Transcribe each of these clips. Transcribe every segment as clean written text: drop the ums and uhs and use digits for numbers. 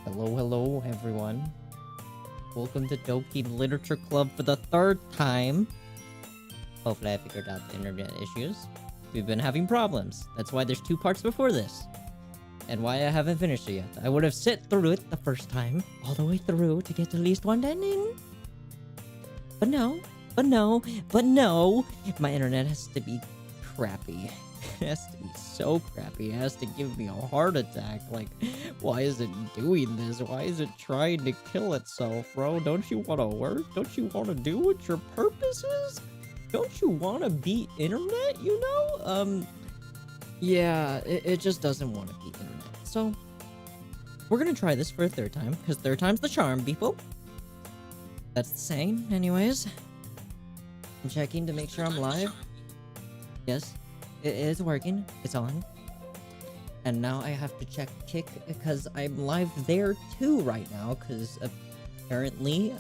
Hello, everyone. Welcome to Doki Literature Club for the third time. Hopefully I figured out the internet issues. We've been having problems. That's why there's two parts before this. And why I haven't finished it yet. I would have sit through it the first time, all the way through to get at least one ending. But no. My internet has to be crappy. It has to be so crappy. It has to give me a heart attack. Like, why is it doing this? Why is it trying to kill itself, bro? Don't you want to work? Don't you want to do what your purpose is? Don't you want to beat internet, you know? Yeah, it just doesn't want to beat internet. So, we're gonna try this for a third time, because third time's the charm, people. That's the saying, anyways. I'm checking to make sure I'm live. Yes. It is working. It's on. And now I have to check Kick because I'm live there too right now because apparently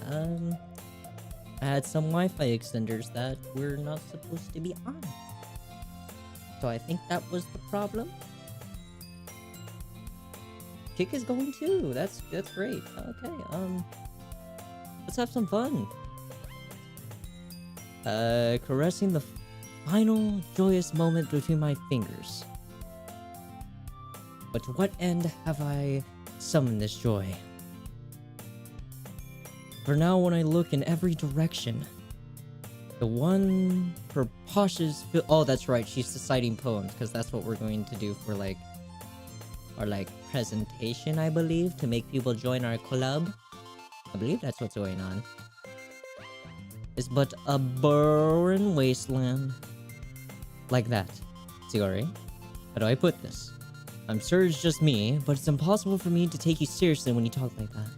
I had some Wi-Fi extenders that were not supposed to be on. So I think that was the problem. Kick is going too. That's great. Okay, let's have some fun. Caressing the final joyous moment between my fingers. But to what end have I summoned this joy? For now, when I look in every direction, the one preposterous oh, that's right, she's reciting poems, because that's what we're going to do for our presentation, I believe, to make people join our club. I believe that's what's going on. Is but a barren wasteland. Like that. Sigori, how do I put this? I'm sure it's just me, but it's impossible for me to take you seriously when you talk like that.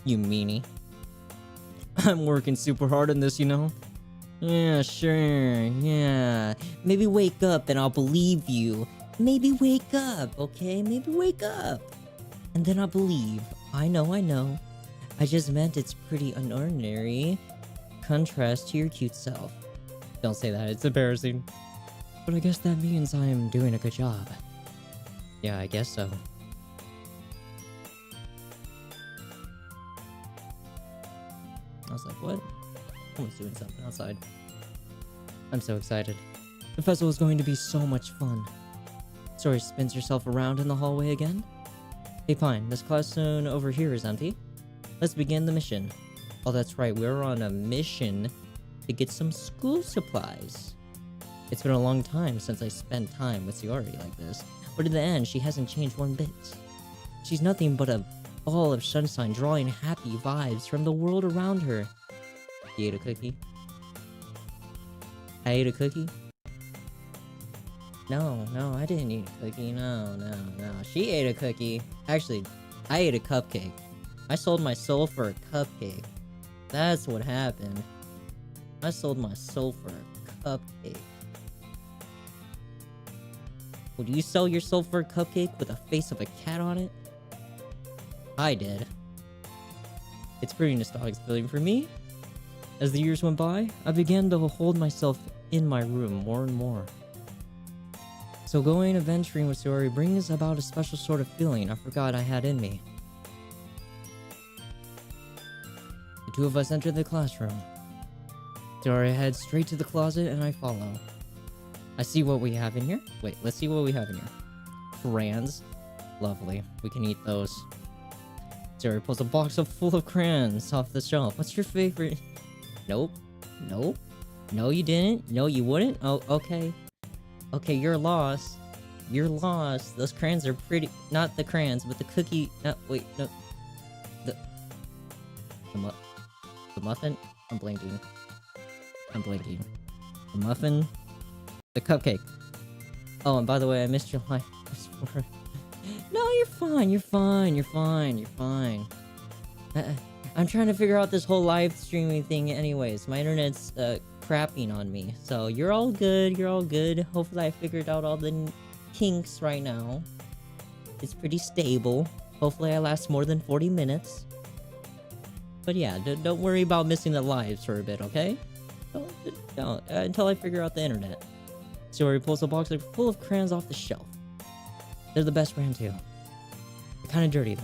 You meanie. I'm working super hard on this, you know? Yeah, sure, yeah. Maybe wake up and I'll believe you. Maybe wake up, okay? Maybe wake up. And then I'll believe. I know. I just meant it's pretty unordinary. Contrast to your cute self. Don't say that, it's embarrassing. But I guess that means I am doing a good job. Yeah, I guess so. I was like, what? Someone's doing something outside. I'm so excited. The festival is going to be so much fun. Sorry, spins yourself around in the hallway again? Hey, fine, this classroom over here is empty. Let's begin the mission. Oh, that's right, we're on a mission to get some school supplies. It's been a long time since I spent time with Sayori like this, but in the end, she hasn't changed one bit. She's nothing but a ball of sunshine drawing happy vibes from the world around her. You ate a cookie? I ate a cookie? No, I didn't eat a cookie. No. She ate a cookie. Actually, I ate a cupcake. I sold my soul for a cupcake. That's what happened. I sold my soul for a cupcake. Would you sell your soul for a cupcake with a face of a cat on it? I did. It's pretty nostalgic feeling for me. As the years went by, I began to hold myself in my room more and more. So going adventuring with Sayori brings about a special sort of feeling I forgot I had in me. The two of us enter the classroom. Sayori heads straight to the closet and I follow. I see what we have in here. Wait, let's see what we have in here. Crayons. Lovely. We can eat those. Sayori pulls a box full of crayons off the shelf. What's your favorite? Nope. No, you didn't. No, you wouldn't? Oh, okay. Okay, you're lost. You're lost. Those crayons are pretty... Not the crayons, but the cookie... No, wait, no. The muffin? I'm blinking. The muffin? The cupcake. Oh, and by the way, I missed your life. No, you're fine. I'm trying to figure out this whole live streaming thing anyways. My internet's crapping on me. So you're all good. Hopefully I figured out all the kinks right now. It's pretty stable. Hopefully I last more than 40 minutes. But yeah, don't worry about missing the lives for a bit, okay? Don't until I figure out the internet. Sayori pulls a box full of crayons off the shelf. They're the best brand too. The Kind of dirty, though.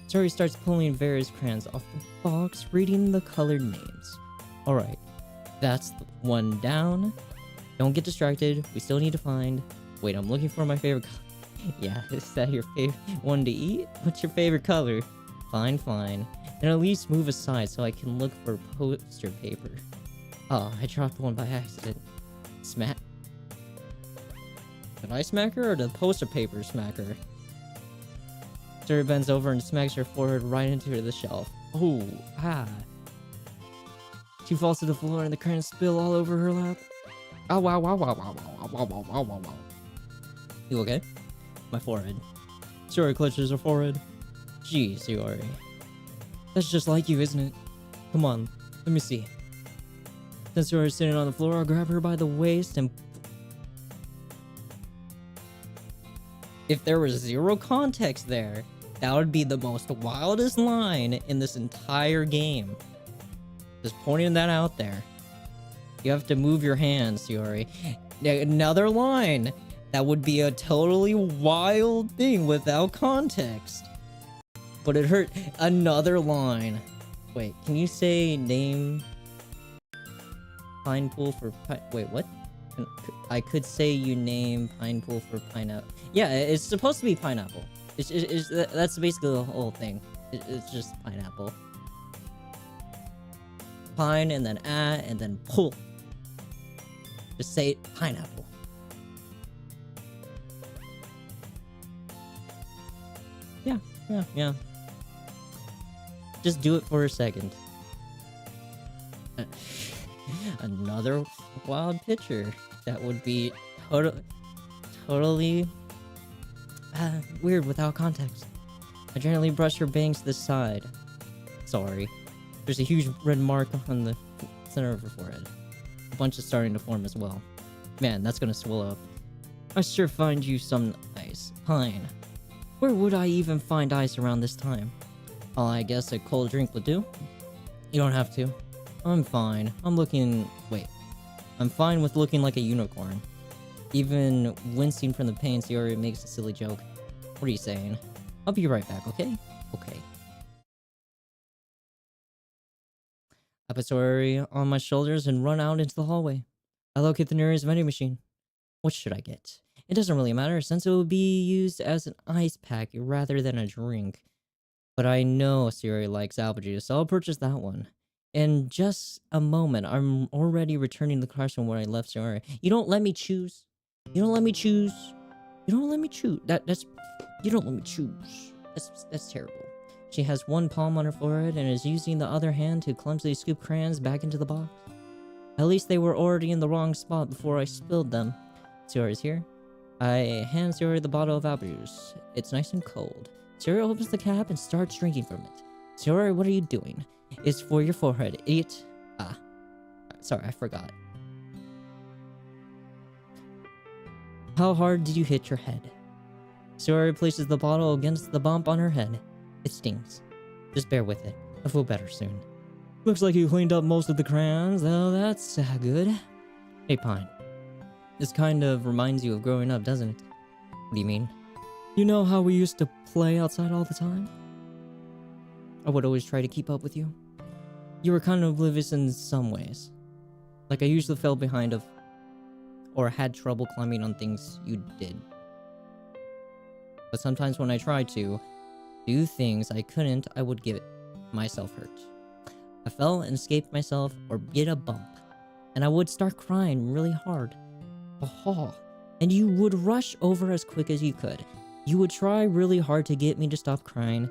Suri starts pulling various crayons off the box, reading the colored names. Alright, that's the one down. Don't get distracted. We still need to find... Wait, I'm looking for my favorite color. Yeah, is that your favorite one to eat? What's your favorite color? Fine, fine. Then at least move aside so I can look for poster paper. Oh, I dropped one by accident. Smack. Did I smack her or did the poster paper smack her? Suri bends over and smacks her forehead right into the shelf. Oh, ah. She falls to the floor and the crayons spill all over her lap. Oh, wow, wow, wow, wow, wow, wow, wow, wow, wow, wow. You okay? My forehead. Suri clutches her forehead. Jeez, Suri. That's just like you, isn't it? Come on, let me see. Since Suri is sitting on the floor, I'll grab her by the waist and... If there was zero context there, that would be the most wildest line in this entire game. Just pointing that out there. You have to move your hands, Suri. Another line. That would be a totally wild thing without context. But it hurt. Another line. Wait, can you say name pine pool for pine... Wait, what? I could say you name pine pool for pineapple. Yeah, it's supposed to be pineapple. That's basically the whole thing. It's just pineapple. Pine and then and then pool. Just say pineapple. Yeah. Just do it for a second. Another wild picture. That would be totally weird without context. I gently brush her bangs to the side. Sorry. There's a huge red mark on the center of her forehead. A bunch is starting to form as well. Man, that's gonna swell up. I sure find you some ice. Pine. Where would I even find ice around this time? Oh, I guess a cold drink would do. You don't have to. I'm fine. I'm fine with looking like a unicorn. Even wincing from the pain, Suri makes a silly joke. What are you saying? I'll be right back, okay? Okay. I put Suri on my shoulders and run out into the hallway. I locate the nearest vending machine. What should I get? It doesn't really matter since it will be used as an ice pack rather than a drink. But I know Suri likes apple juice, so I'll purchase that one. In just a moment, I'm already returning the classroom where I left Suri. You don't let me choose. You don't let me choose. You don't let me choose. You don't let me choose. That's terrible. She has one palm on her forehead and is using the other hand to clumsily scoop crayons back into the box. At least they were already in the wrong spot before I spilled them. Suri's here. I hand Suri the bottle of apple juice. It's nice and cold. Suri opens the cap and starts drinking from it. Suri, what are you doing? It's for your forehead, idiot. Ah. Sorry, I forgot. How hard did you hit your head? Suri places the bottle against the bump on her head. It stings. Just bear with it. I'll feel better soon. Looks like you cleaned up most of the crayons, though that's good. Hey, Pine. This kind of reminds you of growing up, doesn't it? What do you mean? You know how we used to play outside all the time? I would always try to keep up with you. You were kind of oblivious in some ways. Like I usually fell behind or had trouble climbing on things you did. But sometimes when I tried to do things I couldn't, I would get myself hurt. I fell and escaped myself or get a bump, and I would start crying really hard. Oh, and you would rush over as quick as you could. You would try really hard to get me to stop crying.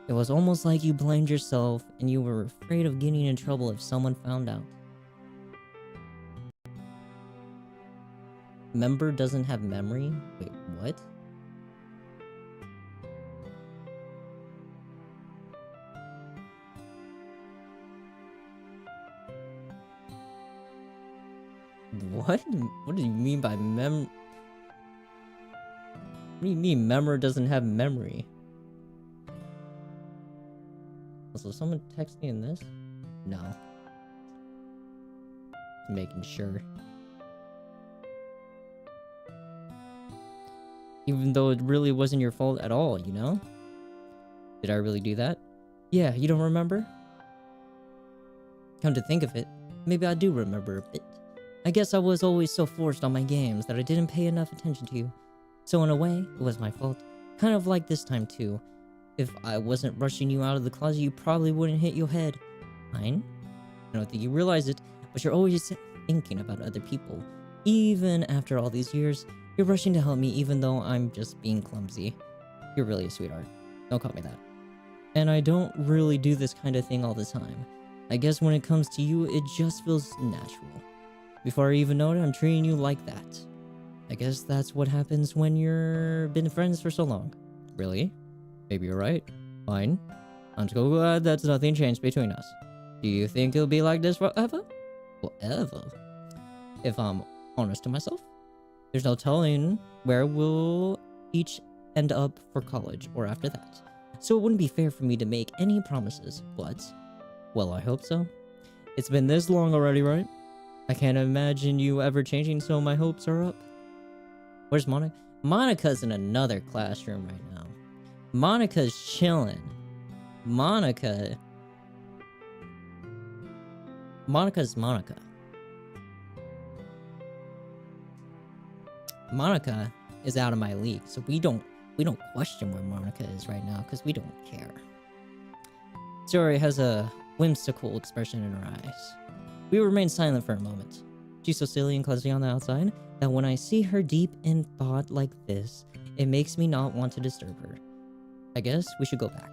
It was almost like you blamed yourself and you were afraid of getting in trouble if someone found out. Member doesn't have memory? Wait, what? What? What do you mean by What do you mean member doesn't have memory? So someone text me in this? No. Just making sure. Even though it really wasn't your fault at all, you know? Did I really do that? Yeah, you don't remember? Come to think of it, maybe I do remember a bit. I guess I was always so forced on my games that I didn't pay enough attention to you. So in a way, it was my fault. Kind of like this time too. If I wasn't rushing you out of the closet, you probably wouldn't hit your head. Fine. I don't think you realize it, but you're always thinking about other people. Even after all these years, you're rushing to help me even though I'm just being clumsy. You're really a sweetheart. Don't call me that. And I don't really do this kind of thing all the time. I guess when it comes to you, it just feels natural. Before I even know it, I'm treating you like that. I guess that's what happens when you're been friends for so long. Really? Maybe you're right. Fine. I'm so glad that nothing changed between us. Do you think it'll be like this forever? Forever? If I'm honest to myself, there's no telling where we'll each end up for college or after that. So it wouldn't be fair for me to make any promises, but... well, I hope so. It's been this long already, right? I can't imagine you ever changing, so my hopes are up. Where's Monica? Monica's in another classroom right now. Monica's chilling. Monica's Monica. Monica is out of my league, so we don't question where Monica is right now because we don't care. Sayori has a whimsical expression in her eyes. We remain silent for a moment. She's so silly and clumsy on the outside that when I see her deep in thought like this, it makes me not want to disturb her. I guess we should go back.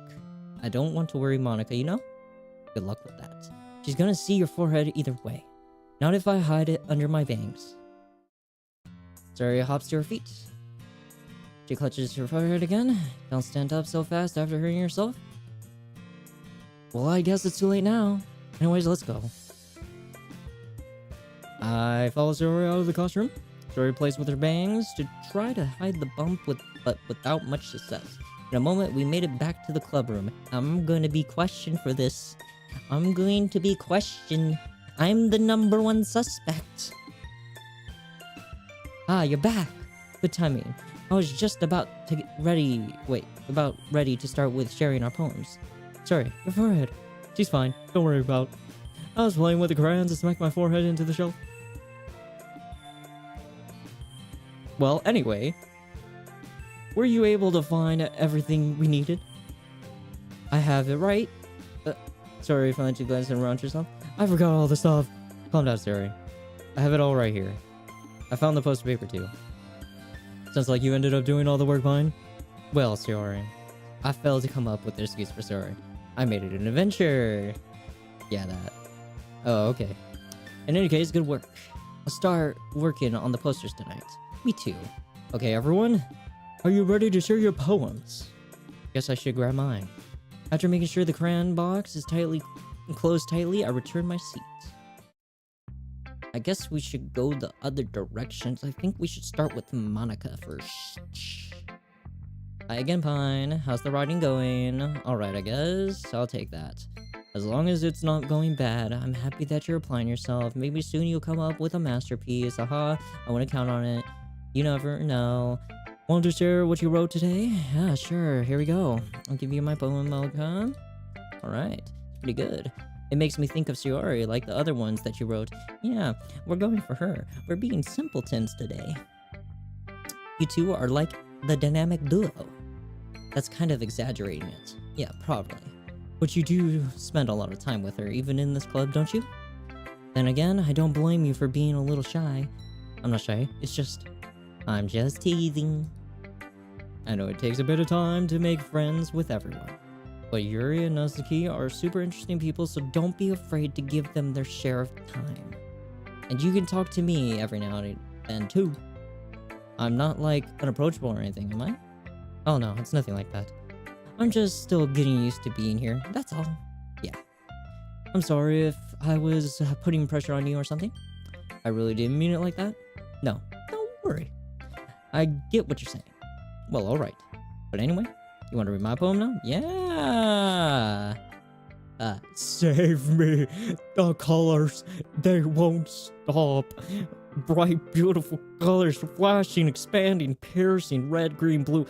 I don't want to worry Monica, you know? Good luck with that. She's gonna see your forehead either way. Not if I hide it under my bangs. Sayori hops to her feet. She clutches her forehead again. Don't stand up so fast after hurting yourself. Well, I guess it's too late now. Anyways, let's go. I follow Sayori out of the classroom. Sayori plays with her bangs to try to hide the bump, but without much success. In a moment, we made it back to the club room. I'm going to be questioned for this. I'm going to be questioned. I'm the #1 suspect. Ah, you're back. Good timing. I was just about to get ready. Wait, about ready to start with sharing our poems. Sorry, your forehead. She's fine. Don't worry about it. I was playing with the crayons and smacked my forehead into the shelf. Well, anyway, were you able to find everything we needed? I have it right. Sorry if I let you glance around yourself. I forgot all the stuff. Calm down, Sayori. I have it all right here. I found the poster paper too. Sounds like you ended up doing all the work behind. Well, Sayori, I failed to come up with an excuse for Sayori. I made it an adventure. Yeah, that. Oh, okay. In any case, good work. I'll start working on the posters tonight. Me too. Okay, everyone? Are you ready to share your poems? Guess I should grab mine. After making sure the crayon box is closed tightly, I return my seat. I guess we should go the other directions. I think we should start with Monica first. Hi again, Pine. How's the writing going? Alright, I guess. I'll take that. As long as it's not going bad, I'm happy that you're applying yourself. Maybe soon you'll come up with a masterpiece. Aha, I want to count on it. You never know. Want to share what you wrote today? Yeah, sure. Here we go. I'll give you my poem, okay? Alright. Pretty good. It makes me think of Sayori, like the other ones that you wrote. Yeah, we're going for her. We're being simpletons today. You two are like the dynamic duo. That's kind of exaggerating it. Yeah, probably. But you do spend a lot of time with her, even in this club, don't you? Then again, I don't blame you for being a little shy. I'm not shy, it's just... I'm just teasing. I know it takes a bit of time to make friends with everyone. But Yuri and Nazuki are super interesting people, so don't be afraid to give them their share of time. And you can talk to me every now and then too. I'm not like unapproachable or anything, am I? Oh no, it's nothing like that. I'm just still getting used to being here, that's all. Yeah. I'm sorry if I was putting pressure on you or something. I really didn't mean it like that. No, don't worry. I get what you're saying. Well, alright. But anyway, you want to read my poem now? Yeah! Save me! The colors, they won't stop. Bright, beautiful colors, flashing, expanding, piercing, red, green, blue.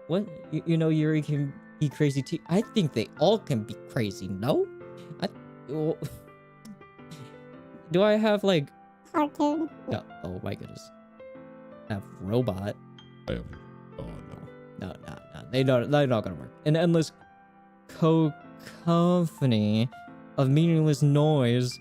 What? You know Yuri can He crazy too. I think they all can be crazy, no? I... well, do I have, like... Cartoon. No, oh my goodness. I have robot. I have... Oh, no. No. They're not gonna work. An endless cacophony of meaningless noise.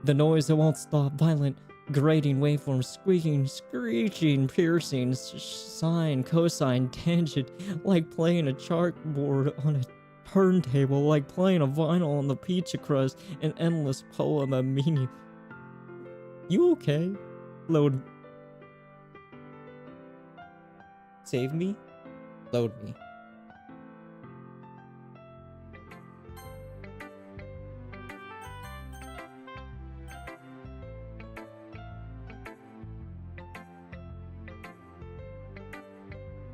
The noise that won't stop. Violent, grating waveforms, squeaking, screeching, piercing, sine, cosine, tangent. Like playing a chalkboard on a turntable. Like playing a vinyl on the pizza crust. An endless poem of meaning. You okay? Load. Save me? Load me.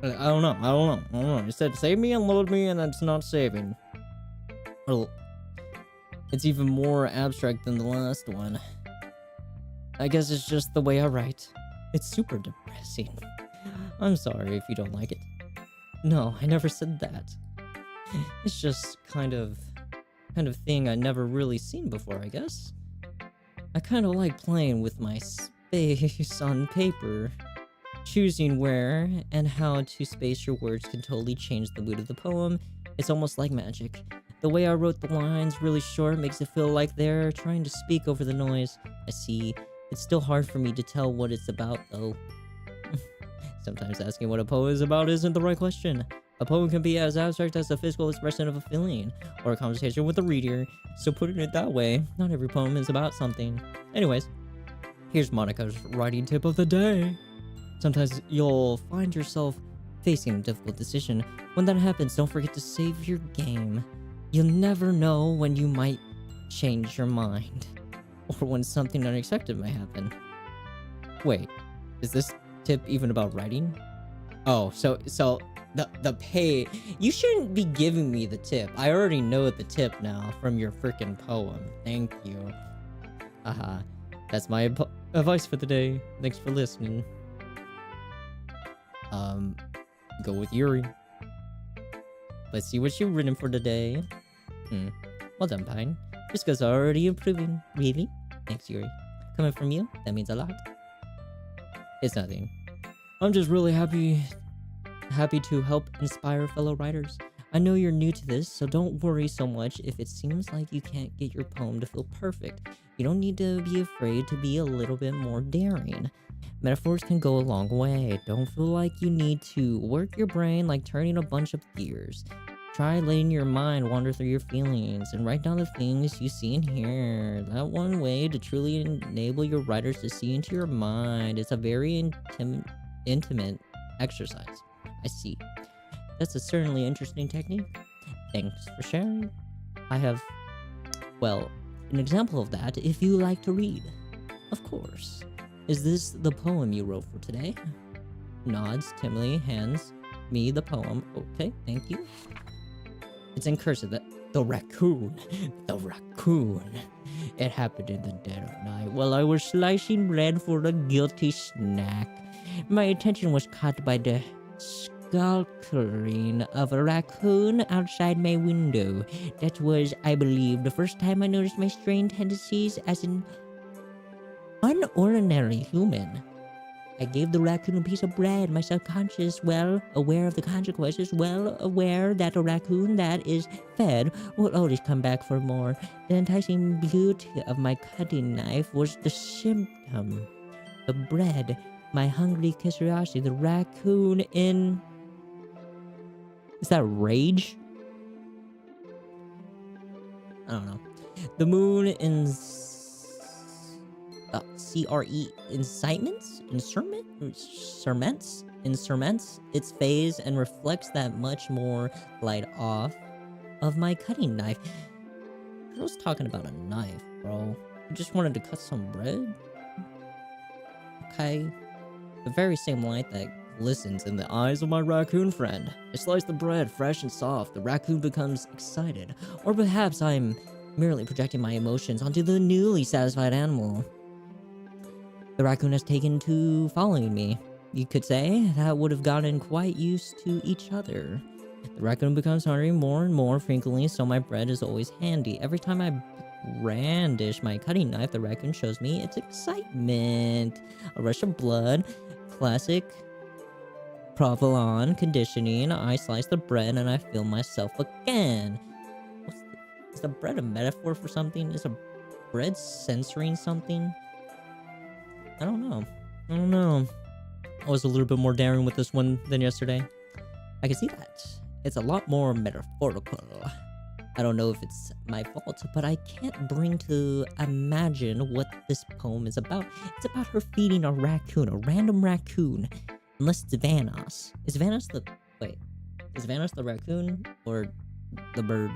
I don't know. It said save me and load me, and it's not saving. Well, it's even more abstract than the last one. I guess it's just the way I write. It's super depressing. I'm sorry if you don't like it. No, I never said that. It's just kind of thing I never really seen before, I guess. I kind of like playing with my space on paper. Choosing where and how to space your words can totally change the mood of the poem. It's almost like magic. The way I wrote the lines really short makes it feel like they're trying to speak over the noise. I see. It's still hard for me to tell what it's about, though. Sometimes asking what a poem is about isn't the right question. A poem can be as abstract as a physical expression of a feeling, or a conversation with a reader, so putting it that way, not every poem is about something. Anyways, here's Monica's writing tip of the day. Sometimes you'll find yourself facing a difficult decision. When that happens, don't forget to save your game. You'll never know when you might change your mind, or when something unexpected might happen. Wait, is this tip even about writing? Oh, so the pay. You shouldn't be giving me the tip. I already know the tip now from your freaking poem. Thank you. That's my advice for the day. Thanks for listening. Go with Yuri. Let's see what you've written for today. Well done, Pine. Your skills are already improving. Really? Thanks, Yuri. Coming from you, that means a lot. It's nothing. I'm just really happy to help inspire fellow writers. I know you're new to this, so don't worry so much if it seems like you can't get your poem to feel perfect. You don't need to be afraid to be a little bit more daring. Metaphors can go a long way. Don't feel like you need to work your brain like turning a bunch of gears. Try letting your mind wander through your feelings and write down the things you see and hear. That one way to truly enable your writers to see into your mind. It's a very intimate exercise. I see. That's a certainly interesting technique. Thanks for sharing. I have, well, an example of that if you like to read. Of course. Is this the poem you wrote for today? Nods, timidly hands me the poem. Okay, thank you. It's in cursive. The raccoon. The raccoon. It happened in the dead of night while I was slicing bread for a guilty snack. My attention was caught by the skulkering of a raccoon outside my window. That was, I believe, the first time I noticed my strange tendencies as an unordinary human. I gave the raccoon a piece of bread, my subconscious, well aware of the consequences, well aware that a raccoon that is fed will always come back for more. The enticing beauty of my cutting knife was the symptom. The bread, my hungry curiosity, the raccoon in... Is that rage? I don't know. The moon in... CRE incitements? Insurments its phase and reflects that much more light off of my cutting knife. I was talking about a knife, bro. I just wanted to cut some bread. Okay. The very same light that glistens in the eyes of my raccoon friend. I slice the bread fresh and soft. The raccoon becomes excited. Or perhaps I'm merely projecting my emotions onto the newly satisfied animal. The raccoon has taken to following me. You could say that would have gotten quite used to each other. The raccoon becomes hungry more and more frequently, so my bread is always handy. Every time I brandish my cutting knife, the raccoon shows me its excitement. A rush of blood, classic provolone conditioning. I slice the bread and I feel myself again. Is the bread a metaphor for something? Is a bread censoring something? I don't know. I was a little bit more daring with this one than yesterday. I can see that. It's a lot more metaphorical. I don't know if it's my fault, but I can't bring to imagine what this poem is about. It's about her feeding a raccoon, a random raccoon. Unless it's Vanos. Is Vanos the... Wait. Is Vanos the raccoon? Or the bird?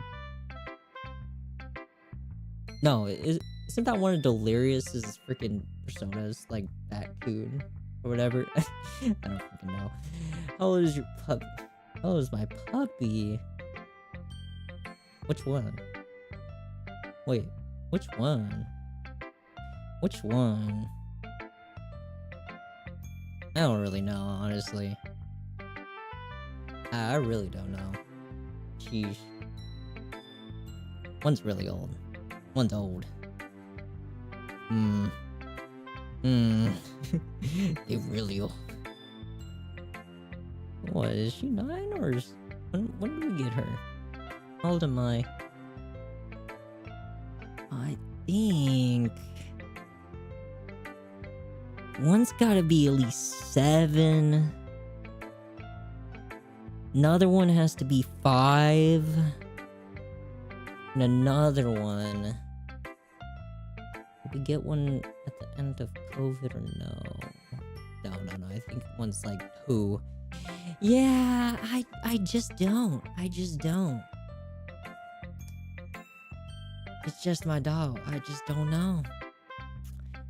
No, isn't that one of Delirious's freaking personas? Like, Batcoon? Or whatever? I don't freaking know. How old is your puppy? How old is my puppy? Which one? Wait, which one? Which one? I don't really know, honestly. I really don't know. Sheesh. One's really old. One's old. They really old. What, is she 9 or is... When did we get her? How old am I? I think... One's gotta be at least 7. Another one has to be 5. And another one... Did we get one at the end of COVID or no? No. I think one's like 2. Yeah, I just don't. It's just my dog. I just don't know.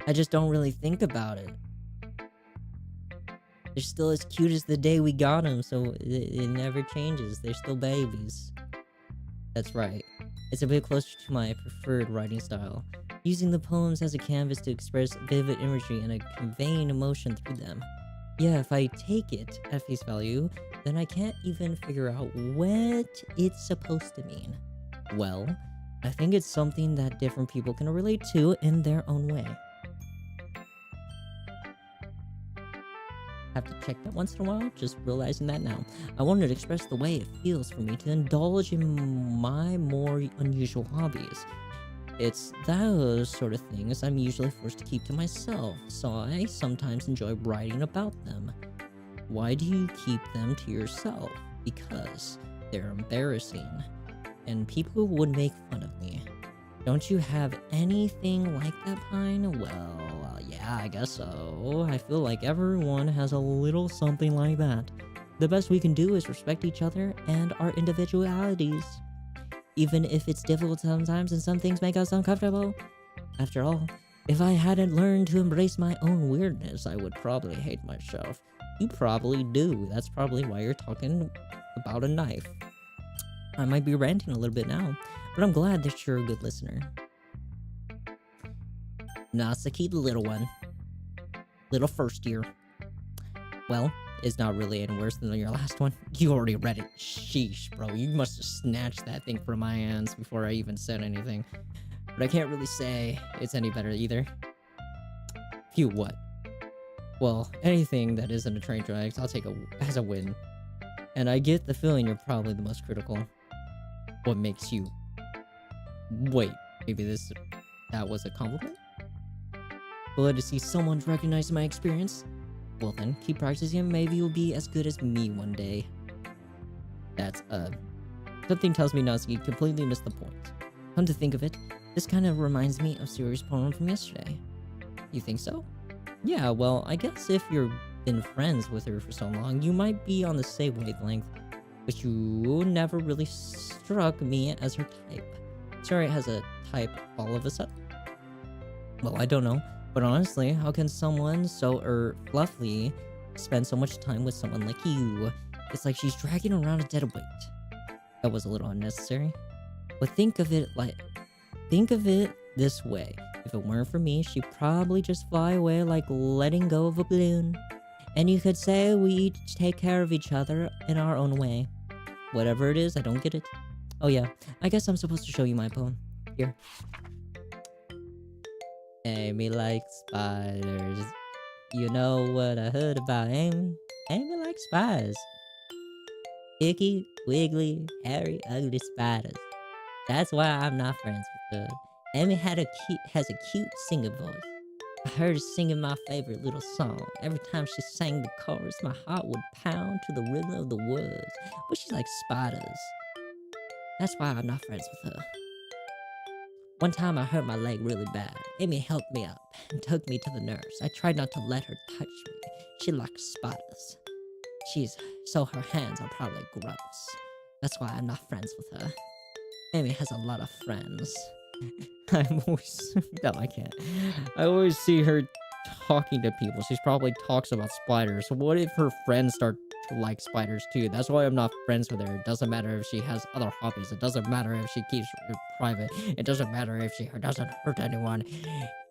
I just don't really think about it. They're still as cute as the day we got them, so it never changes. They're still babies. That's right. It's a bit closer to my preferred writing style, using the poems as a canvas to express vivid imagery and conveying emotion through them. Yeah, if I take it at face value, then I can't even figure out what it's supposed to mean. Well, I think it's something that different people can relate to in their own way. Have to check that once in a while, just realizing that now. I wanted to express the way it feels for me to indulge in my more unusual hobbies. It's those sort of things I'm usually forced to keep to myself, so I sometimes enjoy writing about them. Why do you keep them to yourself? Because they're embarrassing, and people would make fun of me. Don't you have anything like that, Pine? Well, yeah, I guess so. I feel like everyone has a little something like that. The best we can do is respect each other and our individualities. Even if it's difficult sometimes and some things make us uncomfortable. After all, if I hadn't learned to embrace my own weirdness, I would probably hate myself. You probably do. That's probably why you're talking about a knife. I might be ranting a little bit now, but I'm glad that you're a good listener. Nasaki, the little one. Little first year. Well, it's not really any worse than your last one. You already read it. Sheesh, bro. You must have snatched that thing from my hands before I even said anything. But I can't really say it's any better either. Phew, what? Well, anything that isn't a train track, I'll take as a win. And I get the feeling you're probably the most critical. What makes you... Wait, maybe that was a compliment? Glad to see someone recognize my experience. Well then, keep practicing and maybe you'll be as good as me one day. That's, something tells me Natsuki completely missed the point. Come to think of it, this kind of reminds me of Suri's poem from yesterday. You think so? Yeah, well, I guess if you've been friends with her for so long, you might be on the same wavelength, but you never really struck me as her type. Suri has a type all of a sudden? Well, I don't know. But honestly, how can someone so fluffy spend so much time with someone like you? It's like she's dragging around a dead weight. That was a little unnecessary. But think of it this way. If it weren't for me, she'd probably just fly away like letting go of a balloon. And you could say we each take care of each other in our own way. Whatever it is, I don't get it. Oh yeah, I guess I'm supposed to show you my poem. Here. Amy likes spiders. You know what I heard about Amy? Amy likes spiders. Icky, wiggly, hairy, ugly spiders. That's why I'm not friends with her. Amy has a cute singing voice. I heard her singing my favorite little song. Every time she sang the chorus, my heart would pound to the rhythm of the words. But she's like spiders. That's why I'm not friends with her. One time I hurt my leg really bad. Amy helped me up and took me to the nurse. I tried not to let her touch me. She likes spiders. So her hands are probably gross. That's why I'm not friends with her. Amy has a lot of friends. I'm always... No, I can't. I always see her talking to people. She probably talks about spiders. So what if her friends start to like spiders too? That's why I'm not friends with her. It doesn't matter if she has other hobbies. It doesn't matter if she keeps it private. It doesn't matter if she doesn't hurt anyone.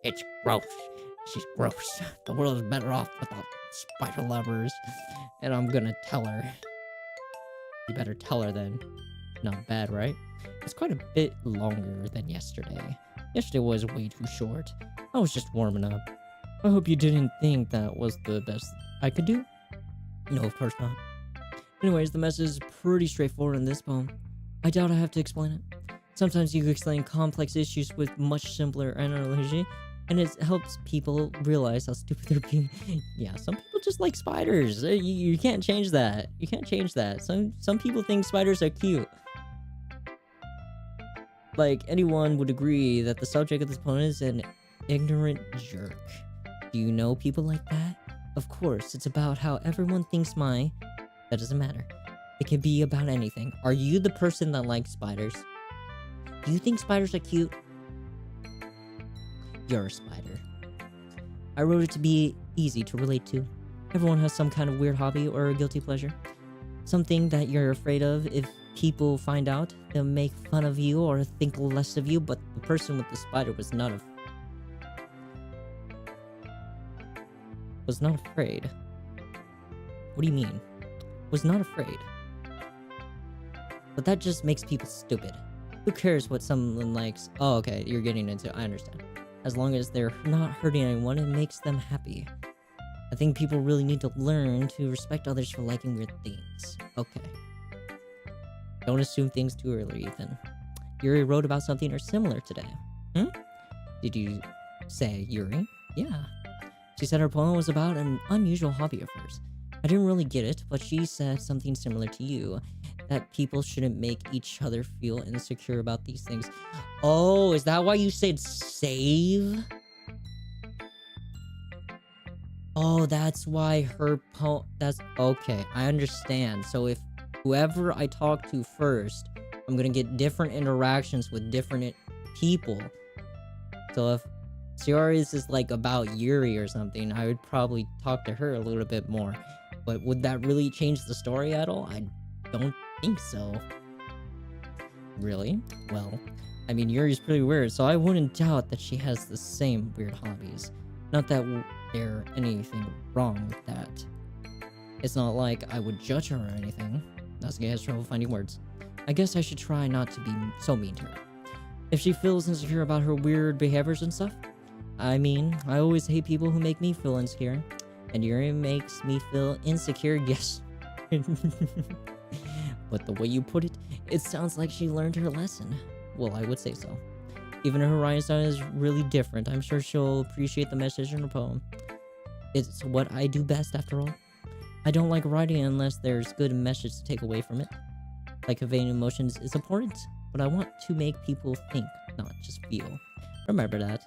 It's gross. She's gross. The world is better off without spider lovers. And I'm gonna tell her. You better tell her then. Not bad, right? It's quite a bit longer than yesterday. Yesterday was way too short. I was just warming up. I hope you didn't think that was the best I could do. No, of course not. Anyways, the message is pretty straightforward in this poem. I doubt I have to explain it. Sometimes you can explain complex issues with much simpler analogy, and it helps people realize how stupid they're being. Yeah, some people just like spiders. You can't change that. You can't change that. Some people think spiders are cute. Like, anyone would agree that the subject of this poem is an ignorant jerk. Do you know people like that? Of course, it's about how everyone thinks that doesn't matter. It can be about anything. Are you the person that likes spiders? Do you think spiders are cute? You're a spider. I wrote it to be easy to relate to. Everyone has some kind of weird hobby or a guilty pleasure. Something that you're afraid of. If people find out, they'll make fun of you or think less of you, but the person with the spider was not afraid. What do you mean? Was not afraid. But that just makes people stupid. Who cares what someone likes? Oh, okay, you're getting into it. I understand. As long as they're not hurting anyone, it makes them happy. I think people really need to learn to respect others for liking weird things. Okay. Don't assume things too early, Ethan. Yuri wrote about something or similar today. Did you say Yuri? Yeah. She said her poem was about an unusual hobby of hers. I didn't really get it, but she said something similar to you. That people shouldn't make each other feel insecure about these things. Oh, is that why you said save? Oh, that's why her poem... That's... Okay, I understand. So if whoever I talk to first, I'm gonna get different interactions with different people. So if Ciori's is like about Yuri or something, I would probably talk to her a little bit more. But would that really change the story at all? I don't think so. Really? Well, I mean, Yuri's pretty weird, so I wouldn't doubt that she has the same weird hobbies. Not that there's anything wrong with that. It's not like I would judge her or anything. Sasuke has trouble finding words. I guess I should try not to be so mean to her. If she feels insecure about her weird behaviors and stuff. I mean, I always hate people who make me feel insecure. And Yuri makes me feel insecure, yes. But the way you put it, it sounds like she learned her lesson. Well, I would say so. Even her writing style is really different. I'm sure she'll appreciate the message in her poem. It's what I do best, after all. I don't like writing unless there's good message to take away from it. Like conveying emotions is important, but I want to make people think, not just feel. Remember that.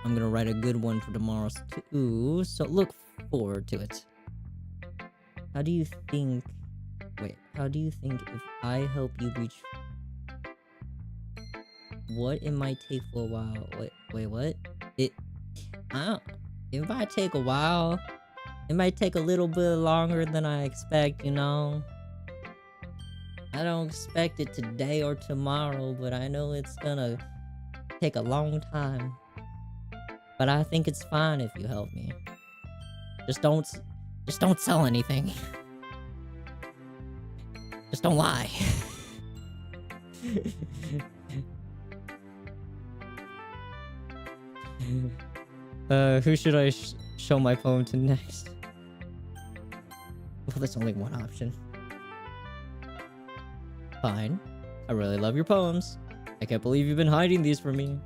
I'm gonna write a good one for tomorrow too, so look forward to it. How do you think if I help you reach... What? It might take for a while. Wait, what? It might take a while. It might take a little bit longer than I expect, you know? I don't expect it today or tomorrow, but I know it's gonna take a long time. But I think it's fine if you help me. Just don't sell anything. Just don't lie. Who should I show my poem to next? Well, there's only one option. Fine. I really love your poems. I can't believe you've been hiding these from me.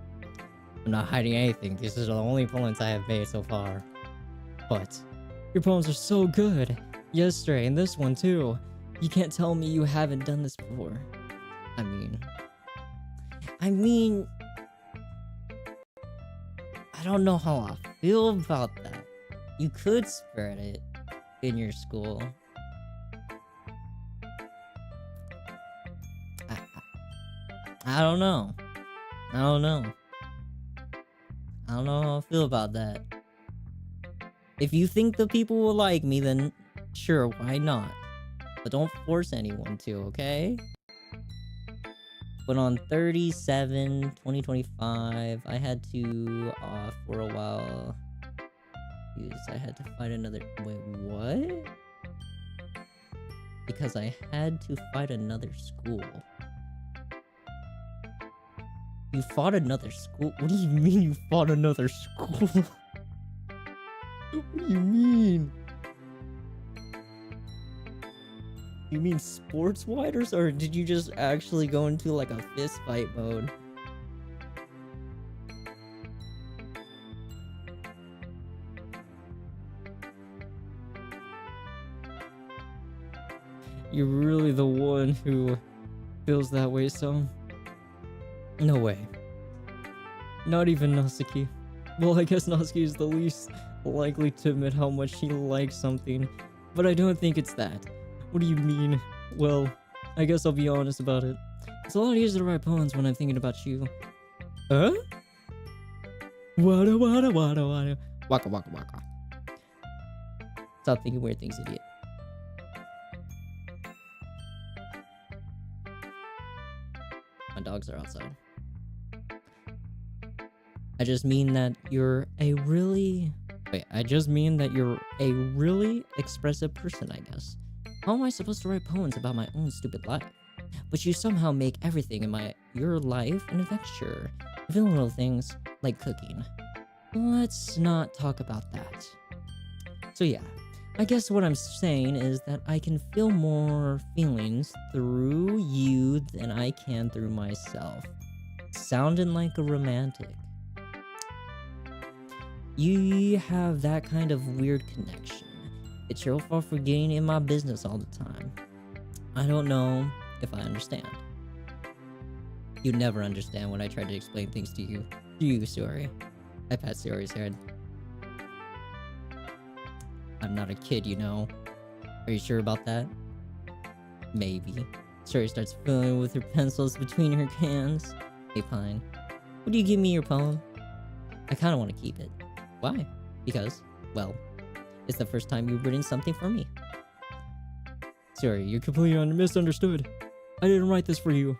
I'm not hiding anything. These are the only poems I have made so far. But your poems are so good. Yesterday and this one too. You can't tell me you haven't done this before. I mean, I don't know how I feel about that. You could spread it in your school. I don't know. I don't know how I feel about that. If you think the people will like me, then sure, why not? But don't force anyone to, okay? But on 37/2025, I had to off for a while. Because I had to fight another. Wait, what? Because I had to fight another school. You fought another school? What do you mean you fought another school? What do you mean? You mean sports fighters, or did you just actually go into like a fist fight mode? You're really the one who feels that way, so... No way. Not even Natsuki. Well, I guess Natsuki is the least likely to admit how much he likes something, but I don't think it's that. What do you mean? Well, I guess I'll be honest about it. It's a lot easier to write poems when I'm thinking about you. Huh? Wada wada wada wada. Waka waka waka. Stop thinking weird things, idiot. My dogs are outside. I just mean that you're a really... Wait, I just mean that you're a really expressive person, I guess. How am I supposed to write poems about my own stupid life? But you somehow make everything in your life an adventure. Even little things like cooking. Let's not talk about that. So yeah, I guess what I'm saying is that I can feel more feelings through you than I can through myself. Sounding like a romantic. You have that kind of weird connection. It's your fault for getting in my business all the time. I don't know if I understand. You never understand when I try to explain things to you. Do you, Suri? I pat Suri's head. I'm not a kid, you know. Are you sure about that? Maybe. Suri starts fiddling with her pencils between her hands. Hey, Pine. Would you give me your poem? I kind of want to keep it. Why? Because, well, it's the first time you've written something for me. Sorry, you're completely misunderstood. I didn't write this for you.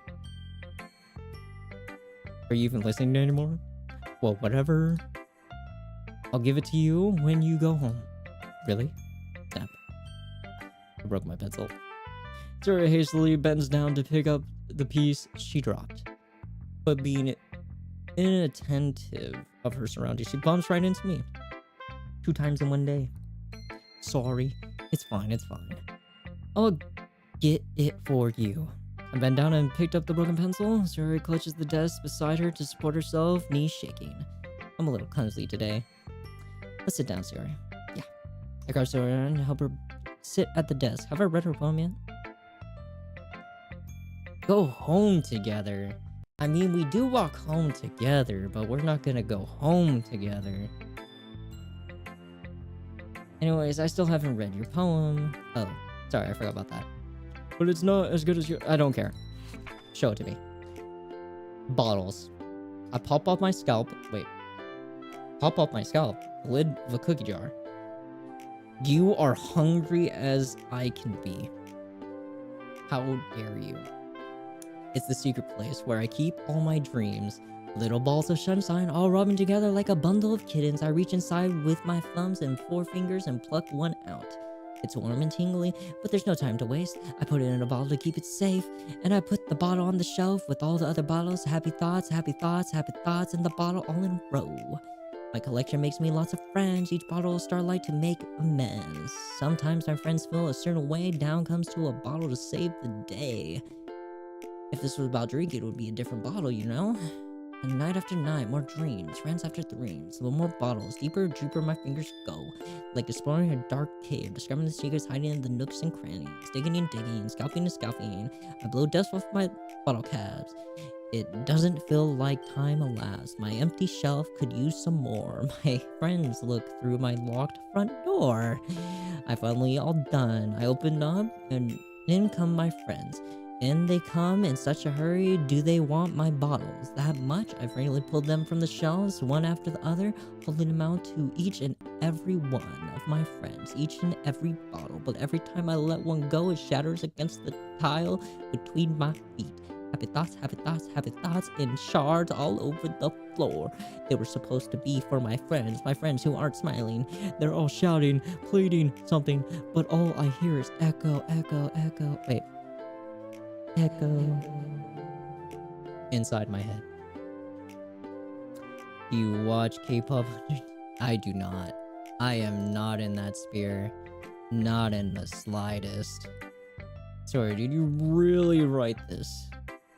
Are you even listening anymore? Well, whatever. I'll give it to you when you go home. Really? Snap. I broke my pencil. Sarah hastily bends down to pick up the piece she dropped. But being inattentive of her surroundings, she bumps right into me. 2 times in one day. Sorry. It's fine, it's fine. I'll get it for you. I bent down and picked up the broken pencil. Suri clutches the desk beside her to support herself, knees shaking. I'm a little clumsy today. Let's sit down, Suri. Yeah. I grab Suri and help her sit at the desk. Have I read her poem yet? Go home together. I mean, we do walk home together, but we're not gonna go home together. Anyways, I still haven't read your poem. Oh, sorry, I forgot about that. But it's not as good as your... I don't care. Show it to me. Bottles. I pop off my scalp. Wait. Pop off my scalp. Lid of a cookie jar. You are hungry as I can be. How dare you? It's the secret place where I keep all my dreams. Little balls of sunshine all rubbing together like a bundle of kittens. I reach inside with my thumbs and 4 fingers and pluck one out. It's warm and tingly, but there's no time to waste. I put it in a bottle to keep it safe, and I put the bottle on the shelf with all the other bottles. Happy thoughts, happy thoughts, happy thoughts, and the bottle all in a row. My collection makes me lots of friends. Each bottle of Starlight to make amends. Sometimes my friends feel a certain way. Down comes to a bottle to save the day. If this was about drinking, it would be a different bottle, you know? And night after night, more dreams, friends after dreams, little more bottles, deeper, deeper my fingers go, like exploring a dark cave, discovering the secrets hiding in the nooks and crannies, digging and digging, scalping and scalping. I blow dust off my bottle caps. It doesn't feel like time elapsed. My empty shelf could use some more. My friends look through my locked front door. I finally all done. I opened up, and in come my friends. And they come in such a hurry. Do they want my bottles that much? I frankly pulled them from the shelves, one after the other, holding them out to each and every one of my friends, each and every bottle. But every time I let one go, it shatters against the tile between my feet. Happy thoughts, happy thoughts, happy thoughts in shards all over the floor. They were supposed to be for my friends who aren't smiling. They're all shouting, pleading something, but all I hear is echo, echo, echo. Wait. Echo inside my head. Do you watch K-pop? I do not. I am not in that sphere. Not in the slightest. Sorry, did you really write this?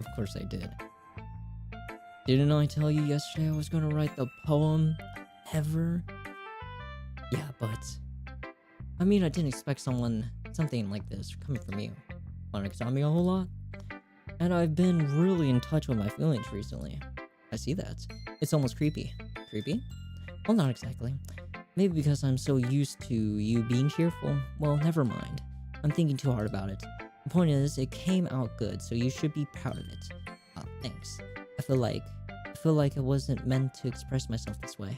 Of course I did. Didn't I tell you yesterday I was gonna write the poem ever? Yeah, but I mean, I didn't expect something like this coming from you. Want to examine me a whole lot? And I've been really in touch with my feelings recently. I see that. It's almost creepy. Creepy? Well, not exactly. Maybe because I'm so used to you being cheerful. Well, never mind. I'm thinking too hard about it. The point is, it came out good, so you should be proud of it. Thanks. I feel like I wasn't meant to express myself this way.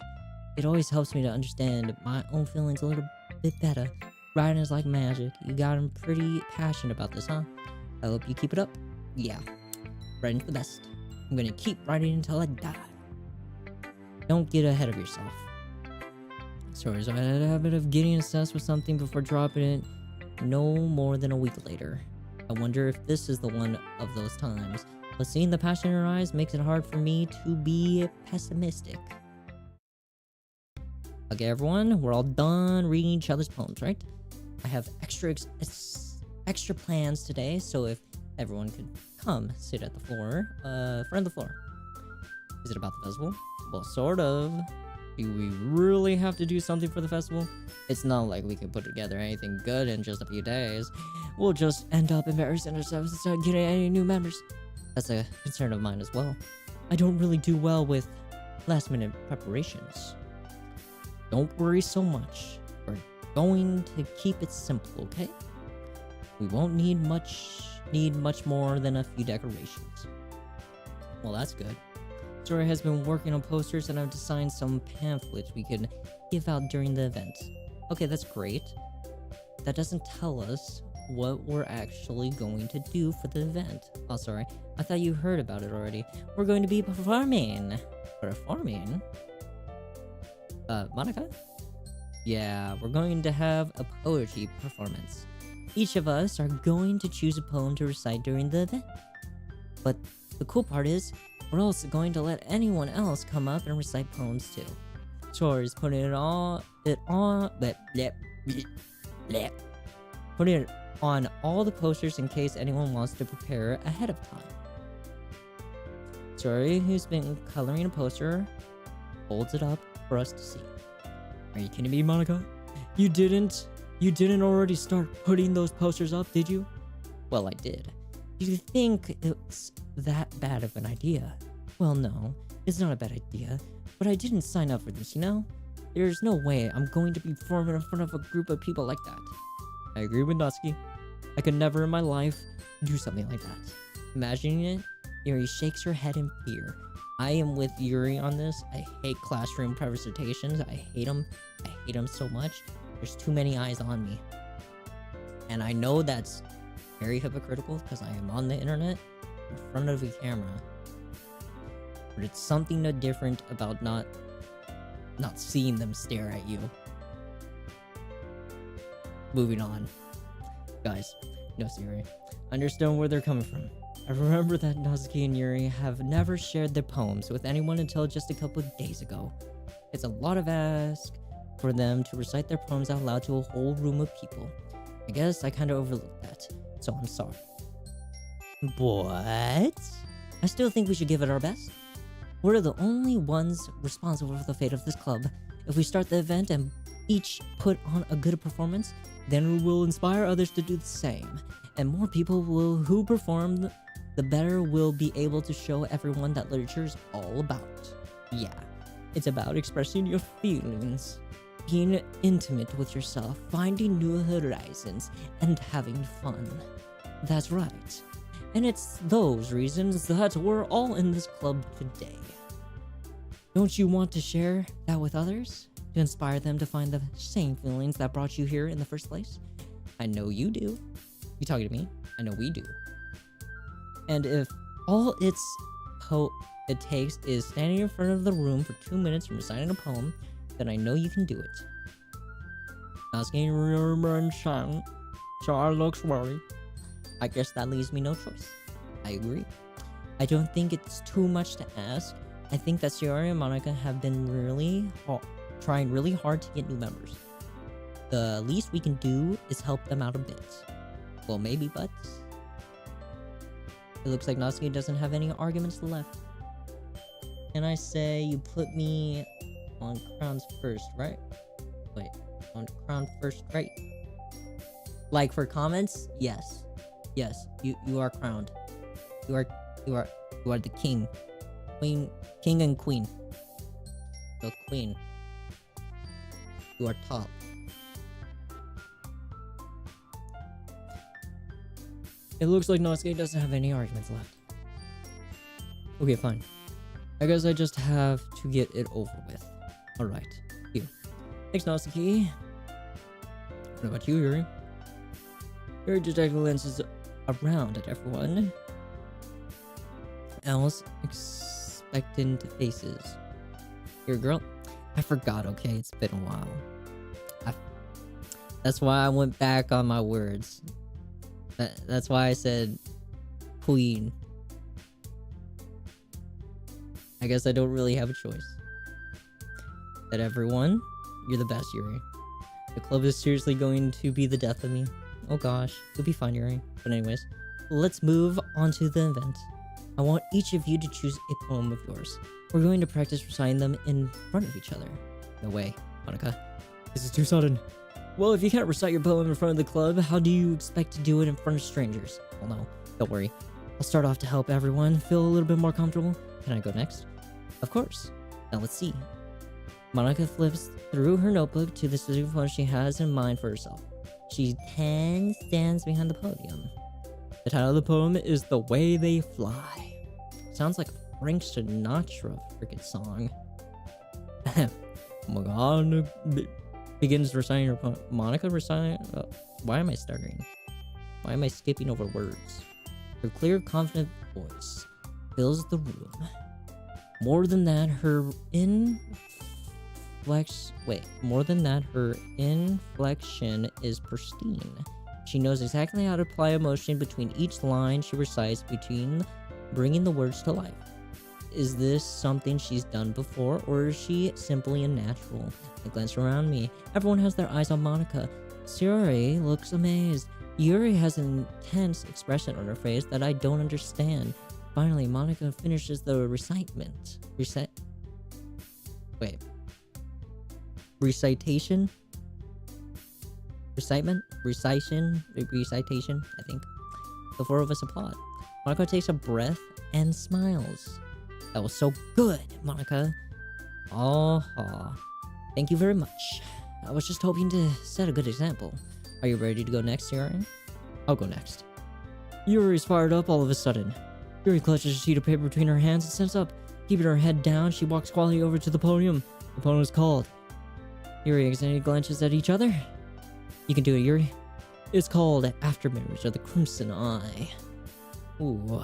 It always helps me to understand my own feelings a little bit better. Writing is like magic. You got him pretty passionate about this, huh? I hope you keep it up. Yeah. Writing's the best. I'm gonna keep writing until I die. Don't get ahead of yourself. Sorry, so I had a habit of getting obsessed with something before dropping it no more than a week later. I wonder if this is the one of those times. But seeing the passion in her eyes makes it hard for me to be pessimistic. Okay, everyone, we're all done reading each other's poems, right? I have extra plans today, so if everyone could come sit at the floor, front of the floor. Is it about the festival? Well, sort of. Do we really have to do something for the festival? It's not like we can put together anything good in just a few days. We'll just end up embarrassing ourselves instead of getting any new members. That's a concern of mine as well. I don't really do well with last-minute preparations. Don't worry so much. We're going to keep it simple, okay? We won't need much more than a few decorations. Well, that's good. Sora has been working on posters and I've designed some pamphlets we could give out during the event. Okay, that's great. That doesn't tell us what we're actually going to do for the event. Oh, sorry. I thought you heard about it already. We're going to be performing. Performing? Monica? Yeah, we're going to have a poetry performance. Each of us are going to choose a poem to recite during the event. But the cool part is, we're also going to let anyone else come up and recite poems too. Sora is putting it on all the posters in case anyone wants to prepare ahead of time. Sora, who's been coloring a poster, holds it up for us to see. Are you kidding me, Monica? You didn't already start putting those posters up, did you? Well, I did. Do you think it's that bad of an idea? Well, no, it's not a bad idea, but I didn't sign up for this, you know? There's no way I'm going to be performing in front of a group of people like that. I agree with Natsuki. I could never in my life do something like that. Imagining it, Yuri shakes her head in fear. I am with Yuri on this. I hate classroom presentations. I hate them. I hate them so much. There's too many eyes on me. And I know that's very hypocritical because I am on the internet in front of a camera. But it's something different about not seeing them stare at you. moving on. Guys, no, Yuri. I understand where they're coming from. I remember that Natsuki and Yuri have never shared their poems with anyone until just a couple of days ago. It's a lot of ask for them to recite their poems out loud to a whole room of people. I guess I kinda overlooked that, so I'm sorry. But I still think we should give it our best. We're the only ones responsible for the fate of this club. If we start the event and each put on a good performance, then we will inspire others to do the same. And more people who perform, the better we'll be able to show everyone that literature is all about. Yeah, it's about expressing your feelings, being intimate with yourself, finding new horizons, and having fun. That's right. And it's those reasons that we're all in this club today. Don't you want to share that with others? To inspire them to find the same feelings that brought you here in the first place? I know you do. You talking to me? I know we do. And if all it takes is standing in front of the room for 2 minutes and reciting a poem, then I know you can do it. Asking your son, Char looks worried. I guess that leaves me no choice. I agree. I don't think it's too much to ask. I think that Sierra and Monica have been trying really hard to get new members. The least we can do is help them out a bit. Well, maybe, but it looks like Natsuki doesn't have any arguments left. Can I say you put me on crowns first, right? Wait, on crown first, right? Like for comments? Yes. Yes, you are crowned. You are the king. Queen, king and queen. The queen. You are top. It looks like Natsuki doesn't have any arguments left. Okay, fine. I guess I just have to get it over with. Alright. You. Thanks, Natsuki. What about you, Yuri? Yuri detective lenses around at everyone else expectant faces. Here, girl. I forgot, okay? It's been a while. That's why I went back on my words. That's why I said queen. I guess I don't really have a choice. That everyone, you're the best, Yuri. The club is seriously going to be the death of me. Oh gosh, you'll be fine, Yuri. But anyways, let's move on to the event. I want each of you to choose a poem of yours. We're going to practice reciting them in front of each other. No way, Monica. This is too sudden. Well, if you can't recite your poem in front of the club, how do you expect to do it in front of strangers? Well, no, don't worry. I'll start off to help everyone feel a little bit more comfortable. Can I go next? Of course. Now let's see. Monica flips through her notebook to the specific poem she has in mind for herself. She then stands behind the podium. The title of the poem is The Way They Fly. Sounds like a Frank Sinatra freaking song. Oh my god. Begins reciting her poem. Monica reciting... why am I stuttering? Why am I skipping over words? Her clear, confident voice fills the room. More than that, her inflection is pristine. She knows exactly how to apply emotion between each line she recites, between bringing the words to life. Is this something she's done before, or is she simply a natural? I glance around me. Everyone has their eyes on Monica. Sayori looks amazed. Yuri has an intense expression on her face that I don't understand. Finally, Monica finishes the recitation? Recitation, I think. The four of us applaud. Monica takes a breath and smiles. That was so good, Monica. Thank you very much. I was just hoping to set a good example. Are you ready to go next, Yuri? I'll go next. Yuri's fired up all of a sudden. Yuri clutches a sheet of paper between her hands and stands up. Keeping her head down, she walks quietly over to the podium. The poem is called. Yuri extended glances at each other. You can do it, Yuri. It's called Aftermath of the Crimson Eye. Ooh.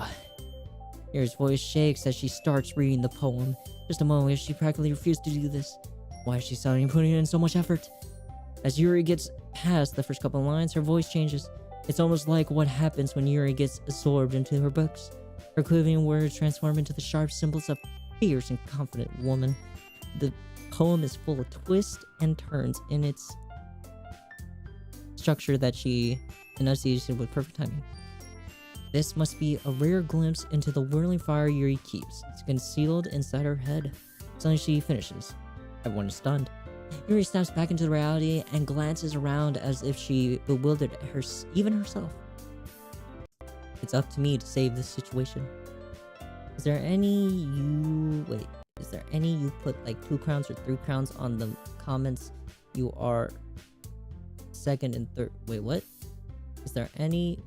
Yuri's voice shakes as she starts reading the poem. Just a moment, she practically refused to do this. Why is she suddenly putting in so much effort? As Yuri gets past the first couple of lines, her voice changes. It's almost like what happens when Yuri gets absorbed into her books. Her quivering words transform into the sharp symbols of fierce and confident woman. The poem is full of twists and turns in its structure that she enunciates with perfect timing. This must be a rare glimpse into the whirling fire Yuri keeps. It's concealed inside her head. Suddenly she finishes. Everyone is stunned. Yuri snaps back into reality and glances around as if she bewildered even herself. It's up to me to save this situation. Is there any you put like 2 crowns or 3 crowns on the comments? You are second and third. Wait, what? Is there any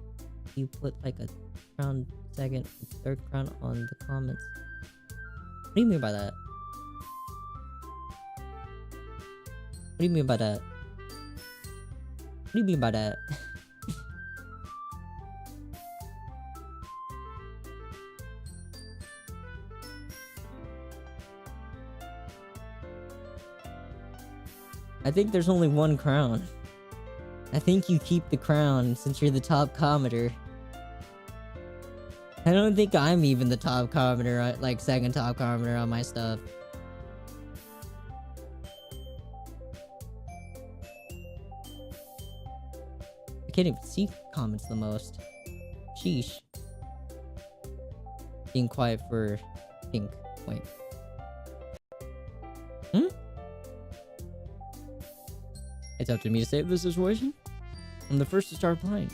you put like a crown, second, and third crown on the comments? What do you mean by that? What do you mean by that? What do you mean by that? I think there's only 1 crown. I think you keep the crown since you're the top commenter. I don't think I'm even the top commenter, like second top commenter on my stuff. I can't even see comments the most. Sheesh. Being quiet for pink. Wait. It's up to me to save the situation. I'm the first to start playing.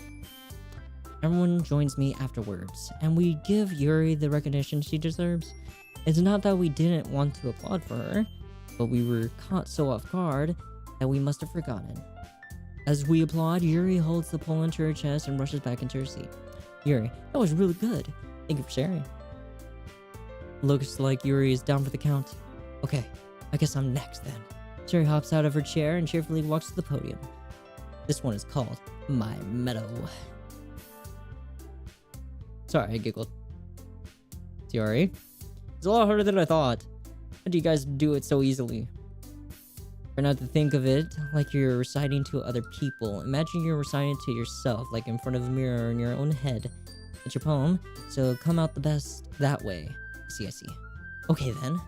Everyone joins me afterwards, and we give Yuri the recognition she deserves. It's not that we didn't want to applaud for her, but we were caught so off guard that we must have forgotten. As we applaud, Yuri holds the poem to her chest and rushes back into her seat. Yuri, that was really good. Thank you for sharing. Looks like Yuri is down for the count. Okay, I guess I'm next then. Yuri hops out of her chair and cheerfully walks to the podium. This one is called My Meadow. Sorry, I giggled. Yuri, it's a lot harder than I thought. How do you guys do it so easily? Try not to think of it like you're reciting to other people. Imagine you're reciting to yourself, like in front of a mirror in your own head. It's your poem, so come out the best that way. I see. Okay then.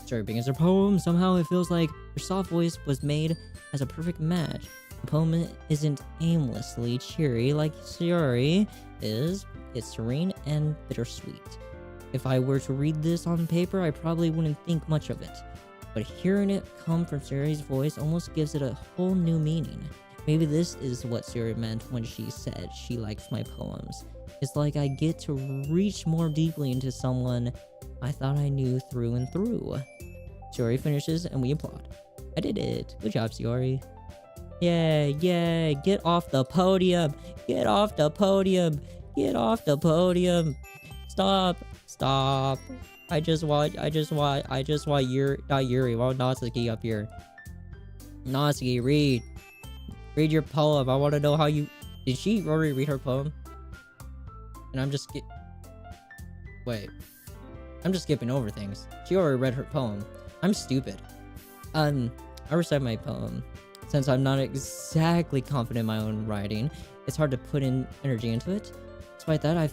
Yuri begins her poem. Somehow it feels like her soft voice was made as a perfect match. The poem isn't aimlessly cheery like Yuri is. It's serene and bittersweet. If I were to read this on paper, I probably wouldn't think much of it. But hearing it come from Yuri's voice almost gives it a whole new meaning. Maybe this is what Yuri meant when she said she likes my poems. It's like I get to reach more deeply into someone I thought I knew through and through. Yuri finishes and we applaud. I did it. Good job, Yuri. Yay, get off the podium. Get off the podium. Get off the podium. Stop. I just want Yuri, not Yuri, well, Natsuki up here. Natsuki, read your poem. I want to know how you, did she already read her poem? And I'm just skipping over things. She already read her poem. I'm stupid. I recite my poem. Since I'm not exactly confident in my own writing, it's hard to put in energy into it. Despite that, I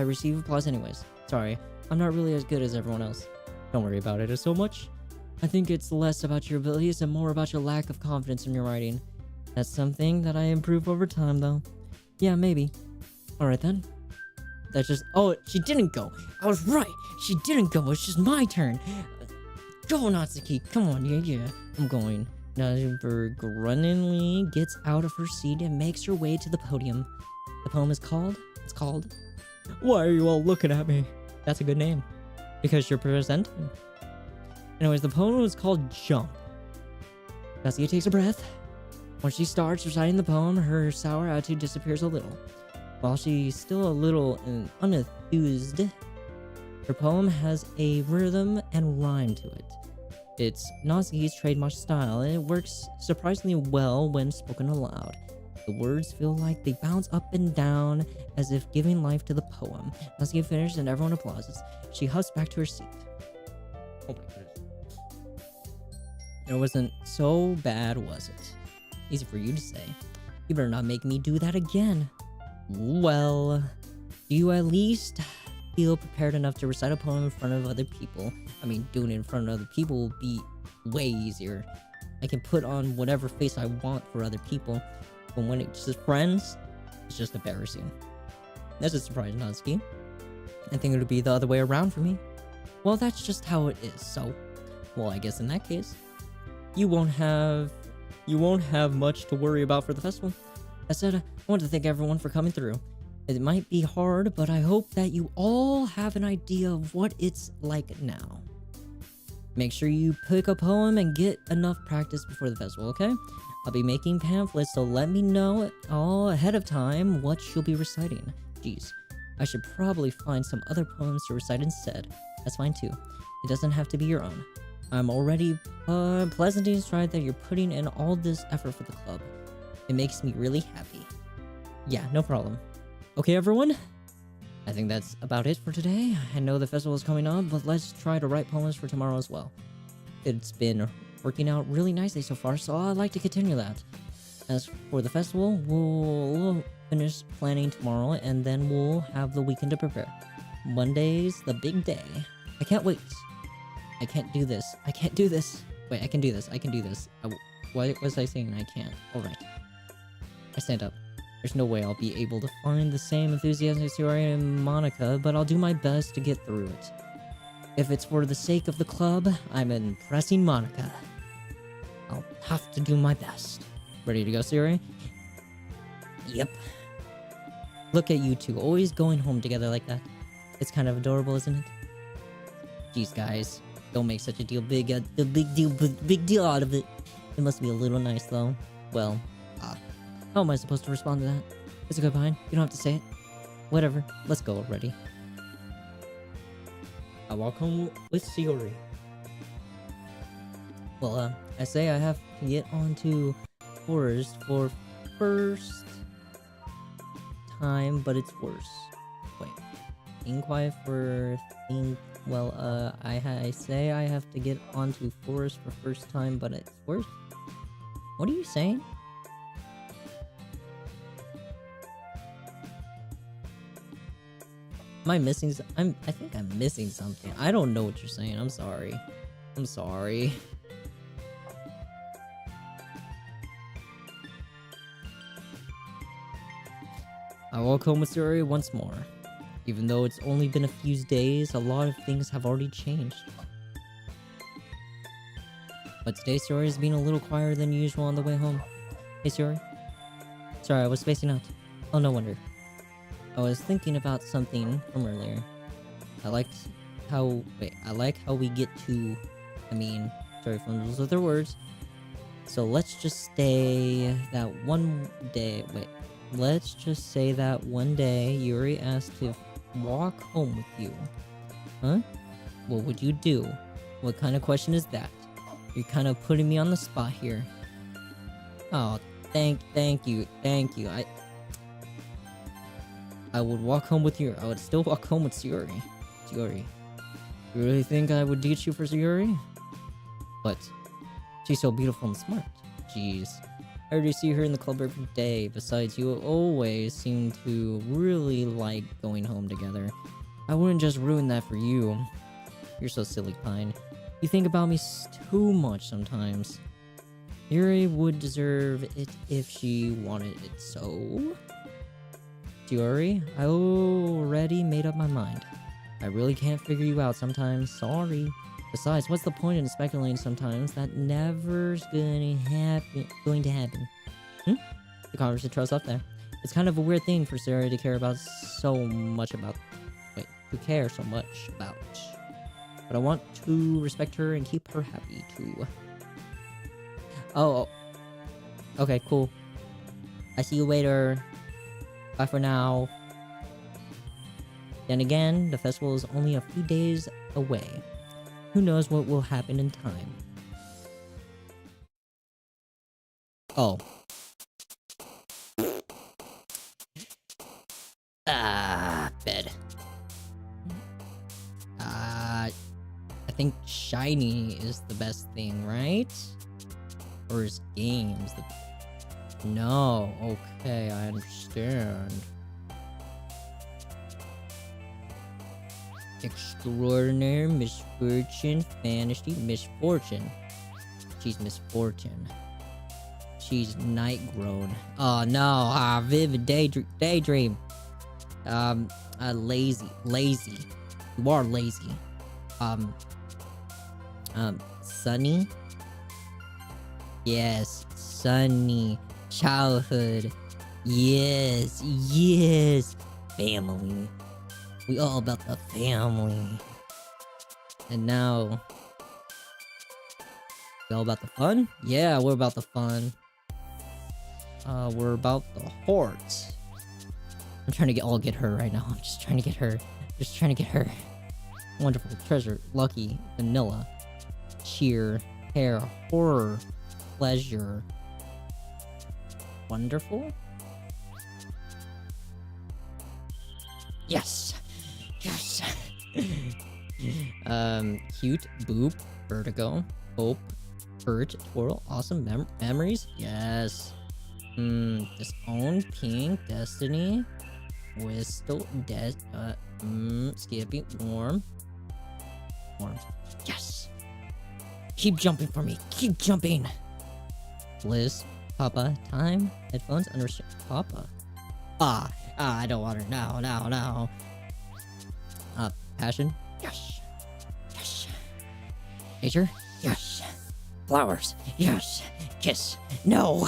receive applause anyways. Sorry, I'm not really as good as everyone else. Don't worry about it so much. I think it's less about your abilities and more about your lack of confidence in your writing. That's something that I improve over time though. Yeah, maybe. Alright then. That's just, oh, she didn't go. I was right. She didn't go. It's just my turn. Go, Natsuki. Come on. Yeah. I'm going. Nazuber grunningly gets out of her seat and makes her way to the podium. The poem is called, Why Are You All Looking at Me? That's a good name. Because you're presenting. Anyways, the poem is called Jump. Natsuki takes a breath. When she starts reciting the poem, her sour attitude disappears a little. While she's still a little unenthused, her poem has a rhythm and rhyme to it. It's Natsuki's trademark style, and it works surprisingly well when spoken aloud. The words feel like they bounce up and down as if giving life to the poem. Natsuki finishes and everyone applauses. She huffs back to her seat. Oh my goodness. It wasn't so bad, was it? Easy for you to say. You better not make me do that again. Well, do you at least feel prepared enough to recite a poem in front of other people? I mean, doing it in front of other people will be way easier. I can put on whatever face I want for other people, but when it's just friends, it's just embarrassing. That's a surprise, Natsuki. I think it would be the other way around for me. Well, that's just how it is, so... Well, I guess in that case, you won't have much to worry about for the festival. That said, I want to thank everyone for coming through. It might be hard, but I hope that you all have an idea of what it's like now. Make sure you pick a poem and get enough practice before the festival, okay? I'll be making pamphlets, so let me know all ahead of time what you'll be reciting. Jeez, I should probably find some other poems to recite instead. That's fine too. It doesn't have to be your own. I'm already pleasantly inspired that you're putting in all this effort for the club. It makes me really happy. Yeah, no problem. Okay, everyone? I think that's about it for today. I know the festival is coming up, but let's try to write poems for tomorrow as well. It's been working out really nicely so far, so I'd like to continue that. As for the festival, we'll finish planning tomorrow, and then we'll have the weekend to prepare. Monday's the big day. I can't wait. I can't do this. I can't do this. Wait, I can do this. I can do this. Why was I saying I can't? Alright. I stand up. There's no way I'll be able to find the same enthusiasm as Yuri and Monica, but I'll do my best to get through it. If it's for the sake of the club, I'm impressing Monica. I'll have to do my best. Ready to go, Siri? Yep. Look at you two, always going home together like that. It's kind of adorable, isn't it? Jeez, guys. Don't make such a big deal out of it. It must be a little nice, though. Well, how am I supposed to respond to that? It's a good fine. You don't have to say it. Whatever. Let's go already. I walk home with Shiori. Well, I say I have to get onto Forest for first time, but it's worse. Wait. Being quiet for think. Well, I say I have to get onto Forest for first time, but it's worse. What are you saying? Am I missing? I think I'm missing something. I don't know what you're saying. I'm sorry. I'm sorry. I walk home with Yuri once more. Even though it's only been a few days, a lot of things have already changed. But today, Yuri is being a little quieter than usual on the way home. Hey, Yuri. Sorry, I was spacing out. Oh, no wonder. I was thinking about something from earlier. I like how we get to... sorry for those other words. So let's just say that one day... Let's just say that one day Yuri asked to walk home with you. Huh? What would you do? What kind of question is that? You're kind of putting me on the spot here. Oh, thank you. I would walk home with you. I would still walk home with Yuri. Yuri. You really think I would ditch you for Yuri? But she's so beautiful and smart. Jeez. I already see her in the club every day. Besides, you always seem to really like going home together. I wouldn't just ruin that for you. You're so silly, Pine. You think about me too much sometimes. Yuri would deserve it if she wanted it so. Yuri, I already made up my mind. I really can't figure you out sometimes. Sorry. Besides, what's the point in speculating sometimes? That never's going to happen. The conversation trails off there. It's kind of a weird thing for Sarah to care so much about. But I want to respect her and keep her happy too. Oh. Okay, cool. I see you later. Bye for now. Then again, the festival is only a few days away. Who knows what will happen in time? Oh. Bed. I think shiny is the best thing, right? Or is games? No. Okay, I understand. Extraordinary misfortune, fantasy, misfortune. She's misfortune. She's night grown. Oh no, vivid daydream. Lazy. You are lazy. Sunny? Yes, sunny. Childhood. Yes. Family. We all about the family. And now... we all about the fun? Yeah, we're about the fun. We're about the hordes. I'm trying to get her right now. I'm just trying to get her. Wonderful, treasure, lucky, vanilla, cheer, hair, horror, pleasure. Wonderful? Yes! Cute, boop, vertigo, hope, hurt, twirl, awesome, memories? Yes. Disown, pink, destiny, whistle, skippy, warm. Yes! Keep jumping for me, keep jumping! Bliss, Papa, time, headphones, unrestricted, Papa. I don't want her now. Passion? Yes! Nature? Yes! Flowers? Yes! Kiss? No!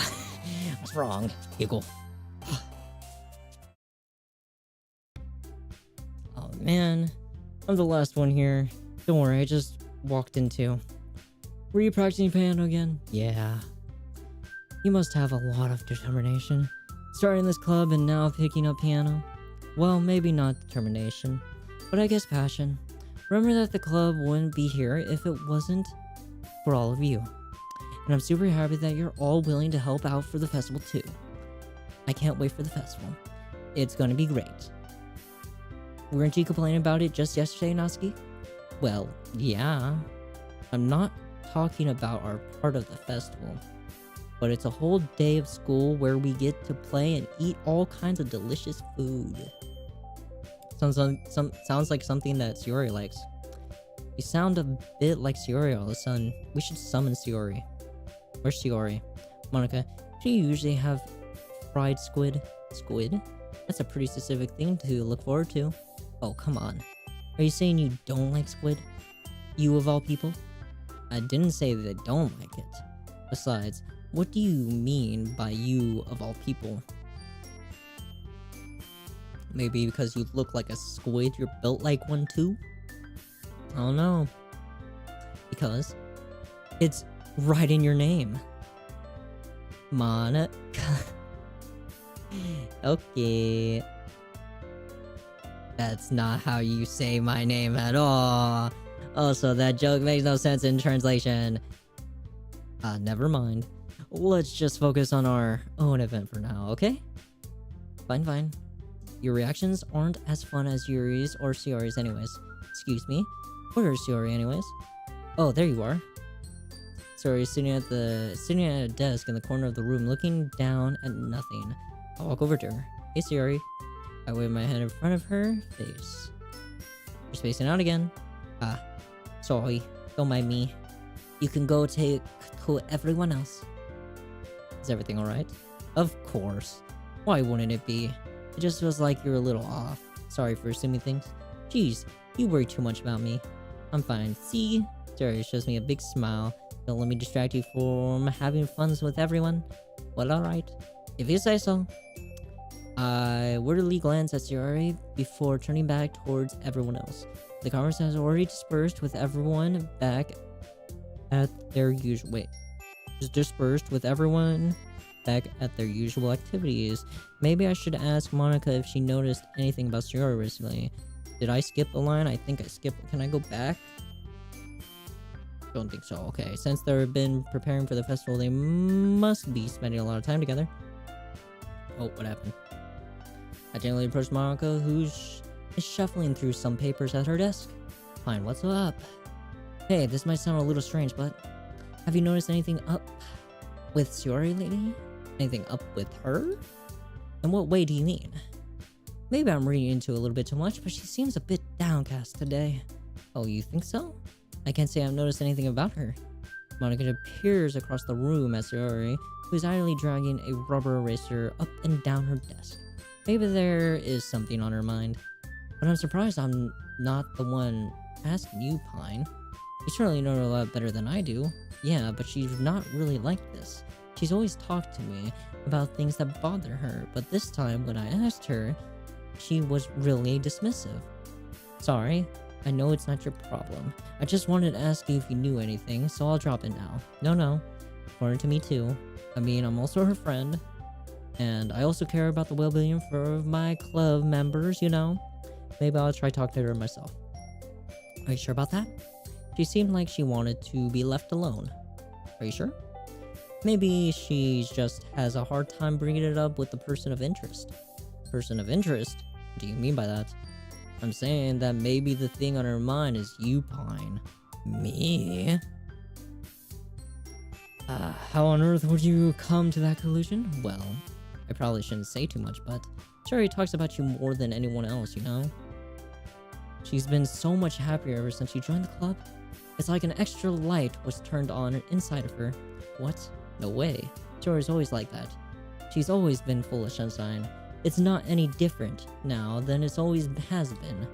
What's wrong? Giggle. Oh man, I'm the last one here. Don't worry, I just walked into. Were you practicing piano again? Yeah. You must have a lot of determination. Starting this club and now picking up piano. Well, maybe not determination, but I guess passion. Remember that the club wouldn't be here if it wasn't for all of you. And I'm super happy that you're all willing to help out for the festival too. I can't wait for the festival. It's gonna be great. Weren't you complaining about it just yesterday, Natsuki? Well, yeah. I'm not talking about our part of the festival, but it's a whole day of school where we get to play and eat all kinds of delicious food. Sounds like something that Shiori likes. You sound a bit like Shiori all of a sudden. We should summon Shiori. Where's Shiori? Monica, do you usually have fried squid? Squid? That's a pretty specific thing to look forward to. Oh, come on. Are you saying you don't like squid? You of all people? I didn't say that I don't like it. Besides, what do you mean by you of all people? Maybe because you look like a squid, you're built like one too? I don't know. Because it's right in your name. Monica. Okay. That's not how you say my name at all. Also, that joke makes no sense in translation. Never mind. Let's just focus on our own event for now, okay? Fine. Your reactions aren't as fun as Yuri's or Shiori's anyways. Excuse me? Where is Shiori anyways? Oh, there you are. Shiori is sitting at a desk in the corner of the room looking down at nothing. I'll walk over to her. Hey Shiori. I wave my hand in front of her face. You're spacing out again. Sorry. Don't mind me. You can go take to everyone else. Is everything alright? Of course. Why wouldn't it be? It just feels like you're a little off. Sorry for assuming things. Jeez, you worry too much about me. I'm fine. See? Jerry shows me a big smile. Don't let me distract you from having fun with everyone. Well, alright. If you say so. I wordily glance at Shiori before turning back towards everyone else. The conversation has already dispersed with everyone back at their usual... Wait. Dispersed with everyone back at their usual activities. Maybe I should ask Monica if she noticed anything about Shiori recently. Did I skip the line? I think I skipped. Can I go back? Don't think so. Okay, since they've been preparing for the festival, they must be spending a lot of time together. Oh, what happened? I gently approached Monica, who's shuffling through some papers at her desk. Fine, what's up? Hey, this might sound a little strange, but have you noticed anything up with Shiori lately? Anything up with her? In what way do you mean? Maybe I'm reading into it a little bit too much, but she seems a bit downcast today. Oh, you think so? I can't say I've noticed anything about her. Monica appears across the room as Sayori, who is idly dragging a rubber eraser up and down her desk. Maybe there is something on her mind. But I'm surprised I'm not the one asking you, Pine. You certainly know her a lot better than I do. Yeah, but she's not really like this. She's always talked to me about things that bother her, but this time when I asked her, she was really dismissive. Sorry, I know it's not your problem. I just wanted to ask you if you knew anything, so I'll drop it now. No, according to me too. I mean, I'm also her friend, and I also care about the well-being for my club members, you know? Maybe I'll try talking to her myself. Are you sure about that? She seemed like she wanted to be left alone. Are you sure? Maybe she just has a hard time bringing it up with the person of interest. Person of interest? What do you mean by that? I'm saying that maybe the thing on her mind is you, Pine. Me? How on earth would you come to that conclusion? Well, I probably shouldn't say too much, but Cherry talks about you more than anyone else, you know? She's been so much happier ever since she joined the club. It's like an extra light was turned on inside of her. What? No way. Cherry's always like that. She's always been full of sunshine. It's not any different now than it's always has been.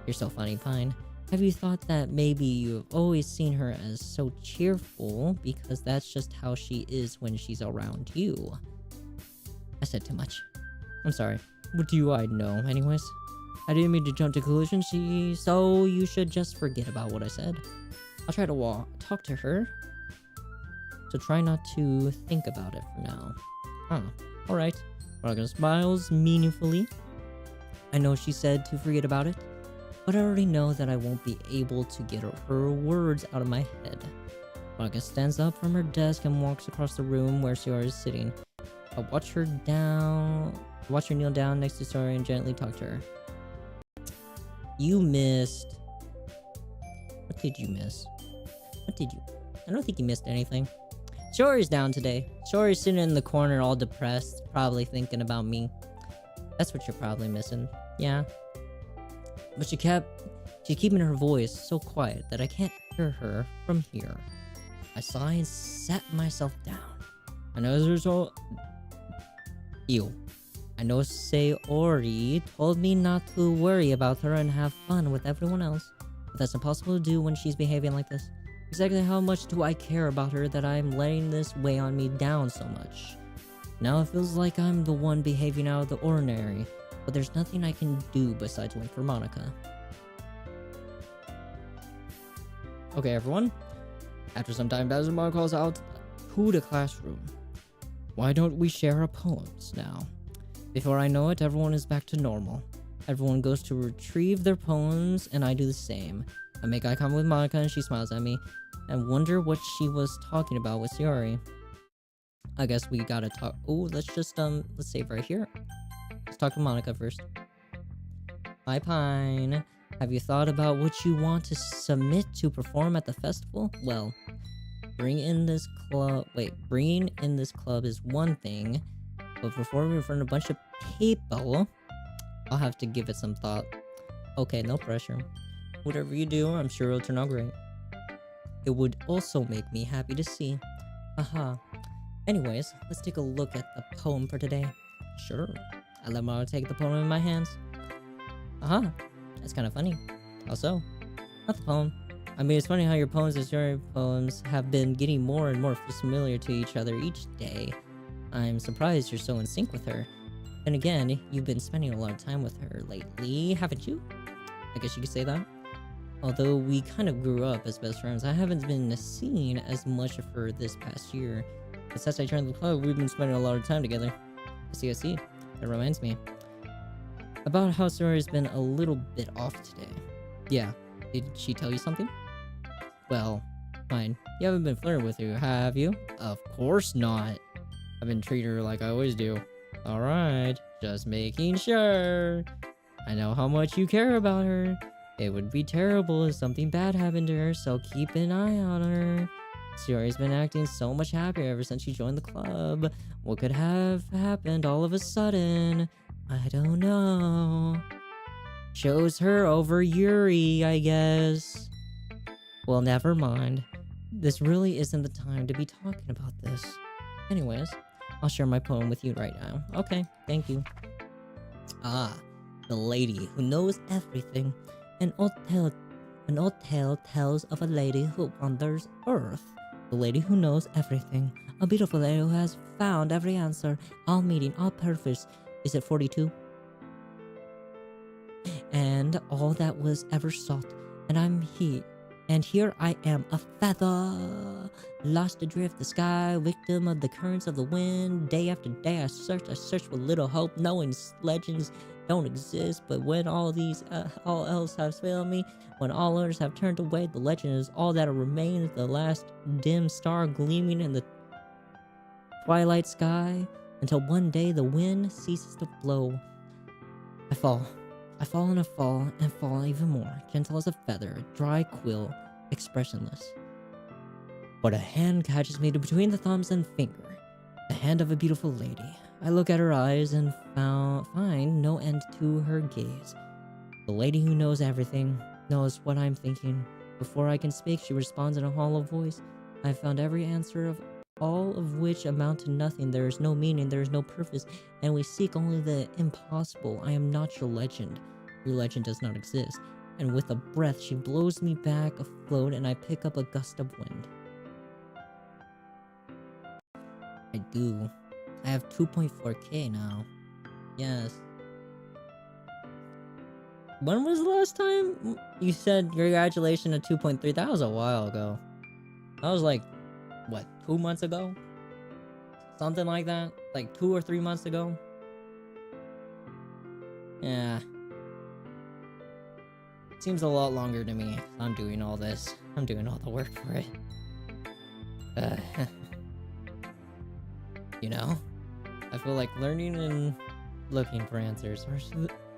You're so funny, Pine. Have you thought that maybe you've always seen her as so cheerful because that's just how she is when she's around you? I said too much. I'm sorry. What do I know, anyways? I didn't mean to jump to conclusions, so you should just forget about what I said. I'll try to talk to her. So try not to think about it for now. Alright. Morgan smiles meaningfully. I know she said to forget about it, but I already know that I won't be able to get her words out of my head. Morgan stands up from her desk and walks across the room where Sayori is sitting. I watch her kneel down next to Sayori and gently talk to her. You missed. What did you miss? What did you? I don't think you missed anything. Sayori's down today. Sayori's sitting in the corner all depressed, probably thinking about me. That's what you're probably missing. Yeah. But she's keeping her voice so quiet that I can't hear her from here. I sighed and sat myself down. I know there's all... Ew. I know Sayori told me not to worry about her and have fun with everyone else. But that's impossible to do when she's behaving like this. Exactly how much do I care about her that I'm letting this weigh on me down so much? Now it feels like I'm the one behaving out of the ordinary, but there's nothing I can do besides wait for Monica. Okay, everyone. After some time, Monica calls out to the classroom. Why don't we share our poems now? Before I know it, everyone is back to normal. Everyone goes to retrieve their poems, and I do the same. I make eye contact with Monica, and she smiles at me, and wonder what she was talking about with Sayori. I guess we gotta talk. Oh, let's save right here. Let's talk to Monica first. Hi, Pine. Have you thought about what you want to submit to perform at the festival? Well, bringing in this club is one thing, but performing in front of a bunch of people, I'll have to give it some thought. Okay, no pressure. Whatever you do, I'm sure it'll turn out great. It would also make me happy to see. Haha. Anyways, let's take a look at the poem for today. Sure. I let Mara take the poem in my hands. That's kind of funny. Also, not the poem. I mean, it's funny how your poems and your poems have been getting more and more familiar to each other each day. I'm surprised you're so in sync with her. And again, you've been spending a lot of time with her lately, haven't you? I guess you could say that. Although we kind of grew up as best friends, I haven't been seeing as much of her this past year. But since I joined the club, we've been spending a lot of time together. I see. That reminds me. About how Sayori's been a little bit off today. Yeah, did she tell you something? Well, fine. You haven't been flirting with her, have you? Of course not. I've been treating her like I always do. Alright, just making sure. I know how much you care about her. It would be terrible if something bad happened to her, so keep an eye on her. Shiori's been acting so much happier ever since she joined the club. What could have happened all of a sudden? I don't know. Chose her over Yuri, I guess. Well, never mind. This really isn't the time to be talking about this. Anyways, I'll share my poem with you right now. Okay, thank you. Ah, the lady who knows everything. An old tale tells of a lady who wanders Earth. The lady who knows everything. A beautiful lady who has found every answer, all meaning, all purpose. Is it 42? And all that was ever sought. And I'm here. And here I am, a feather, lost adrift the sky, victim of the currents of the wind. Day after day I search with little hope, knowing legends don't exist. But when all else has failed me, when all others have turned away, the legend is all that remains, the last dim star gleaming in the twilight sky, until one day the wind ceases to blow. I fall and I fall and fall even more, gentle as a feather, dry quill, expressionless. But a hand catches me between the thumbs and finger, the hand of a beautiful lady. I look at her eyes and find no end to her gaze. The lady who knows everything, knows what I'm thinking. Before I can speak, she responds in a hollow voice. I've found every answer of all of which amount to nothing. There is no meaning, there is no purpose, and we seek only the impossible. I am not your legend. Your legend does not exist. And with a breath, she blows me back afloat, and I pick up a gust of wind. I do. I have 2.4k now. Yes. When was the last time you said congratulations to 2.3? That was a while ago. That was like, what, 2 months ago? Something like that? Like 2 or 3 months ago? Yeah. Seems a lot longer to me. I'm doing all this. I'm doing all the work for it. You know? I feel like learning and looking for answers are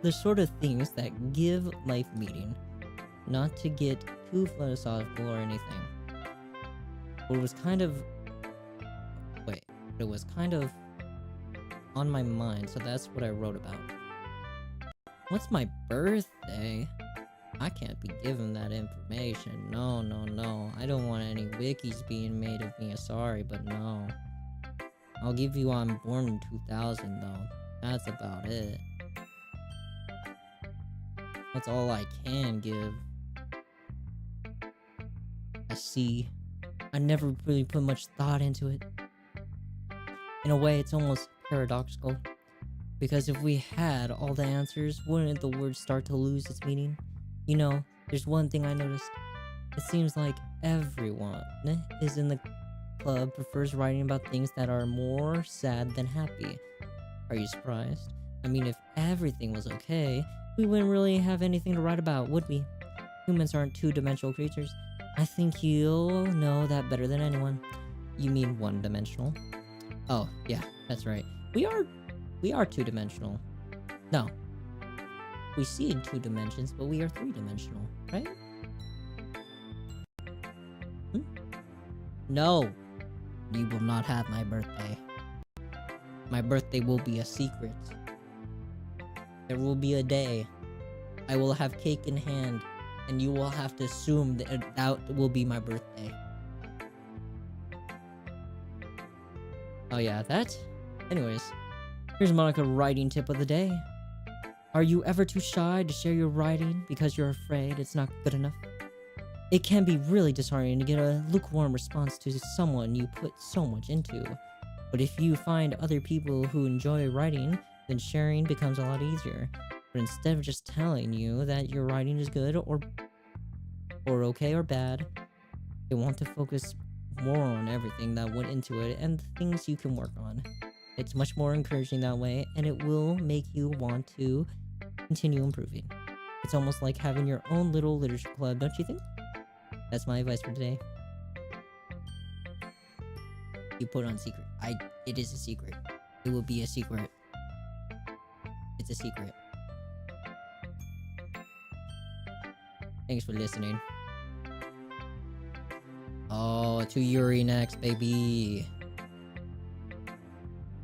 the sort of things that give life meaning. Not to get too philosophical or anything. But it was kind of... It was kind of on my mind, so that's what I wrote about. What's my birthday? I can't be given that information. No, no, no. I don't want any wikis being made of me. Sorry, but no. I'll give you I'm born in 2000, though. That's about it. That's all I can give. I see. I never really put much thought into it. In a way, it's almost paradoxical. Because if we had all the answers, wouldn't the word start to lose its meaning? You know, there's one thing I noticed. It seems like everyone is in the club prefers writing about things that are more sad than happy. Are you surprised? I mean, if everything was okay, we wouldn't really have anything to write about, would we? Humans aren't two-dimensional creatures. I think you'll know that better than anyone. You mean one-dimensional? Oh, yeah, that's right. We are two-dimensional. No. We see in 2 dimensions, but we are 3-dimensional, right? No. You will not have my birthday. My birthday will be a secret. There will be a day. I will have cake in hand, and you will have to assume that will be my birthday. Oh yeah, that? Anyways, here's Monica writing tip of the day. Are you ever too shy to share your writing because you're afraid it's not good enough? It can be really disheartening to get a lukewarm response to someone you put so much into. But if you find other people who enjoy writing, then sharing becomes a lot easier. But instead of just telling you that your writing is good or okay or bad, they want to focus more on everything that went into it and the things you can work on. It's much more encouraging that way, and it will make you want to continue improving. It's almost like having your own little literature club, don't you think? That's my advice for today. You put on secret. It is a secret. It will be a secret. It's a secret. Thanks for listening. Oh, to Yuri next, baby.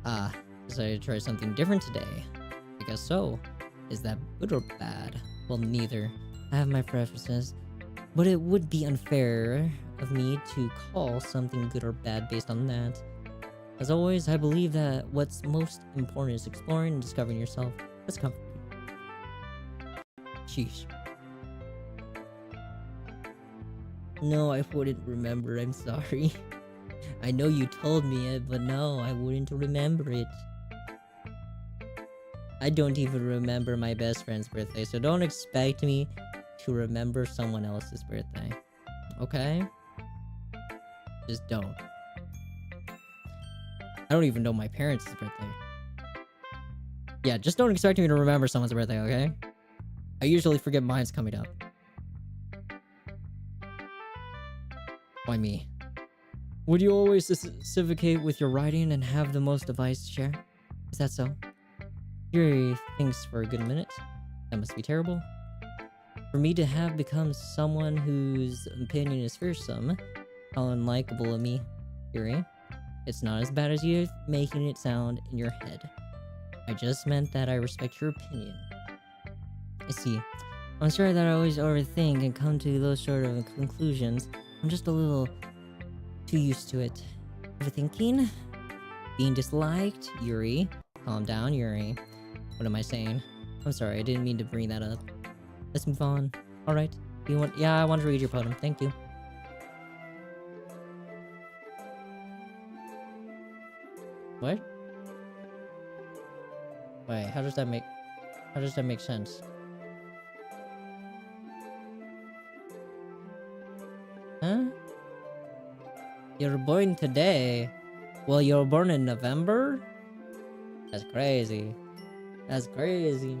Ah, decided to try something different today. I guess so. Is that good or bad? Well, neither. I have my preferences, but it would be unfair of me to call something good or bad based on that. As always, I believe that what's most important is exploring and discovering yourself. That's comforting. Sheesh. No, I wouldn't remember. I'm sorry. I know you told me it, but no, I wouldn't remember it. I don't even remember my best friend's birthday, so don't expect me to remember someone else's birthday. Okay? Just don't. I don't even know my parents' birthday. Yeah, just don't expect me to remember someone's birthday, okay? I usually forget mine's coming up. Why me? Would you always specificate with your writing and have the most advice to share? Is that so? Yuri thinks for a good minute. That must be terrible. For me to have become someone whose opinion is fearsome, how unlikable of me, Yuri. It's not as bad as you're making it sound in your head. I just meant that I respect your opinion. I see. I'm sorry that I always overthink and come to those sort of conclusions. I'm just a little too used to it. Overthinking? Being disliked? Yuri. Calm down, Yuri. What am I saying? I'm sorry, I didn't mean to bring that up. Let's move on. Alright. Yeah, I want to read your poem. Thank you. What? Wait, how does that make sense? Huh? You're born today? Well, you were born in November? That's crazy. That's crazy.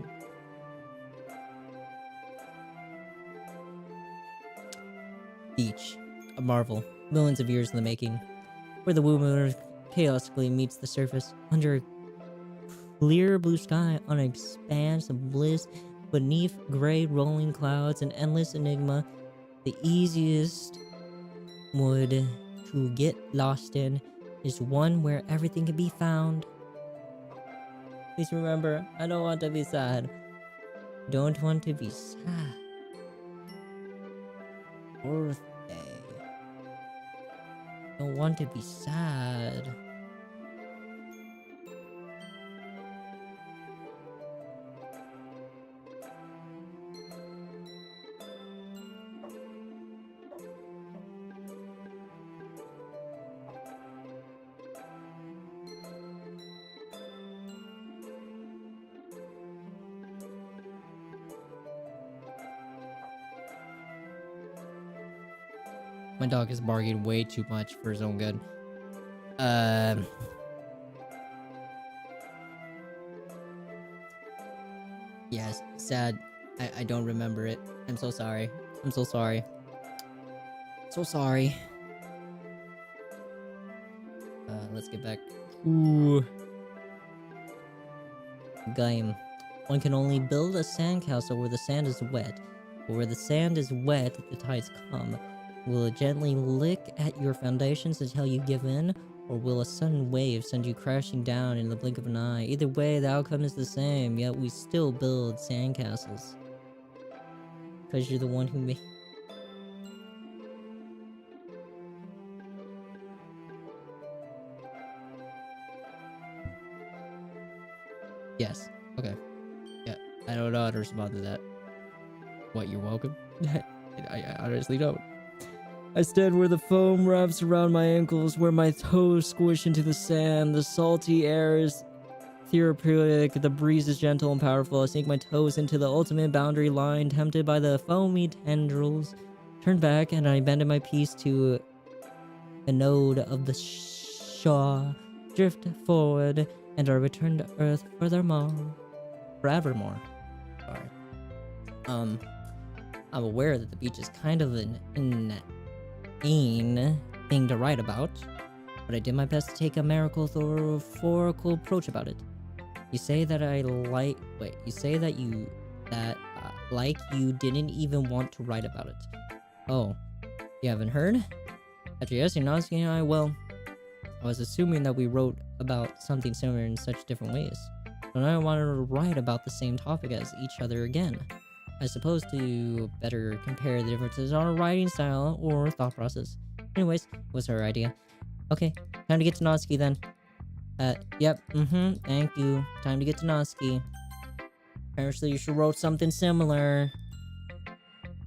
Beach. A marvel. Millions of years in the making. Where the womb of Earth chaotically meets the surface. Under a clear blue sky on an expanse of bliss. Beneath gray rolling clouds and endless enigma. The easiest wood to get lost in is one where everything can be found. Please remember, I don't want to be sad. Don't want to be sad. Birthday. Don't want to be sad. My dog is barking way too much for his own good. Yes, sad. I don't remember it. I'm so sorry. I'm so sorry. So sorry. Let's get back. Ooh. Game. One can only build a sandcastle where the sand is wet. But where the sand is wet, the tides come. Will it gently lick at your foundations until you give in? Or will a sudden wave send you crashing down in the blink of an eye? Either way, the outcome is the same, yet we still build sandcastles. Because you're the one who made... Yes. Okay. Yeah. I don't know how to respond to that. What, you're welcome? I honestly don't. I stand where the foam wraps around my ankles, where my toes squish into the sand. The salty air is therapeutic, the breeze is gentle and powerful. I sink my toes into the ultimate boundary line, tempted by the foamy tendrils. Turn back, and I abandon my piece to the node of the shore. Drift forward, and I return to Earth furthermore. Forevermore. Sorry. I'm aware that the beach is kind of an inane thing to write about, but I did my best to take a metaphorical approach about it. You say that like you didn't even want to write about it. Oh, you haven't heard? After yesterday, Natsuki and I, well, I was assuming that we wrote about something similar in such different ways. So now I wanted to write about the same topic as each other again. I suppose to better compare the differences in our writing style or thought process. Anyways, it was her idea. Okay, time to get to Natsuki then. Yep, thank you. Time to get to Natsuki. Apparently you should wrote something similar.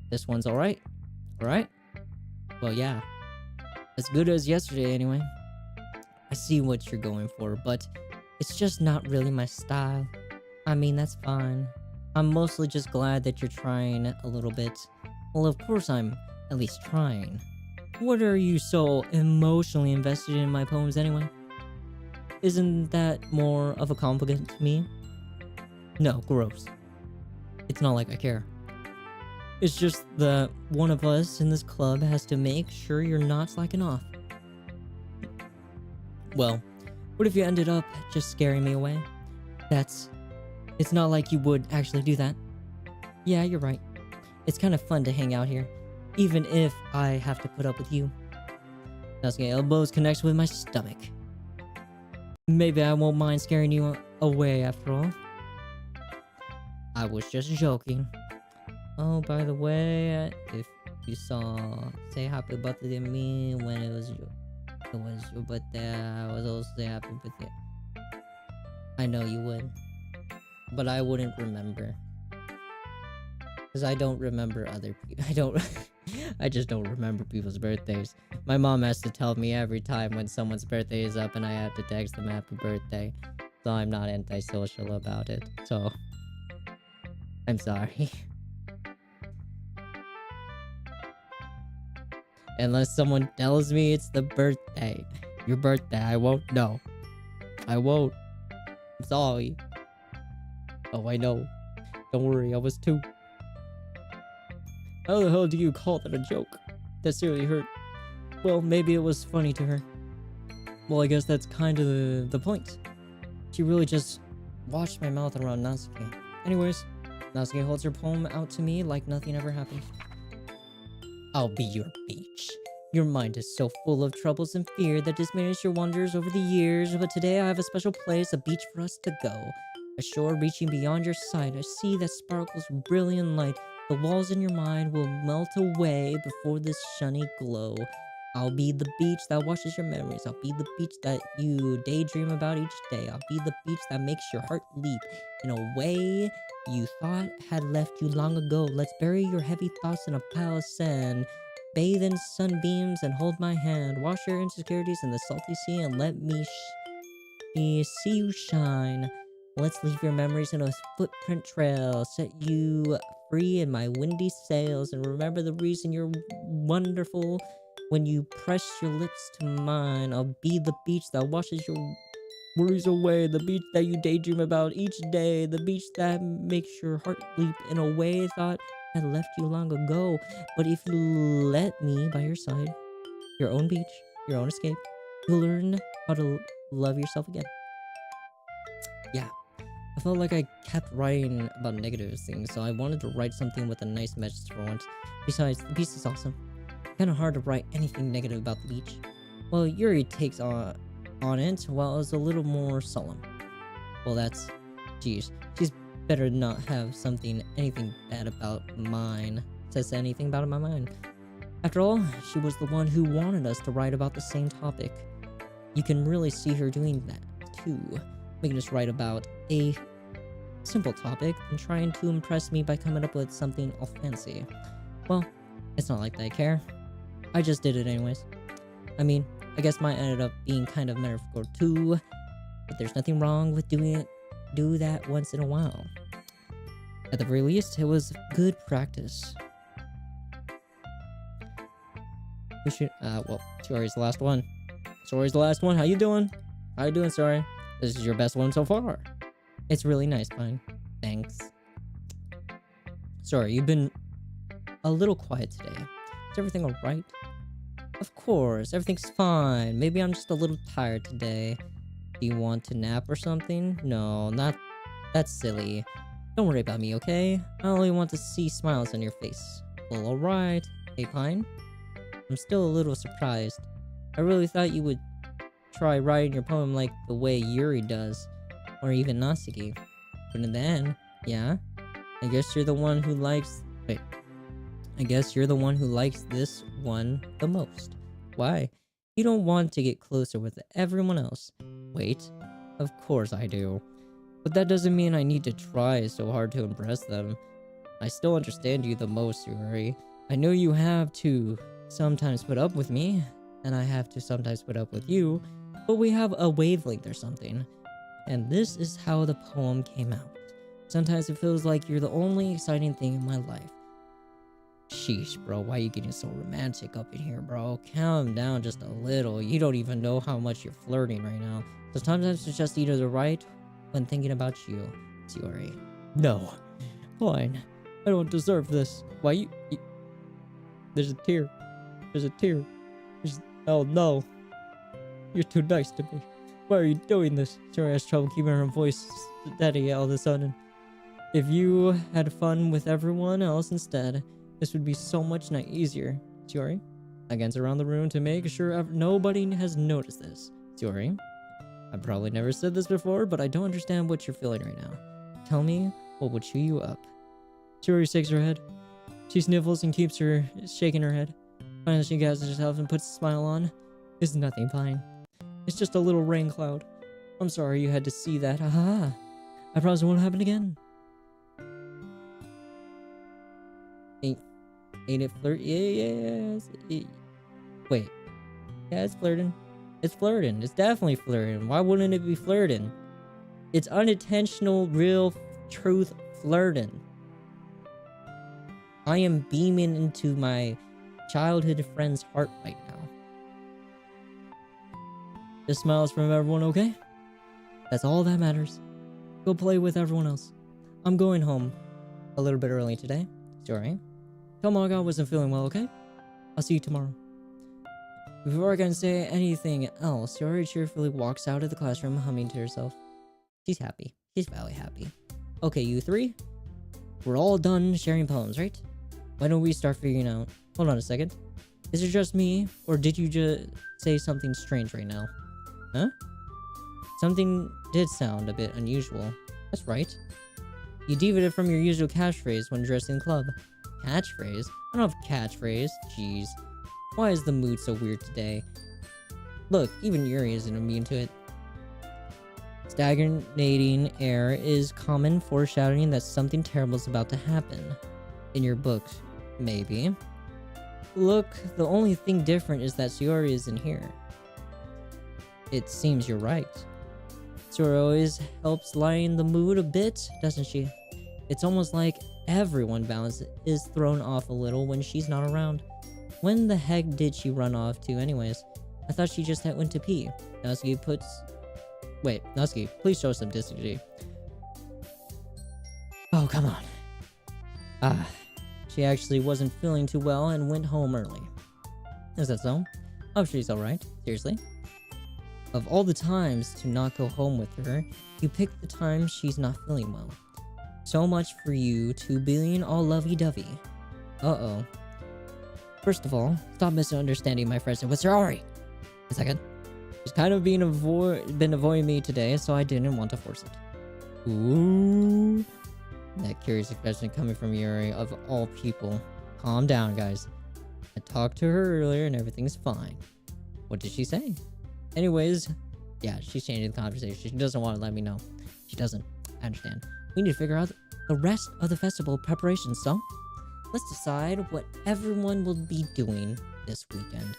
This one's alright? Alright? Well, yeah. As good as yesterday, anyway. I see what you're going for, but it's just not really my style. I mean, that's fine. I'm mostly just glad that you're trying a little bit. Well, of course I'm at least trying. What are you so emotionally invested in my poems anyway? Isn't that more of a compliment to me? No, gross. It's not like I care. It's just that one of us in this club has to make sure you're not slacking off. Well, what if you ended up just scaring me away? It's not like you would actually do that. Yeah, you're right. It's kind of fun to hang out here, even if I have to put up with you. Natsuki elbows connects with my stomach. Maybe I won't mind scaring you away after all. I was just joking. Oh, by the way, if you saw say happy birthday to me when it was your birthday, I was also say happy birthday. I know you would, but I wouldn't remember. Because I don't remember other people. I just don't remember people's birthdays. My mom has to tell me every time when someone's birthday is up and I have to text them happy birthday. So I'm not antisocial about it. So, I'm sorry. Unless someone tells me it's the birthday. Your birthday, I won't know. I won't. I'm sorry. Oh, I know. Don't worry, I was too. How the hell do you call that a joke? That seriously hurt. Well, maybe it was funny to her. Well, I guess that's kind of the point. She really just washed my mouth around Natsuki. Anyways, Natsuki holds her poem out to me like nothing ever happened. I'll be your beach. Your mind is so full of troubles and fear that diminish your wonders over the years, but today I have a special place, a beach for us to go. A shore reaching beyond your sight, a sea that sparkles with brilliant light. The walls in your mind will melt away before this shiny glow. I'll be the beach that washes your memories. I'll be the beach that you daydream about each day. I'll be the beach that makes your heart leap in a way you thought had left you long ago. Let's bury your heavy thoughts in a pile of sand. Bathe in sunbeams and hold my hand. Wash your insecurities in the salty sea and let me see you shine. Let's leave your memories in a footprint trail. Set you free in my windy sails. And remember the reason you're wonderful when you press your lips to mine. I'll be the beach that washes your worries away. The beach that you daydream about each day. The beach that makes your heart leap in a way thought had left you long ago. But if you let me by your side, your own beach, your own escape, you'll learn how to love yourself again. Yeah. I felt like I kept writing about negative things, so I wanted to write something with a nice message for once. Besides, the piece is awesome. Kinda hard to write anything negative about the beach. Well, Yuri takes on it, while it was a little more solemn. Well, that's... Geez, she's better not have anything bad about mine. Says anything about my mind. After all, she was the one who wanted us to write about the same topic. You can really see her doing that, too. Making us write about a simple topic and trying to impress me by coming up with something all fancy. Well, it's not like I care. I just did it anyways. I mean, I guess mine ended up being kind of metaphorical too, but there's nothing wrong with do that once in a while. At the very least, it was good practice. We should, well, Sorry's the last one. Sorry's the last one. How you doing? How you doing, Sorry? This is your best one so far. It's really nice, fine. Thanks. Sorry, you've been a little quiet today. Is everything alright? Of course, everything's fine. Maybe I'm just a little tired today. Do you want to nap or something? No, that's silly. Don't worry about me, okay? I only want to see smiles on your face. Well, alright. Hey, Pine? I'm still a little surprised. I really thought you would try writing your poem like the way Yuri does, or even Natsuki. But in the end, yeah, I guess you're the one who likes. Wait, I guess you're the one who likes this one the most. Why? You don't want to get closer with everyone else. Wait, of course I do. But that doesn't mean I need to try so hard to impress them. I still understand you the most, Yuri. I know you have to sometimes put up with me, and I have to sometimes put up with you, but we have a wavelength or something. And this is how the poem came out. Sometimes it feels like you're the only exciting thing in my life. Sheesh, bro, why are you getting so romantic up in here, bro? Calm down just a little. You don't even know how much you're flirting right now. So sometimes it's just either the right when thinking about you, Yuri. No. Fine. I don't deserve this. Why you... There's a tear. There's a tear. Oh no. You're too nice to me. Why are you doing this? Yuri has trouble keeping her voice steady all of a sudden. If you had fun with everyone else instead, this would be so much easier. Yuri, I glance around the room to make sure nobody has noticed this. Yuri, I've probably never said this before, but I don't understand what you're feeling right now. Tell me what would cheer you up. Yuri shakes her head. She sniffles and keeps her shaking her head. Finally, she gathers herself and puts a smile on. It's nothing, fine. It's just a little rain cloud. I'm sorry you had to see that. Aha! I promise it won't happen again. Ain't it flirt? Yeah. Wait. Yeah, it's flirting. It's flirting. It's definitely flirting. Why wouldn't it be flirting? It's unintentional, real, truth flirting. I am beaming into my childhood friend's heart right now. Just smiles from everyone, okay? That's all that matters. Go play with everyone else. I'm going home a little bit early today. Sorry. Tell Mom I wasn't feeling well, okay? I'll see you tomorrow. Before I can say anything else, Yuri cheerfully walks out of the classroom, humming to herself. She's happy. She's very happy. Okay, you three. We're all done sharing poems, right? Why don't we start figuring out... Hold on a second. Is it just me, or did you just say something strange right now? Huh? Something did sound a bit unusual. That's right. You deviated from your usual catchphrase when addressing the club. Catchphrase? I don't have catchphrase. Jeez. Why is the mood so weird today? Look, even Yuri isn't immune to it. Stagnating air is common foreshadowing that something terrible is about to happen. In your book, maybe. Look, the only thing different is that Sayori isn't here. It seems you're right. Sayori always helps lighten the mood a bit, doesn't she? It's almost like everyone's balance is thrown off a little when she's not around. When the heck did she run off to anyways? I thought she just went to pee. Natsuki puts... Wait, Natsuki, please show some dignity. Oh, come on. She actually wasn't feeling too well and went home early. Is that so? Oh, she's alright. Seriously? Of all the times to not go home with her, you picked the time she's not feeling well. So much for you two being all lovey-dovey. Uh-oh. First of all, stop misunderstanding my friends with Sayori. A second. She's kind of been avoiding me today, so I didn't want to force it. Ooh. That curious expression coming from Yuri, of all people. Calm down, guys. I talked to her earlier and everything's fine. What did she say? Anyways, yeah, she's changing the conversation. She doesn't want to let me know. She doesn't. I understand. We need to figure out the rest of the festival preparations, so let's decide what everyone will be doing this weekend.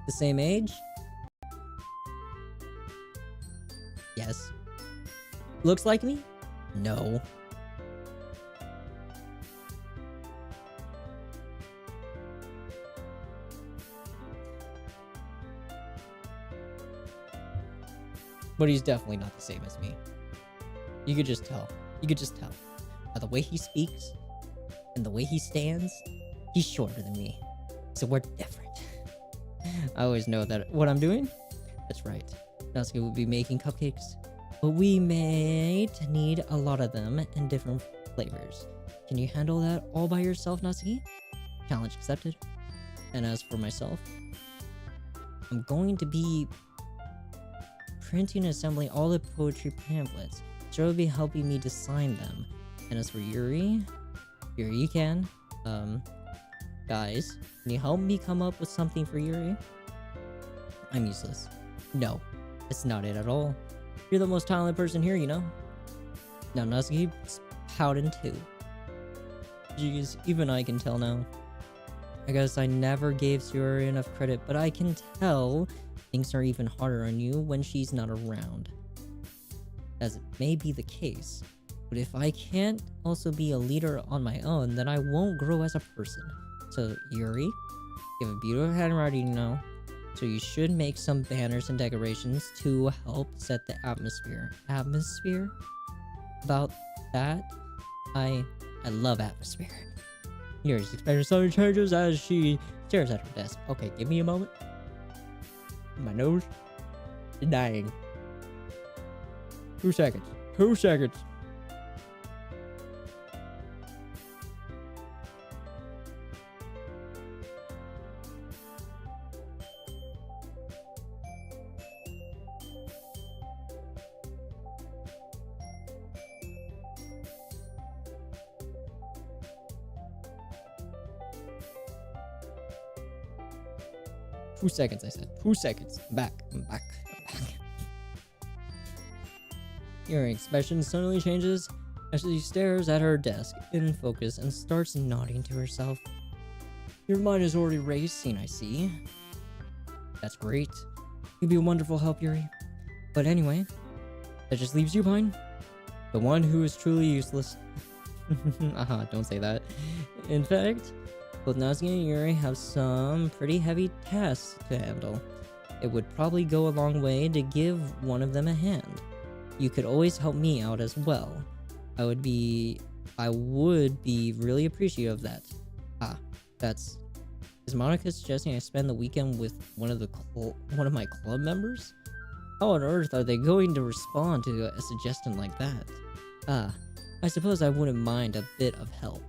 The same age? Yes. Looks like me? No. But he's definitely not the same as me. You could just tell. You could just tell. By the way he speaks and the way he stands, he's shorter than me. So we're different. I always know that what I'm doing? That's right. Natsuki will be making cupcakes. But we may need a lot of them and different flavors. Can you handle that all by yourself, Natsuki? Challenge accepted. And as for myself, I'm going to be printing and assembling all the poetry pamphlets. Sure will be helping me to sign them. And as for Yuri, you can. Guys, can you help me come up with something for Yuri? I'm useless. No, that's not it at all. You're the most talented person here, you know? Now Natsuki's pouting too. Jeez, even I can tell now. I guess I never gave Yuri enough credit, but I can tell things are even harder on you when she's not around. As it may be the case, but if I can't also be a leader on my own, then I won't grow as a person. So Yuri, you have a beautiful handwriting now, so you should make some banners and decorations to help set the atmosphere. Atmosphere? About that? I love atmosphere. Yuri's expression slowly changes as she stares at her desk. Okay, give me a moment. My nose is dying. 2 seconds. 2 seconds. Two seconds, I said. 2 seconds. I'm back. I'm back. Your expression suddenly changes as she stares at her desk in focus and starts nodding to herself. Your mind is already racing, I see. That's great. You'd be a wonderful help, Yuri. But anyway, that just leaves you, Pine. The one who is truly useless. Don't say that. In fact, both Natsuki and Yuri have some pretty heavy tasks to handle. It would probably go a long way to give one of them a hand. You could always help me out as well. I would be really appreciative of that. Is Monica suggesting I spend the weekend with one of my club members? How on earth are they going to respond to a suggestion like that? I suppose I wouldn't mind a bit of help.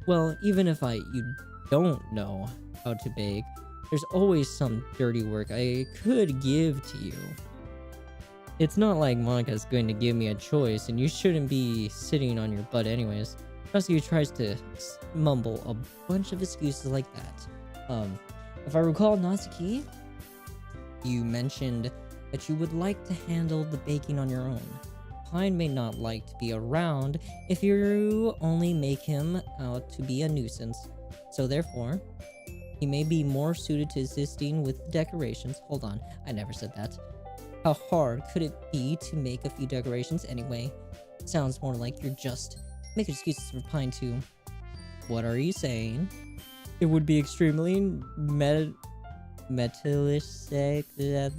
Well, even if you don't know how to bake, there's always some dirty work I could give to you. It's not like Monica's going to give me a choice, and you shouldn't be sitting on your butt anyways. Natsuki tries to mumble a bunch of excuses like that. If I recall, Natsuki, you mentioned that you would like to handle the baking on your own. Pine may not like to be around if you only make him out to be a nuisance. So therefore, he may be more suited to assisting with decorations. Hold on, I never said that. How hard could it be to make a few decorations anyway? Sounds more like you're just making excuses for Pine too. What are you saying? It would be extremely metallistic. Yeah,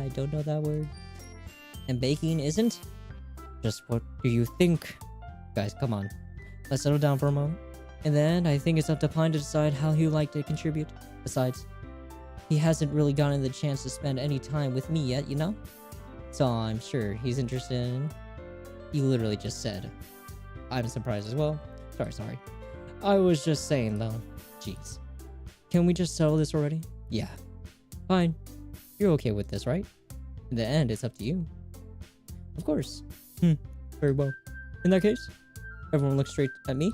I don't know that word. And baking isn't? Just what do you think? Guys, come on. Let's settle down for a moment. And then I think it's up to Pine to decide how he would like to contribute. Besides, he hasn't really gotten the chance to spend any time with me yet, you know? So I'm sure he's interested in... You literally just said. I'm surprised as well. Sorry. I was just saying though. Jeez. Can we just settle this already? Yeah. Fine. You're okay with this, right? In the end, it's up to you. Of course. Very well. In that case, everyone look straight at me.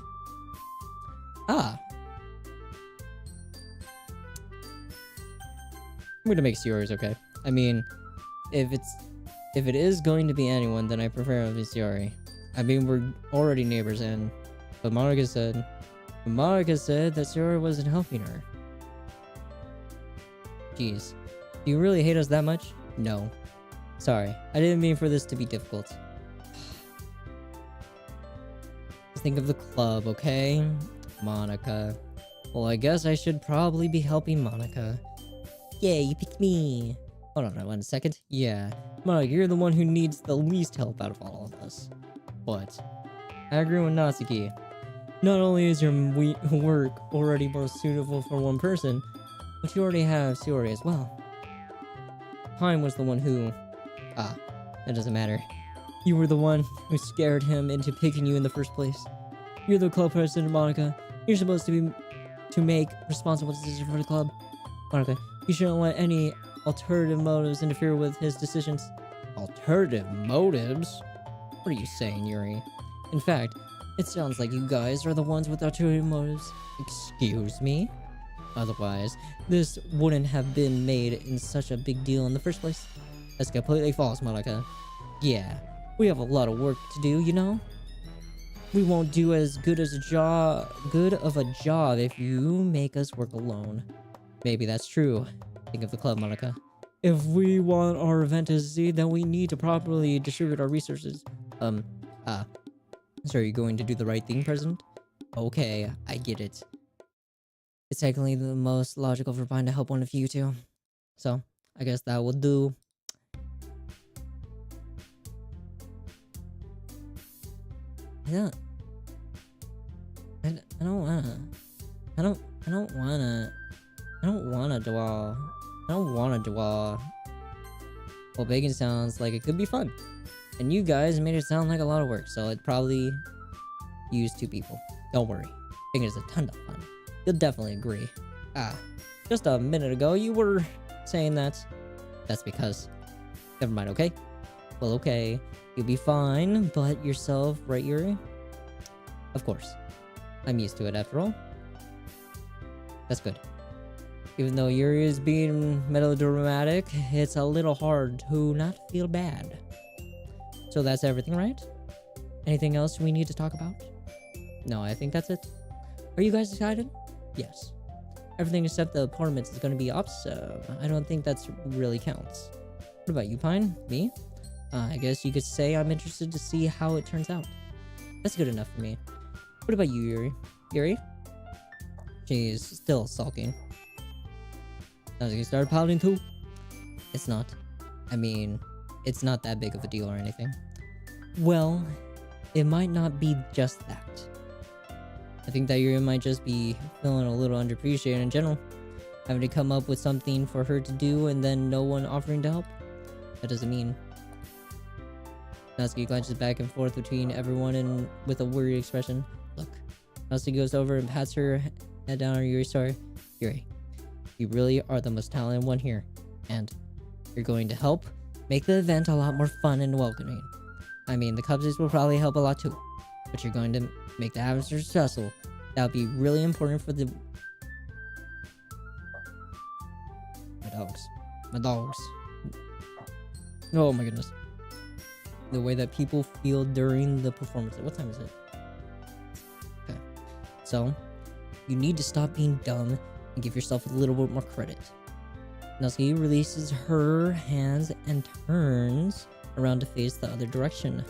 I'm gonna make yours, okay? I mean, if it is going to be anyone, then I prefer it with Yuri. I mean, we're already neighbors, but Monica said that Yuri wasn't helping her. Jeez, do you really hate us that much? No. Sorry, I didn't mean for this to be difficult. Just think of the club, okay? Monica. Well, I guess I should probably be helping Monica. Yay, you picked me. Hold on 1 second. Yeah, Monica, you're the one who needs the least help out of all of us. But I agree with Natsuki. Not only is your work already more suitable for one person, but you already have Shiori as well. Pine was the one who... that doesn't matter. You were the one who scared him into picking you in the first place. You're the club president, Monica. You're supposed to make responsible decisions for the club. Monica, you shouldn't let any alternative motives interfere with his decisions. Alternative motives? What are you saying, Yuri? In fact, it sounds like you guys are the ones with alternative motives. Excuse me? Otherwise, this wouldn't have been made in such a big deal in the first place. That's completely false, Monica. Yeah, we have a lot of work to do, you know? We won't do as good of a job if you make us work alone. Maybe that's true. Think of the club, Monica. If we want our event to succeed, then we need to properly distribute our resources. So are you going to do the right thing, President? Okay, I get it. It's technically the most logical for Pine to help one of you two. So, I guess that will do. Yeah. I don't wanna. I don't wanna dwell. Well, bacon sounds like it could be fun. And you guys made it sound like a lot of work, so I'd probably use 2 people. Don't worry. Bacon is a ton of fun. You'll definitely agree. Just a minute ago, you were saying that. That's because... Never mind, okay? Well, okay. You'll be fine, but yourself, right, Yuri? Of course. I'm used to it after all. That's good. Even though Yuri is being melodramatic, it's a little hard to not feel bad. So that's everything, right? Anything else we need to talk about? No, I think that's it. Are you guys excited? Yes. Everything except the apartments is going to be up, so I don't think that's really counts. What about you, Pine? Me? I guess you could say I'm interested to see how it turns out. That's good enough for me. What about you, Yuri? Yuri? She's still sulking. Now you started pouting too? It's not. I mean, it's not that big of a deal or anything. Well, it might not be just that. I think that Yuri might just be feeling a little underappreciated in general. Having to come up with something for her to do and then no one offering to help. That doesn't mean... Natsuki glances back and forth between everyone and with a worried expression. Look. Natsuki goes over and pats her head down on Yuri's shoulder. Yuri, you really are the most talented one here. And you're going to help make the event a lot more fun and welcoming. I mean, the Cubses will probably help a lot too. But you're going to make the atmosphere successful. That'll be really important for the... My dogs. Oh my goodness. The way that people feel during the performance. What time is it? Okay. So, you need to stop being dumb and give yourself a little bit more credit. Natsuki releases her hands and turns around to face the other direction.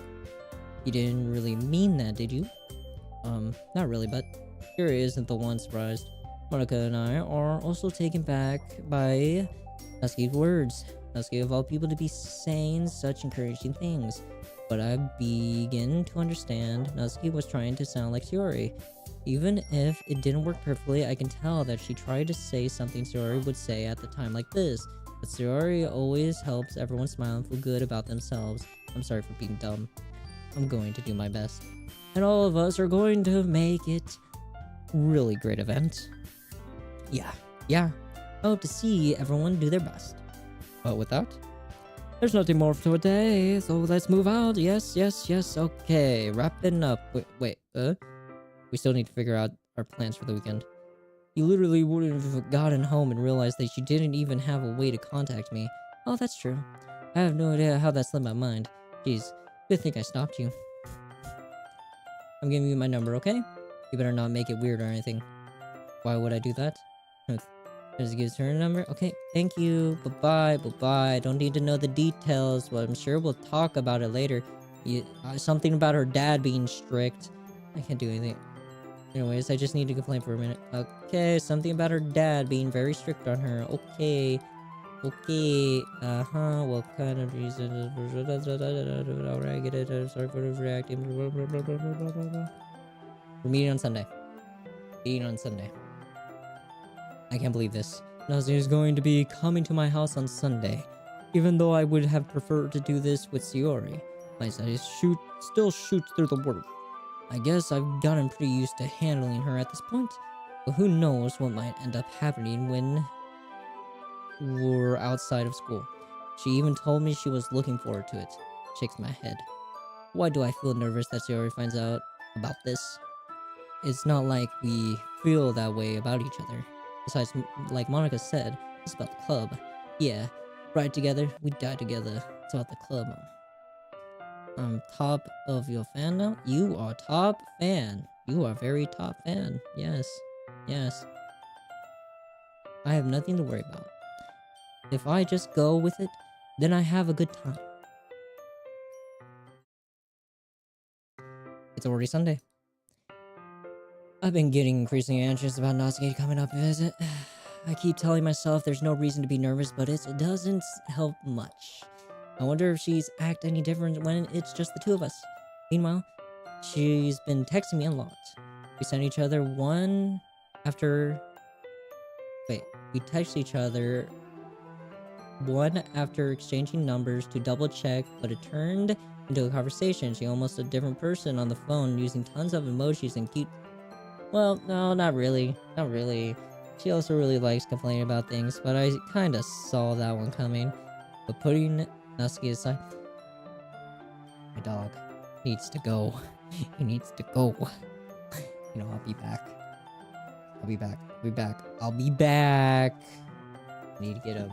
You didn't really mean that, did you? Not really, but Yuri isn't the one surprised. Monica and I are also taken back by Natsuki's words. Natsuki of all people to be saying such encouraging things. But I begin to understand Natsuki was trying to sound like Shiori. Even if it didn't work perfectly, I can tell that she tried to say something Shiori would say at the time like this. But Shiori always helps everyone smile and feel good about themselves. I'm sorry for being dumb. I'm going to do my best. And all of us are going to make it really great event. Yeah. I hope to see everyone do their best. But with that, there's nothing more for today, so let's move out. Yes. Okay, wrapping up. Wait. We still need to figure out our plans for the weekend. You literally wouldn't have gotten home and realized that you didn't even have a way to contact me. Oh, that's true. I have no idea how that slipped my mind. Jeez, good thing I stopped you. I'm giving you my number, okay? You better not make it weird or anything. Why would I do that? Does it give her a number? Okay, thank you. Bye-bye. Don't need to know the details, but I'm sure we'll talk about it later. Something about her dad being strict. I can't do anything. Anyways, I just need to complain for a minute. Okay, something about her dad being very strict on her. Okay. What kind of reason? Alright, get it. Sorry for reacting. We're meeting on Sunday. I can't believe this. Nazi is going to be coming to my house on Sunday. Even though I would have preferred to do this with Shiori. My studies still shoots through the world. I guess I've gotten pretty used to handling her at this point, but who knows what might end up happening when we're outside of school. She even told me she was looking forward to it. Shakes my head. Why do I feel nervous that she already finds out about this? It's not like we feel that way about each other. Besides, like Monica said, it's about the club. Yeah, ride together, we die together. It's about the club. I'm top of your fan now? You are top fan. You are very top fan. Yes. Yes. I have nothing to worry about. If I just go with it, then I have a good time. It's already Sunday. I've been getting increasingly anxious about Natsuki coming up to visit. I keep telling myself there's no reason to be nervous, but it doesn't help much. I wonder if she's act any different when it's just the two of us. Meanwhile, she's been texting me a lot. We sent each other one after... Wait, we text each other one after exchanging numbers to double check, but it turned into a conversation. She almost a different person on the phone using tons of emojis and cute... Well, no, not really. Not really. She also really likes complaining about things, but I kinda saw that one coming. But putting Natsuki aside... My dog needs to go. He needs to go. You know, I'll be back. I'll be back. I'll be back. I'll be back. I need to get him.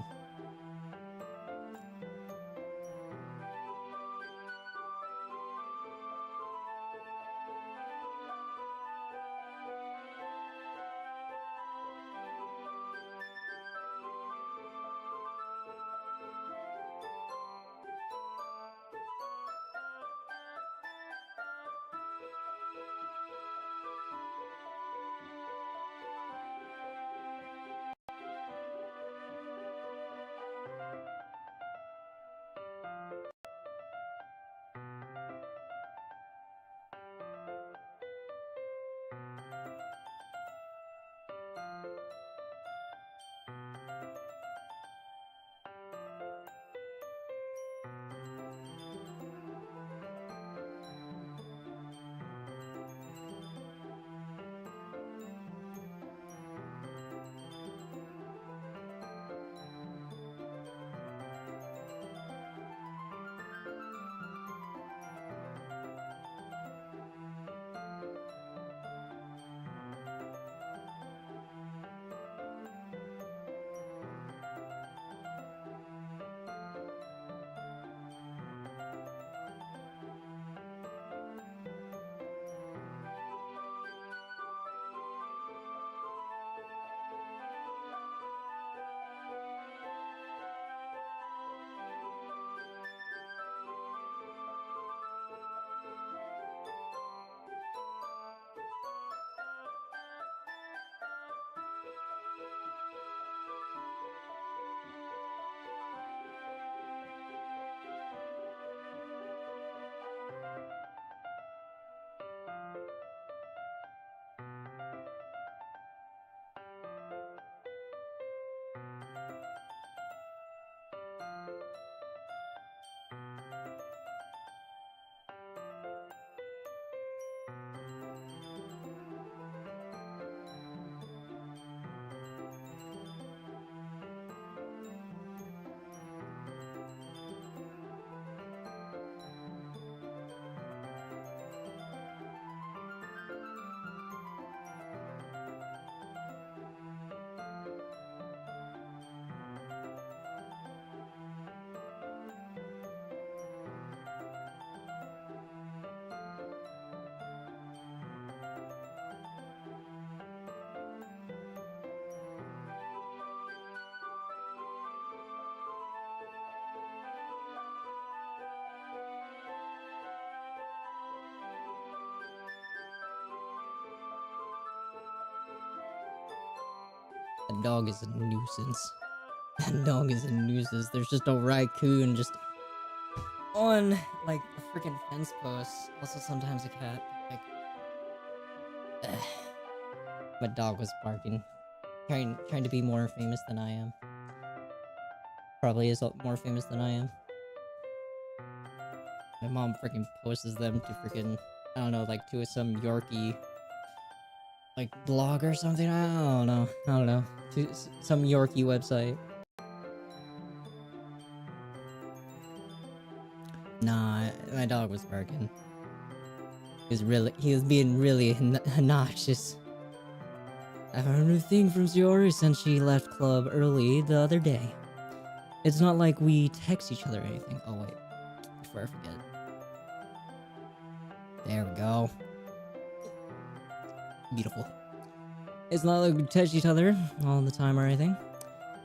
That dog is a nuisance. That dog is a nuisance. There's just a raccoon just on like the freaking fence post. Also sometimes a cat. Like, my dog was barking, trying to be more famous than I am. Probably is more famous than I am. My mom freaking posts them to freaking I don't know, like to some Yorkie like blog or something. I don't know. To some Yorkie website. Nah, my dog was barking. He was being really obnoxious. I've heard a new thing from Ziori since she left club early the other day. It's not like we text each other or anything. Oh wait, before I forget. There we go. Beautiful. It's not like we text each other all the time or anything.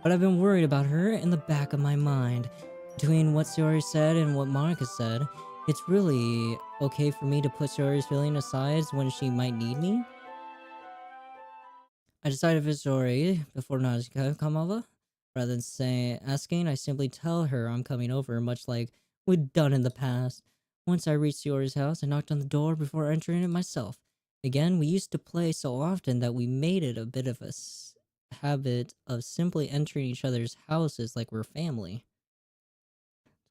But I've been worried about her in the back of my mind. Between what Ziori said and what Monica said, it's really okay for me to put Ziori's feeling aside when she might need me. I decided for Ziori before Nazika come over. Rather than asking, I simply tell her I'm coming over, much like we'd done in the past. Once I reached Ziori's house, I knocked on the door before entering it myself. Again, we used to play so often that we made it a bit of a habit of simply entering each other's houses like we're family.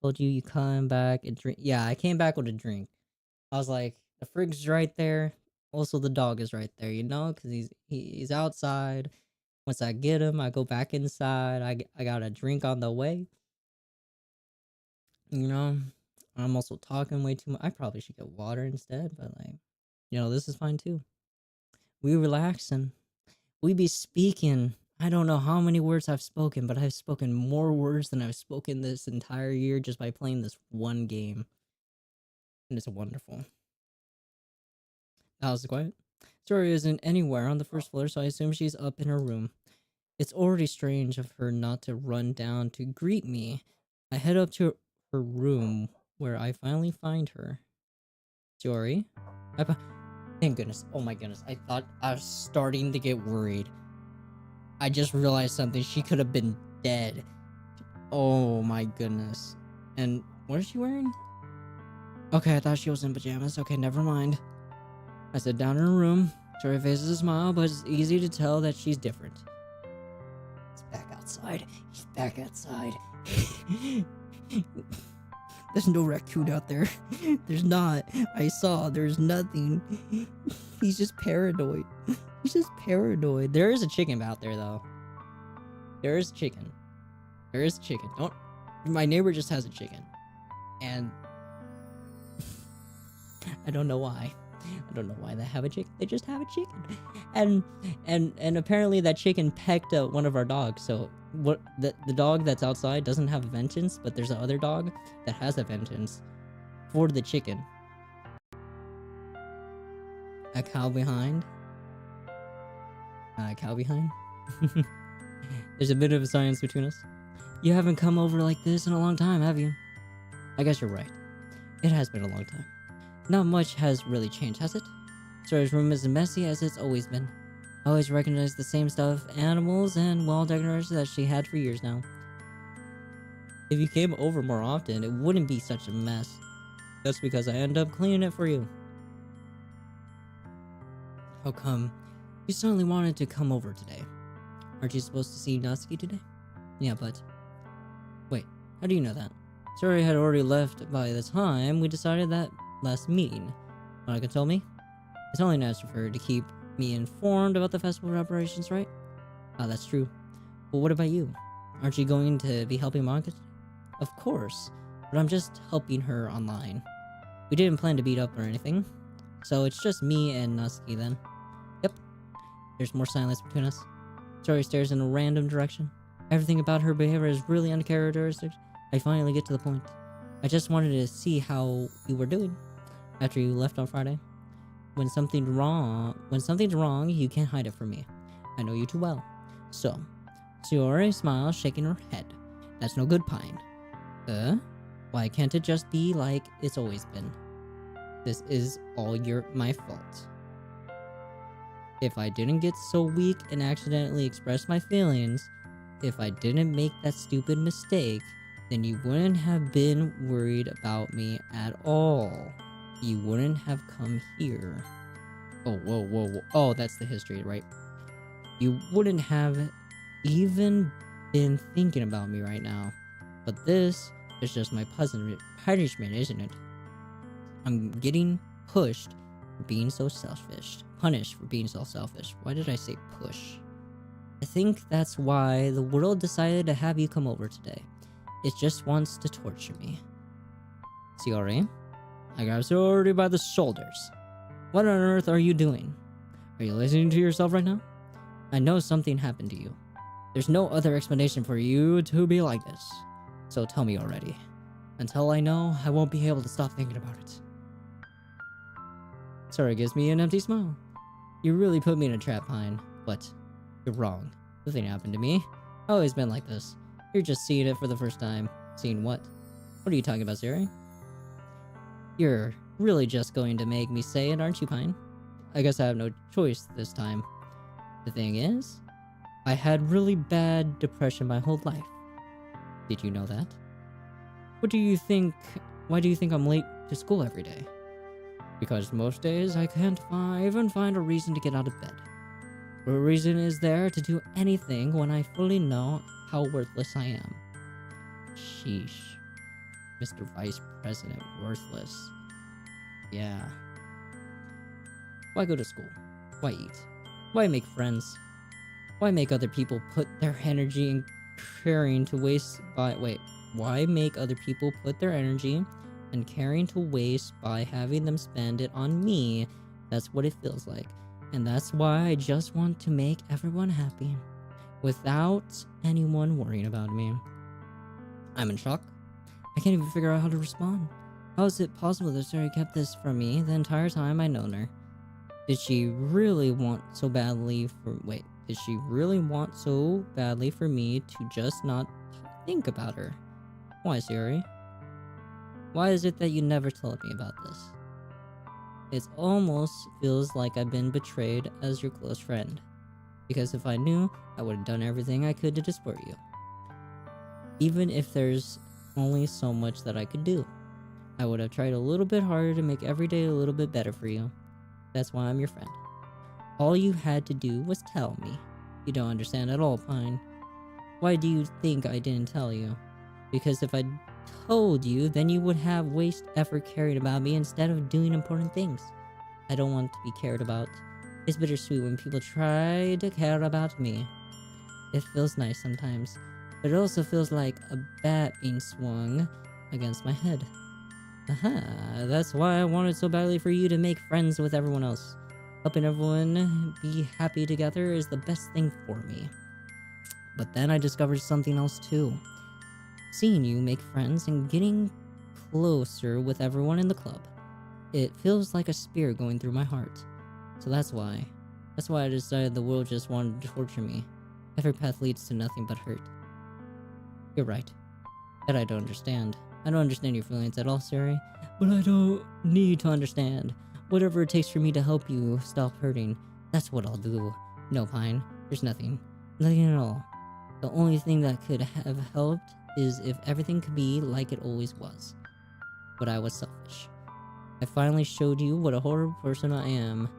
Told you come back and drink. Yeah, I came back with a drink. I was like, the frig's right there. Also, the dog is right there, you know, because he's outside. Once I get him, I go back inside. I got a drink on the way. You know, I'm also talking way too much. I probably should get water instead, but like, you know, this is fine too. We relax and we be speaking. I don't know how many words I've spoken, but I've spoken more words than I've spoken this entire year just by playing this one game. And it's wonderful. How's it quiet? Story isn't anywhere on the first floor, so I assume she's up in her room. It's already strange of her not to run down to greet me. I head up to her room, where I finally find her. Jory? Thank goodness. Oh my goodness. I thought I was starting to get worried. I just realized something. She could have been dead. Oh my goodness. And what is she wearing? Okay, I thought she was in pajamas. Okay, never mind. I sit down in her room. Jory faces a smile, but it's easy to tell that she's different. He's back outside. He's back outside. There's no raccoon out there. There's not. I saw. There's nothing. He's just paranoid. He's just paranoid. There is a chicken out there, though. There is chicken. There is chicken. Don't. My neighbor just has a chicken. And I don't know why. I don't know why they have a chicken. They just have a chicken. And apparently that chicken pecked one of our dogs. So what the dog that's outside doesn't have a vengeance, but there's another dog that has a vengeance for the chicken. A cow behind. Cow behind. There's a bit of a silence between us. You haven't come over like this in a long time, have you? I guess you're right. It has been a long time. Not much has really changed, has it? Sarah's room is as messy as it's always been. I always recognize the same stuffed animals and wall decorations that she had for years now. If you came over more often, it wouldn't be such a mess. That's because I end up cleaning it for you. How come you suddenly wanted to come over today? Aren't you supposed to see Natsuki today? Yeah, but... Wait, how do you know that? Sorry had already left by the time we decided that last meeting. Monica told me. It's only natural for her to keep me informed about the festival operations, right? Ah, that's true. But what about you? Aren't you going to be helping Monica? Of course, but I'm just helping her online. We didn't plan to beat up or anything, so it's just me and Natsuki then. Yep. There's more silence between us. Sorry stares in a random direction. Everything about her behavior is really uncharacteristic. I finally get to the point. I just wanted to see how you were doing after you left on Friday. When something's wrong, you can't hide it from me. I know you too well. So, Shiori smiles, shaking her head. That's no good, Pine. Why can't it just be like it's always been? This is all my fault. If I didn't get so weak and accidentally express my feelings, if I didn't make that stupid mistake, then you wouldn't have been worried about me at all. You wouldn't have come here. Oh, whoa. Oh, that's the history, right? You wouldn't have even been thinking about me right now. But this is just my punishment, isn't it? I'm getting pushed for being so selfish. Punished for being so selfish. Why did I say push? I think that's why the world decided to have you come over today. It just wants to torture me. Sayori? I got Sayori by the shoulders. What on earth are you doing? Are you listening to yourself right now? I know something happened to you. There's no other explanation for you to be like this. So tell me already. Until I know, I won't be able to stop thinking about it. Sayori gives me an empty smile. You really put me in a trap, Pine, but you're wrong. Nothing happened to me. I've always been like this. You're just seeing it for the first time. Seeing what? What are you talking about, Sayori? You're really just going to make me say it, aren't you, Pine? I guess I have no choice this time. The thing is, I had really bad depression my whole life. Did you know that? What do you think? Why do you think I'm late to school every day? Because most days I can't even find a reason to get out of bed. What reason is there to do anything when I fully know how worthless I am? Sheesh. Mr. Vice President, worthless. Yeah. Why go to school? Why eat? Why make friends? Why make other people put their energy in caring to waste by... Wait. Why make other people put their energy and caring to waste by having them spend it on me? That's what it feels like. And that's why I just want to make everyone happy. Without anyone worrying about me. I'm in shock. I can't even figure out how to respond. How is it possible that Sayori kept this from me the entire time I known her? Did she really want so badly for... Wait. Did she really want so badly for me to just not think about her? Why, Sayori? Why is it that you never told me about this? It almost feels like I've been betrayed as your close friend. Because if I knew, I would have done everything I could to support you. Even if there's only so much that I could do. I would have tried a little bit harder to make every day a little bit better for you. That's why I'm your friend. All you had to do was tell me. You don't understand at all, Pine. Why do you think I didn't tell you? Because if I told you, then you would have waste effort caring about me instead of doing important things. I don't want to be cared about. It's bittersweet when people try to care about me. It feels nice sometimes, but it also feels like a bat being swung against my head. Aha, that's why I wanted so badly for you to make friends with everyone else. Helping everyone be happy together is the best thing for me. But then I discovered something else too. Seeing you make friends and getting closer with everyone in the club. It feels like a spear going through my heart. So that's why I decided the world just wanted to torture me. Every path leads to nothing but hurt. You're right. That I don't understand. I don't understand your feelings at all, Sayori. But I don't need to understand. Whatever it takes for me to help you stop hurting, that's what I'll do. No, Pine. There's nothing. Nothing at all. The only thing that could have helped is if everything could be like it always was. But I was selfish. I finally showed you what a horrible person I am.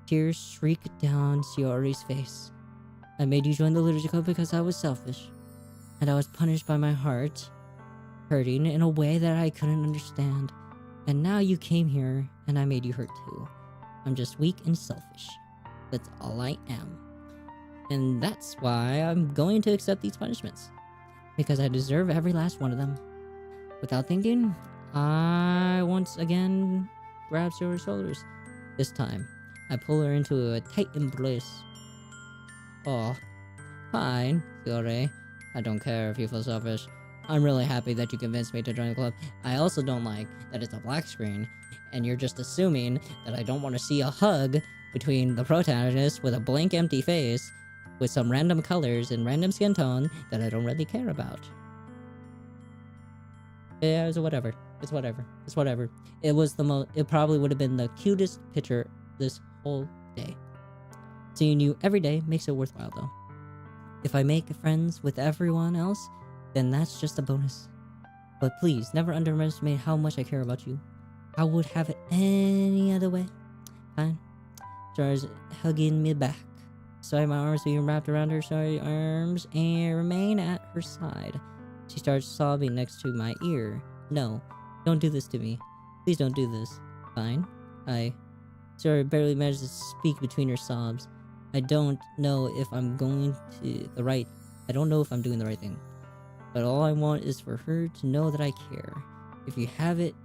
Tears shrieked down Sayori's face. I made you join the liturgy club because I was selfish. And I was punished by my heart hurting in a way that I couldn't understand. And now you came here and I made you hurt too. I'm just weak and selfish. That's all I am. And that's why I'm going to accept these punishments. Because I deserve every last one of them. Without thinking, I once again grab Sayori's shoulders. This time, I pull her into a tight embrace. Oh, fine, Sayori. I don't care if you feel selfish. I'm really happy that you convinced me to join the club. I also don't like that it's a black screen, and you're just assuming that I don't want to see a hug between the protagonist with a blank empty face with some random colors and random skin tone that I don't really care about. Yeah, it's whatever. It's whatever. It's whatever. It was it probably would have been the cutest picture this whole day. Seeing you every day makes it worthwhile though. If I make friends with everyone else, then that's just a bonus. But please, never underestimate how much I care about you. I would have it any other way. Fine. Starts hugging me back. Sorry, my arms being wrapped around her sorry arms and remain at her side. She starts sobbing next to my ear. No, don't do this to me. Please don't do this. Fine. I Sora barely managed to speak between her sobs. I don't know if I'm going to the right. I don't know if I'm doing the right thing. But all I want is for her to know that I care. If you have it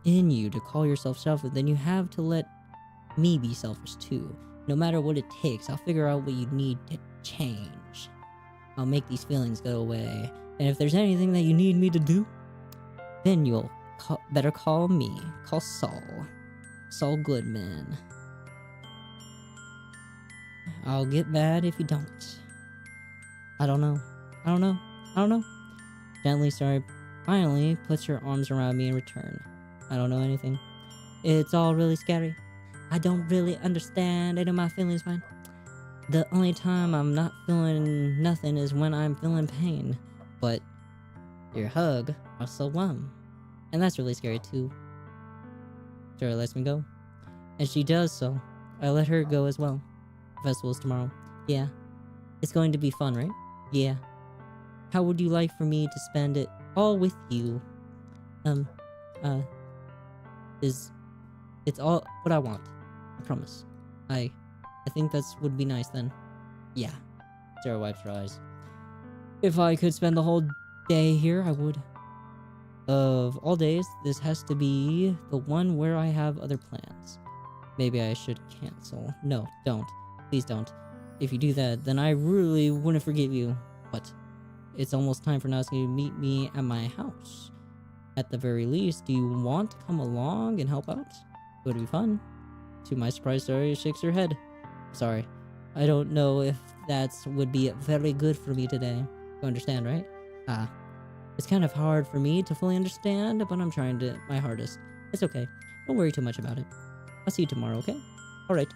in you to call yourself selfish, then you have to let me be selfish too. No matter what it takes, I'll figure out what you need to change. I'll make these feelings go away. And if there's anything that you need me to do, then you'll better call me. Call Saul. Saul Goodman. I'll get mad if you don't. I don't know. I don't know. I don't know. Gently, Sora finally puts her arms around me in return. I don't know anything. It's all really scary. I don't really understand any of my feelings, man. The only time I'm not feeling nothing is when I'm feeling pain. But your hug also won. And that's really scary too. Sora lets me go. And she does so. I let her go as well. The festival's tomorrow. Yeah. It's going to be fun, right? Yeah. How would you like for me to spend it all with you? It's all what I want. I promise. I think that's would be nice then. Yeah. Sarah wipes her eyes. If I could spend the whole day here, I would. Of all days, this has to be the one where I have other plans. Maybe I should cancel. No, don't. Please don't. If you do that, then I really wouldn't forgive you. What? It's almost time for Natsuki to meet me at my house. At the very least, do you want to come along and help out? It would be fun. To my surprise, Sora shakes her head. Sorry. I don't know if that would be very good for me today. You understand, right? It's kind of hard for me to fully understand, but I'm trying my hardest. It's okay. Don't worry too much about it. I'll see you tomorrow, okay? Alright.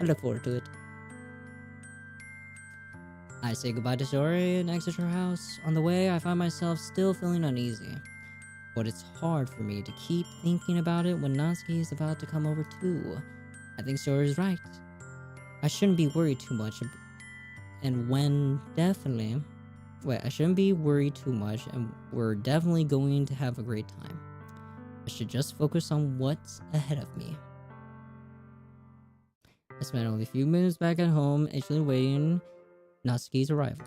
I look forward to it. I say goodbye to Sora and exit her house. On the way, I find myself still feeling uneasy. But it's hard for me to keep thinking about it when Natsuki is about to come over too. I think Sora is right. I shouldn't be worried too much. I shouldn't be worried too much, and we're definitely going to have a great time. I should just focus on what's ahead of me. I spent only a few minutes back at home, anxiously waiting Natsuki's arrival.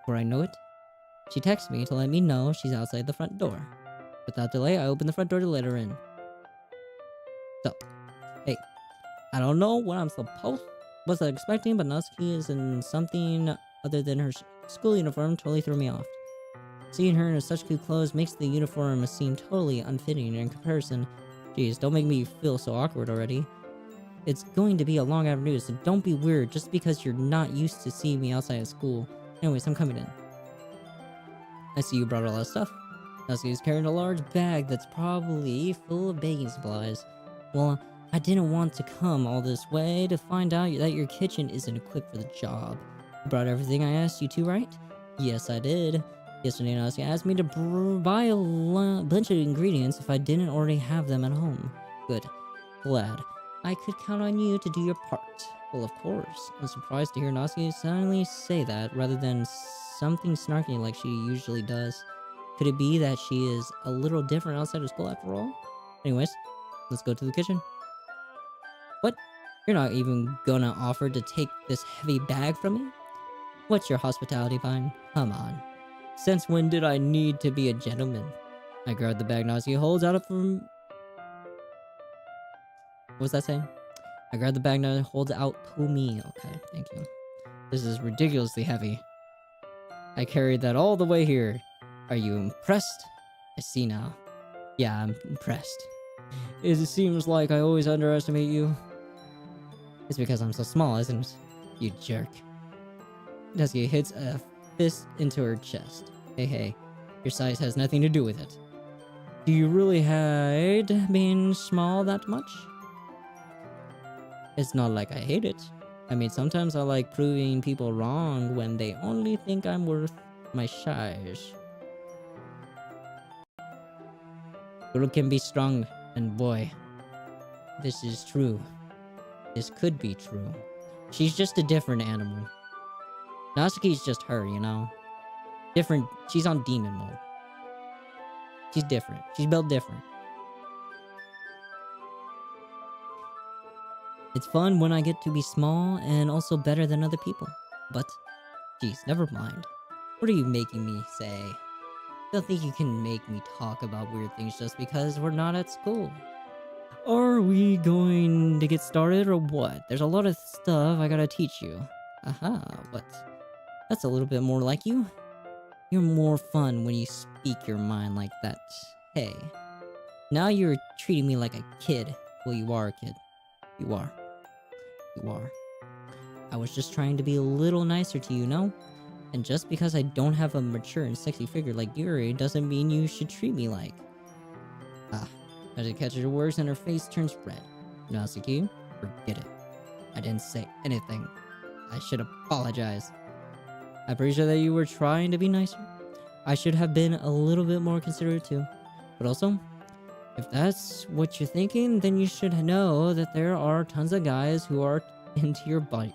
Before I know it, she texts me to let me know she's outside the front door. Without delay, I open the front door to let her in. So, hey, I don't know what I'm was expecting, but Natsuki is in something other than her school uniform totally threw me off. Seeing her in such cute clothes makes the uniform seem totally unfitting in comparison. Jeez, don't make me feel so awkward already. It's going to be a long afternoon, so don't be weird just because you're not used to seeing me outside of school. Anyways, I'm coming in. I see you brought a lot of stuff. Natsuki is carrying a large bag that's probably full of baking supplies. Well, I didn't want to come all this way to find out that your kitchen isn't equipped for the job. You brought everything I asked you to, right? Yes, I did. Yesterday, Natsuki asked me to buy a bunch of ingredients if I didn't already have them at home. Good. Glad. I could count on you to do your part. Well, of course. I'm surprised to hear Natsuki suddenly say that rather than something snarky like she usually does. Could it be that she is a little different outside of school after all? Anyways, let's go to the kitchen. What? You're not even gonna offer to take this heavy bag from me? What's your hospitality, Vine? Come on. Since when did I need to be a gentleman? I grab the bag Natsuki holds out from... What was that saying? I grab the bag Natsuki holds out to me. Okay, thank you. This is ridiculously heavy. I carried that all the way here. Are you impressed? I see now. Yeah, I'm impressed. It seems like I always underestimate you. It's because I'm so small, isn't it? You jerk. Natsuki hits a fist into her chest. Hey, your size has nothing to do with it. Do you really hate being small that much? It's not like I hate it. I mean, sometimes I like proving people wrong when they only think I'm worth my size. Girl can be strong, and boy, this is true. This could be true. She's just a different animal. Natsuki's just her, you know? Different. She's on demon mode. She's different. She's built different. It's fun when I get to be small and also better than other people. But, geez, never mind. What are you making me say? Don't think you can make me talk about weird things just because we're not at school. Are we going to get started or what? There's a lot of stuff I gotta teach you. Aha, what? That's a little bit more like you. You're more fun when you speak your mind like that. Hey, now you're treating me like a kid. Well, you are a kid. You are. You are. I was just trying to be a little nicer to you, no? And just because I don't have a mature and sexy figure like Yuri doesn't mean you should treat me like. Ah, as it catches her words and her face turns red. Natsuki, forget it. I didn't say anything. I should apologize. I'm pretty sure that you were trying to be nicer. I should have been a little bit more considerate too. But also, if that's what you're thinking, then you should know that there are tons of guys who are into your body.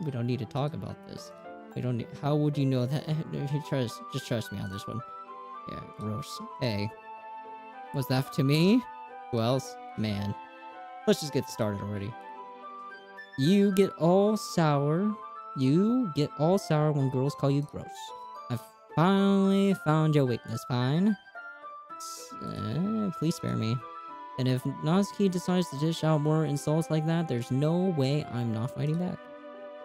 We don't need to talk about this. We don't need, how would you know that? Just trust me on this one. Yeah, gross. Hey. Was that to me? Who else? Man. Let's just get started already. You get all sour when girls call you gross. I finally found your weakness, Pine. Please spare me. And if Natsuki decides to dish out more insults like that, there's no way I'm not fighting back.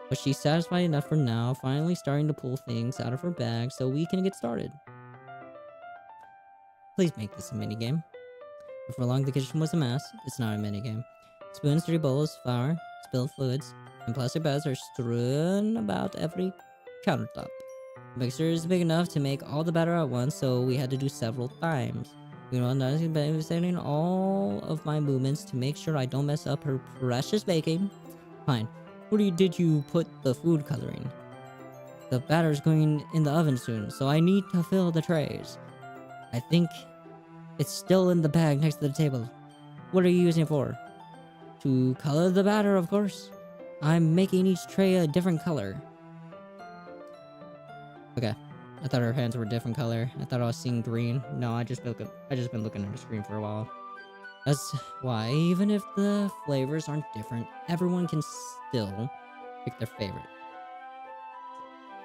But she's satisfied enough for now, finally starting to pull things out of her bag so we can get started. Please make this a minigame. Before long, the kitchen was a mess. It's not a minigame. Spoons, dirty bowls, flour, spilled fluids, and plastic bags are strewn about every countertop. The mixer is big enough to make all the batter at once, so we had to do several times. You know, I'm investigating all of my movements to make sure I don't mess up her precious baking. Fine. Where did you put the food coloring? The batter's going in the oven soon, so I need to fill the trays. I think it's still in the bag next to the table. What are you using it for? To color the batter, of course. I'm making each tray a different color. Okay. I thought her hands were a different color. I thought I was seeing green. No, I just been looking at the screen for a while. That's why, even if the flavors aren't different, everyone can still pick their favorite.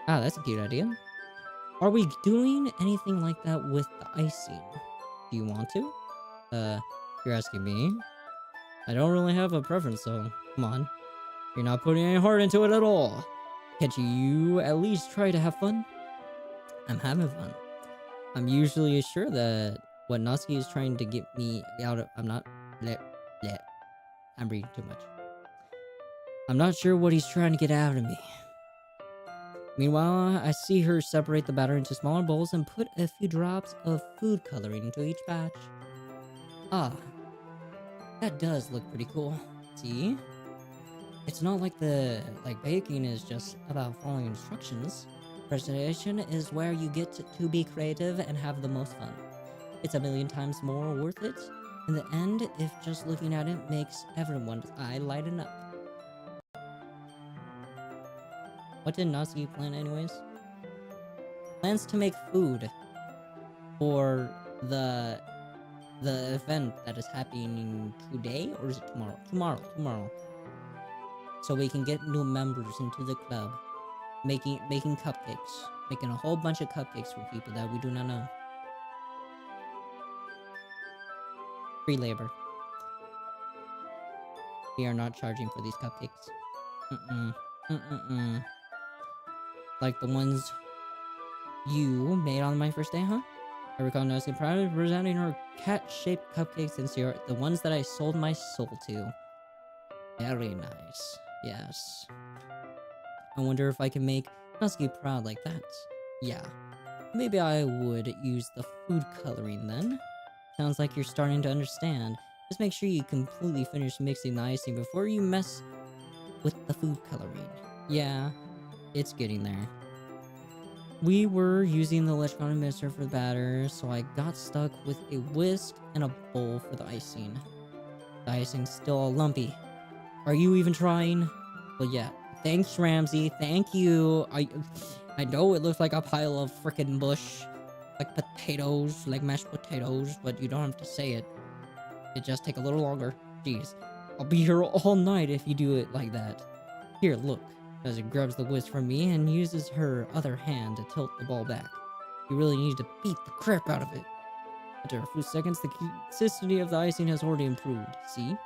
Ah, that's a cute idea. Are we doing anything like that with the icing? Do you want to? You're asking me? I don't really have a preference, so come on. You're not putting any heart into it at all. Can't you at least try to have fun? I'm having fun. I'm usually sure that what Natsuki is trying to get me out of... I'm reading too much. I'm not sure what he's trying to get out of me. Meanwhile, I see her separate the batter into smaller bowls and put a few drops of food coloring into each batch. Ah, that does look pretty cool. See? It's not like baking is just about following instructions. Presentation is where you get to be creative and have the most fun. It's a million times more worth it in the end if just looking at it makes everyone's eye lighten up. What did Natsuki plan anyways? Plans to make food for the event that is happening today, or is it tomorrow? Tomorrow. So we can get new members into the club. Making cupcakes. Making a whole bunch of cupcakes for people that we do not know. Free labor. We are not charging for these cupcakes. Like the ones you made on my first day, huh? I recall noticing proudly presenting her cat-shaped cupcakes and syrup, the ones that I sold my soul to. Very nice. Yes. I wonder if I can make Natsuki proud like that. Yeah. Maybe I would use the food coloring then. Sounds like you're starting to understand. Just make sure you completely finish mixing the icing before you mess with the food coloring. Yeah, it's getting there. We were using the electronic mixer for the batter, so I got stuck with a whisk and a bowl for the icing. The icing's still all lumpy. Are you even trying? Well, yeah. Thanks, Ramsey. Thank you. I know it looks like a pile of frickin' bush. Like potatoes, like mashed potatoes, but you don't have to say it. It just take a little longer. Jeez. I'll be here all night if you do it like that. Here, look. Nazi grabs the whisk from me and uses her other hand to tilt the ball back. You really need to beat the crap out of it. After a few seconds, the consistency of the icing has already improved. See?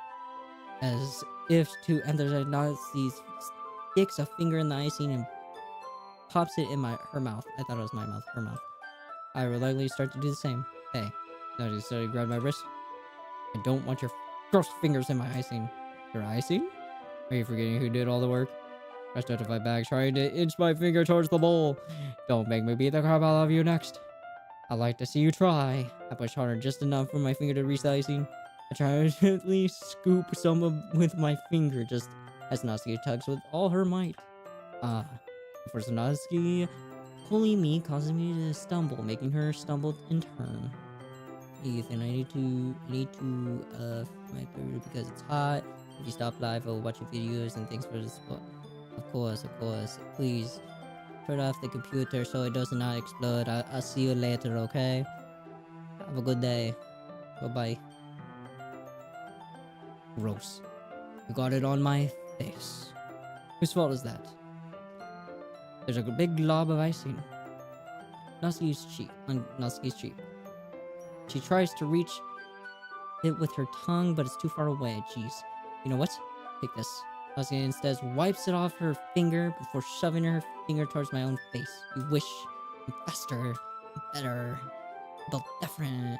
As if to emphasize, Nazi sticks a finger in the icing and pops it in her mouth. I thought it was my mouth, her mouth. I reluctantly start to do the same. Hey, Nazi started to grab my wrist. I don't want your gross fingers in my icing. Your icing? Are you forgetting who did all the work? I started to fight back, trying to inch my finger towards the bowl. Don't make me beat the crap out of you next. I'd like to see you try. I push harder just enough for my finger to reach the icing. I try to at least scoop some with my finger, just as Natsuki tugs with all her might. For Natsuki, pulling me causes me to stumble, making her stumble in turn. Ethan, I need to my food because it's hot. If you stop live, I'll watch your videos and thanks for the support. Of course. Please, turn off the computer so it does not explode. I'll see you later, okay? Have a good day. Bye-bye. Gross. You got it on my face. Whose fault is that? There's a big glob of icing. Natsuki's cheek. She tries to reach it with her tongue, but it's too far away. Jeez. You know what? Take this. Natsuki instead wipes it off her finger before shoving her finger towards my own face. You wish. I'm faster. I'm better. But different.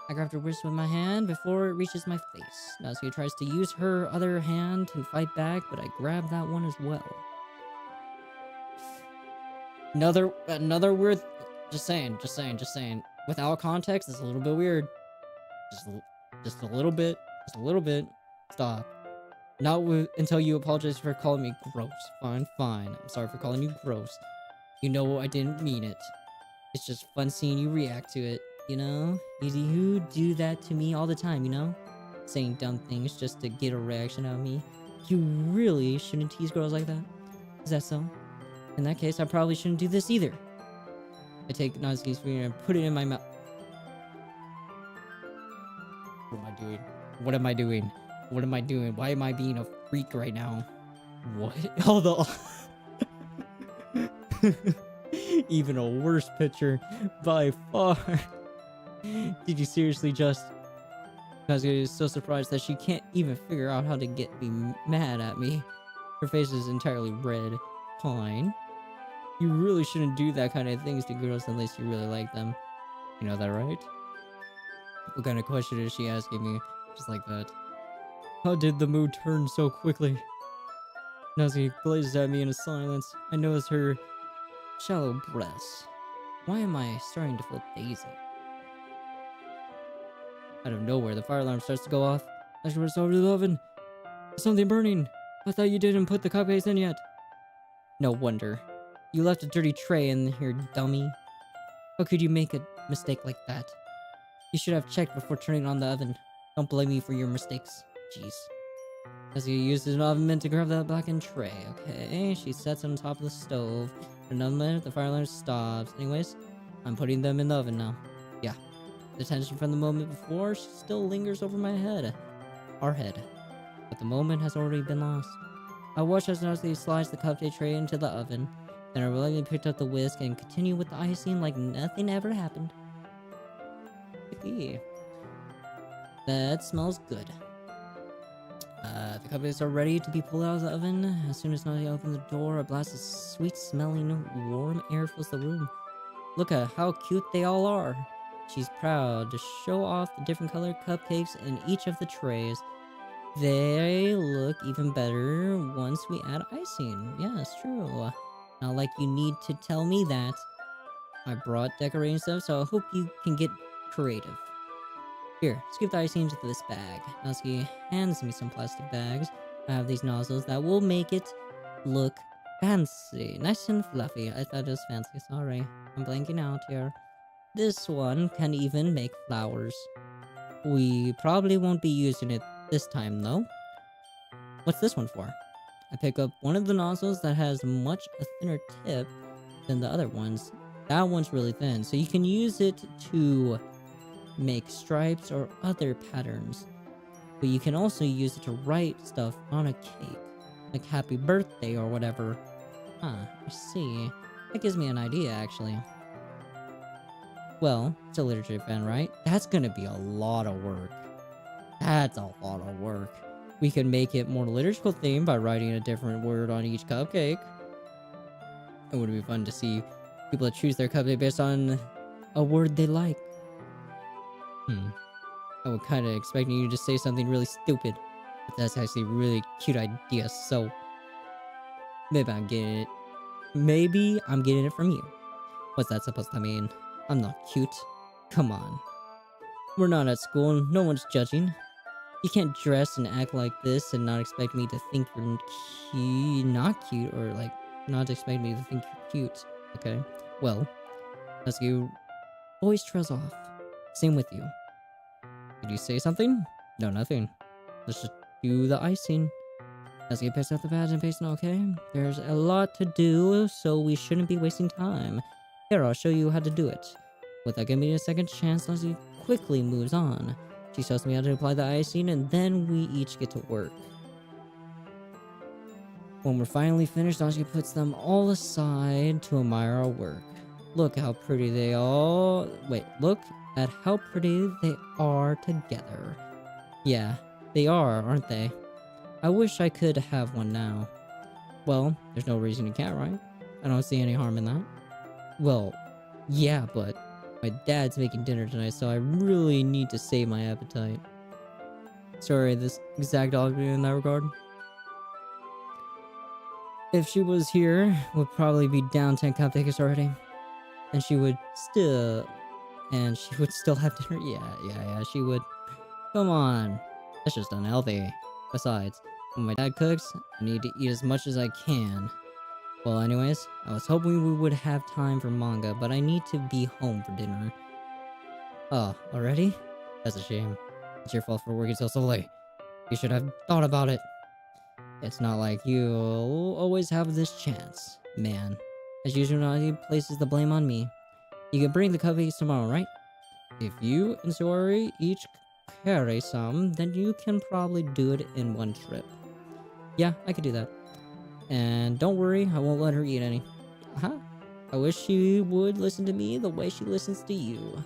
I grabbed her wrist with my hand before it reaches my face. Natsuki tries to use her other hand to fight back, but I grab that one as well. Another weird. Just saying. Without context, it's a little bit weird. Just a little bit. Stop. Not until you apologize for calling me gross. Fine. I'm sorry for calling you gross. You know I didn't mean it. It's just fun seeing you react to it, you know? You do that to me all the time, you know? Saying dumb things just to get a reaction out of me. You really shouldn't tease girls like that. Is that so? In that case, I probably shouldn't do this either. I take Natsuki's finger and put it in my mouth. What am I doing? Why am I being a freak right now? What? Although... Even a worse picture by far. Did you seriously just... Natsuki is so surprised that she can't even figure out how to get me mad at me. Her face is entirely red. Fine. You really shouldn't do that kind of things to girls unless you really like them. You know that, right? What kind of question is she asking me? Just like that. How did the mood turn so quickly? Natsuki glazes at me in a silence. I notice her shallow breaths. Why am I starting to feel dazed? Out of nowhere, the fire alarm starts to go off. I should rush over to the oven. There's something burning. I thought you didn't put the cupcakes in yet. No wonder. You left a dirty tray in here, dummy. How could you make a mistake like that? You should have checked before turning on the oven. Don't blame me for your mistakes. Jeez. As he uses an oven mitt to grab that blackened tray. Okay, she sets it on top of the stove. For another minute, the fire alarm stops. Anyways, I'm putting them in the oven now. Yeah. The tension from the moment before still lingers over my head. Our head. But the moment has already been lost. I watched as Natsuki slides the cupcake tray into the oven. Then I reluctantly picked up the whisk and continued with the icing like nothing ever happened. Yippee. That smells good. The cupcakes are ready to be pulled out of the oven. As soon as Natsuki opens the door, a blast of sweet-smelling, warm air fills the room. Look at how cute they all are. She's proud to show off the different colored cupcakes in each of the trays. They look even better once we add icing. Yes, true. Not like you need to tell me that. I brought decorating stuff, so I hope you can get creative. Here, scoop the icing into this bag. Natsuki hands me some plastic bags. I have these nozzles that will make it look fancy. Nice and fluffy. I thought it was fancy. Sorry. I'm blanking out here. This one can even make flowers. We probably won't be using it this time, though. What's this one for? I pick up one of the nozzles that has much a thinner tip than the other ones. That one's really thin, so you can use it to make stripes or other patterns. but you can also use it to write stuff on a cake, like happy birthday or whatever. Huh, I see. That gives me an idea, actually. Well, it's a literature fan, right? That's gonna be a lot of work. That's a lot of work. We could make it more liturgical themed by writing a different word on each cupcake. It would be fun to see people choose their cupcake based on a word they like. I would kind of expect you to say something really stupid, but that's actually a really cute idea, so maybe I'm getting it. Maybe I'm getting it from you. What's that supposed to mean? I'm not cute. Come on. We're not at school, no one's judging. You can't dress and act like this and not expect me to think you're not cute, or like not expect me to think you're cute. Okay? Well, as you always trails off. Same with you. Did you say something? No, nothing. Let's just do the icing. As you picks up the pads and paste, okay? There's a lot to do, so we shouldn't be wasting time. Here, I'll show you how to do it. Without giving me a second chance, Leslie quickly moves on. She shows me how to apply the icing, and then we each get to work. When we're finally finished, Leslie puts them all aside to admire our work. Look how pretty they all... Wait, look at how pretty they are together. Yeah, they are, aren't they? I wish I could have one now. Well, there's no reason you can't, right? I don't see any harm in that. Well, yeah, but my dad's making dinner tonight, so I really need to save my appetite. Sorry, this exact argument in that regard. If she was here, would probably be down 10 cupcakes already. And she would still have dinner. Yeah, she would. Come on. That's just unhealthy. Besides, when my dad cooks, I need to eat as much as I can. Well, anyways, I was hoping we would have time for manga, but I need to be home for dinner. Oh, already? That's a shame. It's your fault for working till so late. You should have thought about it. It's not like you'll always have this chance, man. As usual, he places the blame on me. You can bring the cupcakes tomorrow, right? If you and Sori each carry some, then you can probably do it in one trip. Yeah, I could do that. And don't worry, I won't let her eat any. Huh? I wish she would listen to me the way she listens to you.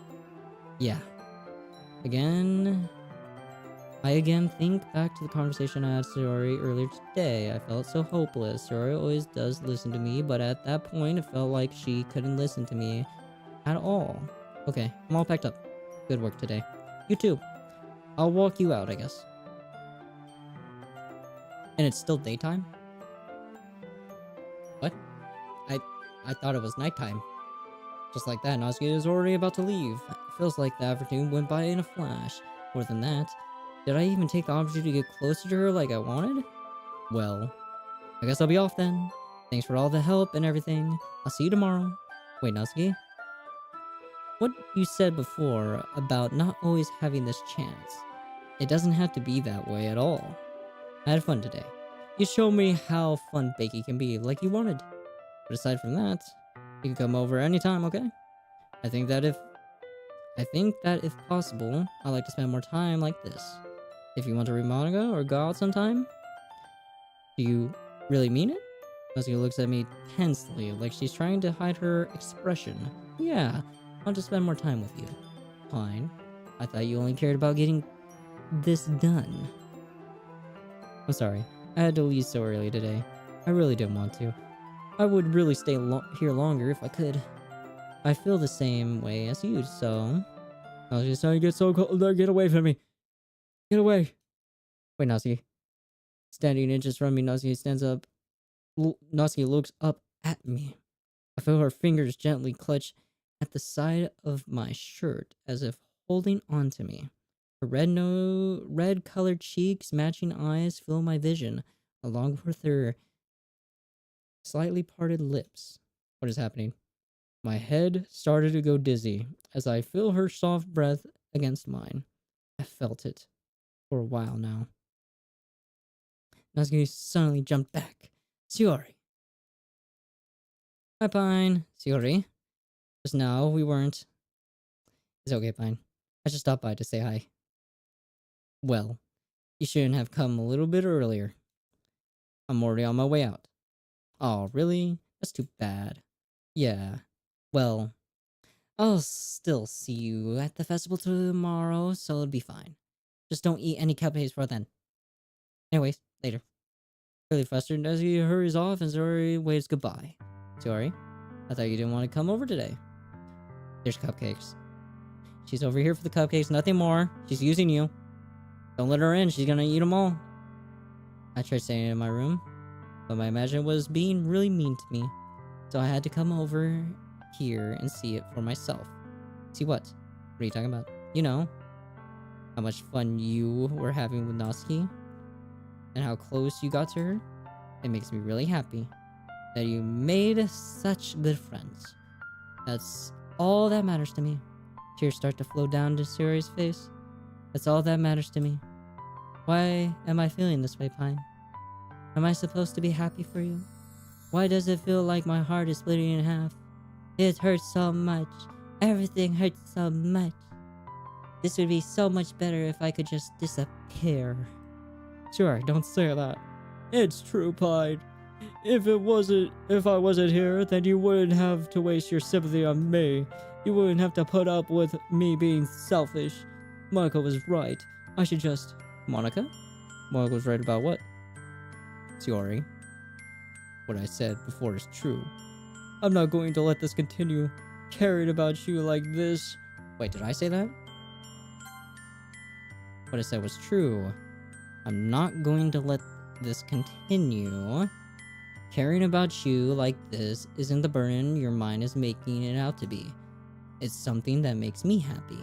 Yeah. I again think back to the conversation I had with Sori earlier today. I felt so hopeless. Sori always does listen to me, but at that point it felt like she couldn't listen to me at all. Okay, I'm all packed up. Good work today. You too. I'll walk you out, I guess. And it's still daytime? What? I thought it was nighttime. Just like that, Natsuki is already about to leave. It feels like the afternoon went by in a flash. More than that, did I even take the opportunity to get closer to her like I wanted? Well, I guess I'll be off then. Thanks for all the help and everything. I'll see you tomorrow. Wait, Natsuki? What you said before about not always having this chance. It doesn't have to be that way at all. I had fun today. You showed me how fun baking can be, like you wanted. But aside from that, you can come over anytime, okay? I think that if possible, I'd like to spend more time like this. If you want to read manga or go out sometime? Do you really mean it? Natsuki looks at me tensely, like she's trying to hide her expression. Yeah, I want to spend more time with you. Fine. I thought you only cared about getting this done. I'm sorry. I had to leave so early today. I really didn't want to. I would really stay here longer if I could. I feel the same way as you, so... I was just trying to get so cold. Get away from me. Get away. Wait, Natsuki. Standing inches from me, Natsuki stands up. Natsuki looks up at me. I feel her fingers gently clutch at the side of my shirt as if holding on to me. Her red colored cheeks, matching eyes fill my vision, along with her slightly parted lips. What is happening? My head started to go dizzy as I feel her soft breath against mine. I felt it for a while now. Natsuki suddenly jumped back. Shiori. Hi, Pine. Shiori. Just now, we weren't. It's okay, Pine. I just stopped by to say hi. Well, You shouldn't have come a little bit earlier. I'm already on my way out. Oh, really? That's too bad. Yeah. Well, I'll still see you at the festival tomorrow, so it'll be fine. Just don't eat any cupcakes before then. Anyways, later. Really frustrated as he hurries off and Zori waves goodbye. Zori, I thought you didn't want to come over today. There's cupcakes. She's over here for the cupcakes, nothing more. She's using you. Don't let her in, she's gonna eat them all. I tried staying in my room, but my imagination was being really mean to me. So I had to come over here and see it for myself. See what? What are you talking about? You know, how much fun you were having with Natsuki, and how close you got to her. It makes me really happy that you made such good friends. That's all that matters to me. Tears start to flow down to Suri's face. That's all that matters to me. Why am I feeling this way, Pine? Am I supposed to be happy for you? Why does it feel like my heart is splitting in half? It hurts so much. Everything hurts so much. This would be so much better if I could just disappear. Sure, don't say that. It's true, Pine. If I wasn't here, then you wouldn't have to waste your sympathy on me. You wouldn't have to put up with me being selfish. Monica was right. I should just... Monica? Monica was right about what? Zori. What I said before is true. I'm not going to let this continue. Caring about you like this. Wait, did I say that? What I said was true. I'm not going to let this continue. Caring about you like this isn't the burden your mind is making it out to be. It's something that makes me happy.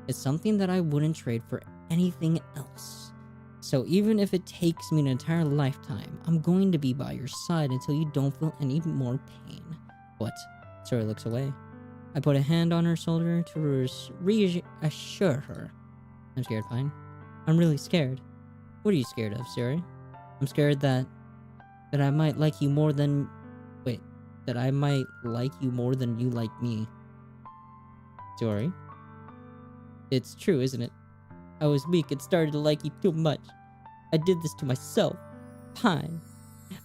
It's something that I wouldn't trade for anything else. So even if it takes me an entire lifetime, I'm going to be by your side until you don't feel any more pain. What? Sora looks away. I put a hand on her shoulder to reassure her. I'm scared, Pine. I'm really scared. What are you scared of, Sora? I'm scared that I might like you more than... Wait. That I might like you more than you like me. Sora? It's true, isn't it? I was weak and started to like you too much. I did this to myself. Pine.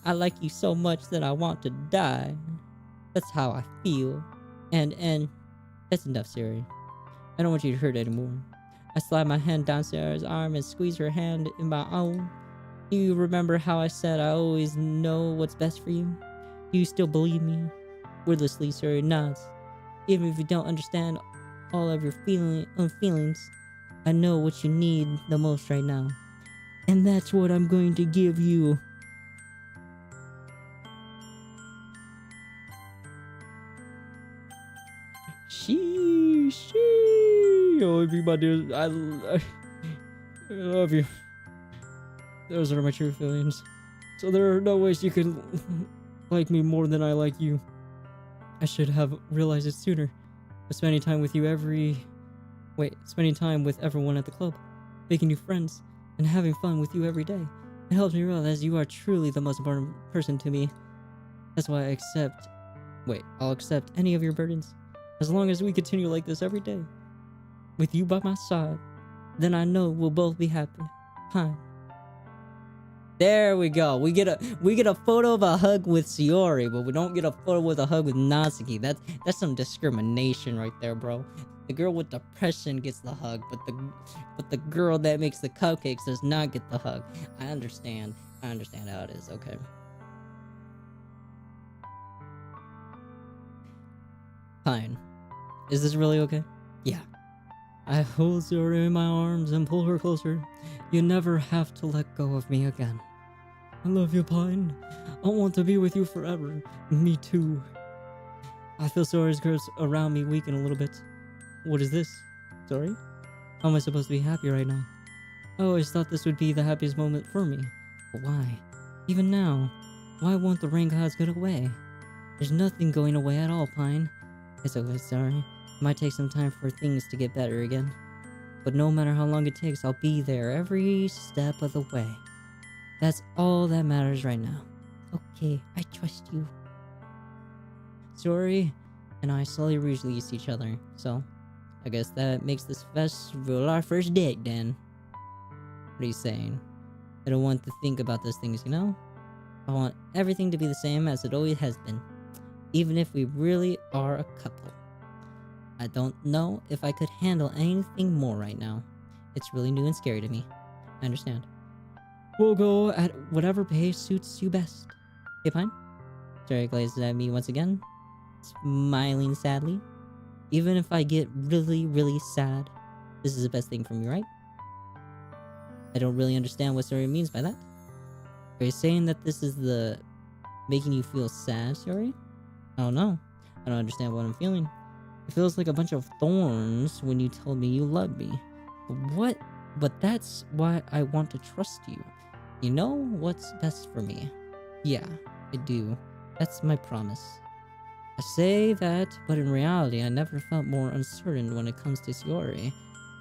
I like you so much that I want to die. That's how I feel. And that's enough, Siri. I don't want you to hurt anymore. I slide my hand down Sarah's arm and squeeze her hand in my own. Do you remember how I said I always know what's best for you? Do you still believe me? Wordlessly, Sarah nods. Even if you don't understand all of your feelings, I know what you need the most right now. And that's what I'm going to give you. She. Oh, everybody, I love you. Those are my true feelings. So there are no ways you can like me more than I like you. I should have realized it sooner. But spending time with everyone at the club, making new friends, and having fun with you every day, it helps me realize you are truly the most important person to me. That's why I'll accept any of your burdens. As long as we continue like this every day, with you by my side, then I know we'll both be happy. Pine. There we go. We get a photo of a hug with Shiori, but we don't get a photo with a hug with Natsuki. That's some discrimination right there, bro. The girl with depression gets the hug, but the girl that makes the cupcakes does not get the hug. I understand how it is. Okay. Pine, is this really okay? Yeah. I hold her in my arms and pull her closer. You never have to let go of me again. I love you, Pine. I want to be with you forever. Me too. I feel Sora's curse around me weaken a little bit. What is this? Sorry? How am I supposed to be happy right now? I always thought this would be the happiest moment for me. But why? Even now, why won't the rain clouds go away? There's nothing going away at all, Pine. It's okay, sorry. It might take some time for things to get better again. But no matter how long it takes, I'll be there every step of the way. That's all that matters right now. Okay, I trust you. Sorry, and I slowly release each other, so I guess that makes this festival our first date then. What are you saying? I don't want to think about those things, you know? I want everything to be the same as it always has been, even if we really are a couple. I don't know if I could handle anything more right now. It's really new and scary to me. I understand. We'll go at whatever pace suits you best. Okay, fine? Jerry glazes at me once again, smiling sadly. Even if I get really, really sad, this is the best thing for me, right? I don't really understand what Suri means by that. Are you saying that this is the making you feel sad, Suri? I don't know. I don't understand what I'm feeling. It feels like a bunch of thorns when you tell me you love me. What? But that's why I want to trust you. You know what's best for me. Yeah, I do. That's my promise. I say that, but in reality, I never felt more uncertain when it comes to Shiori.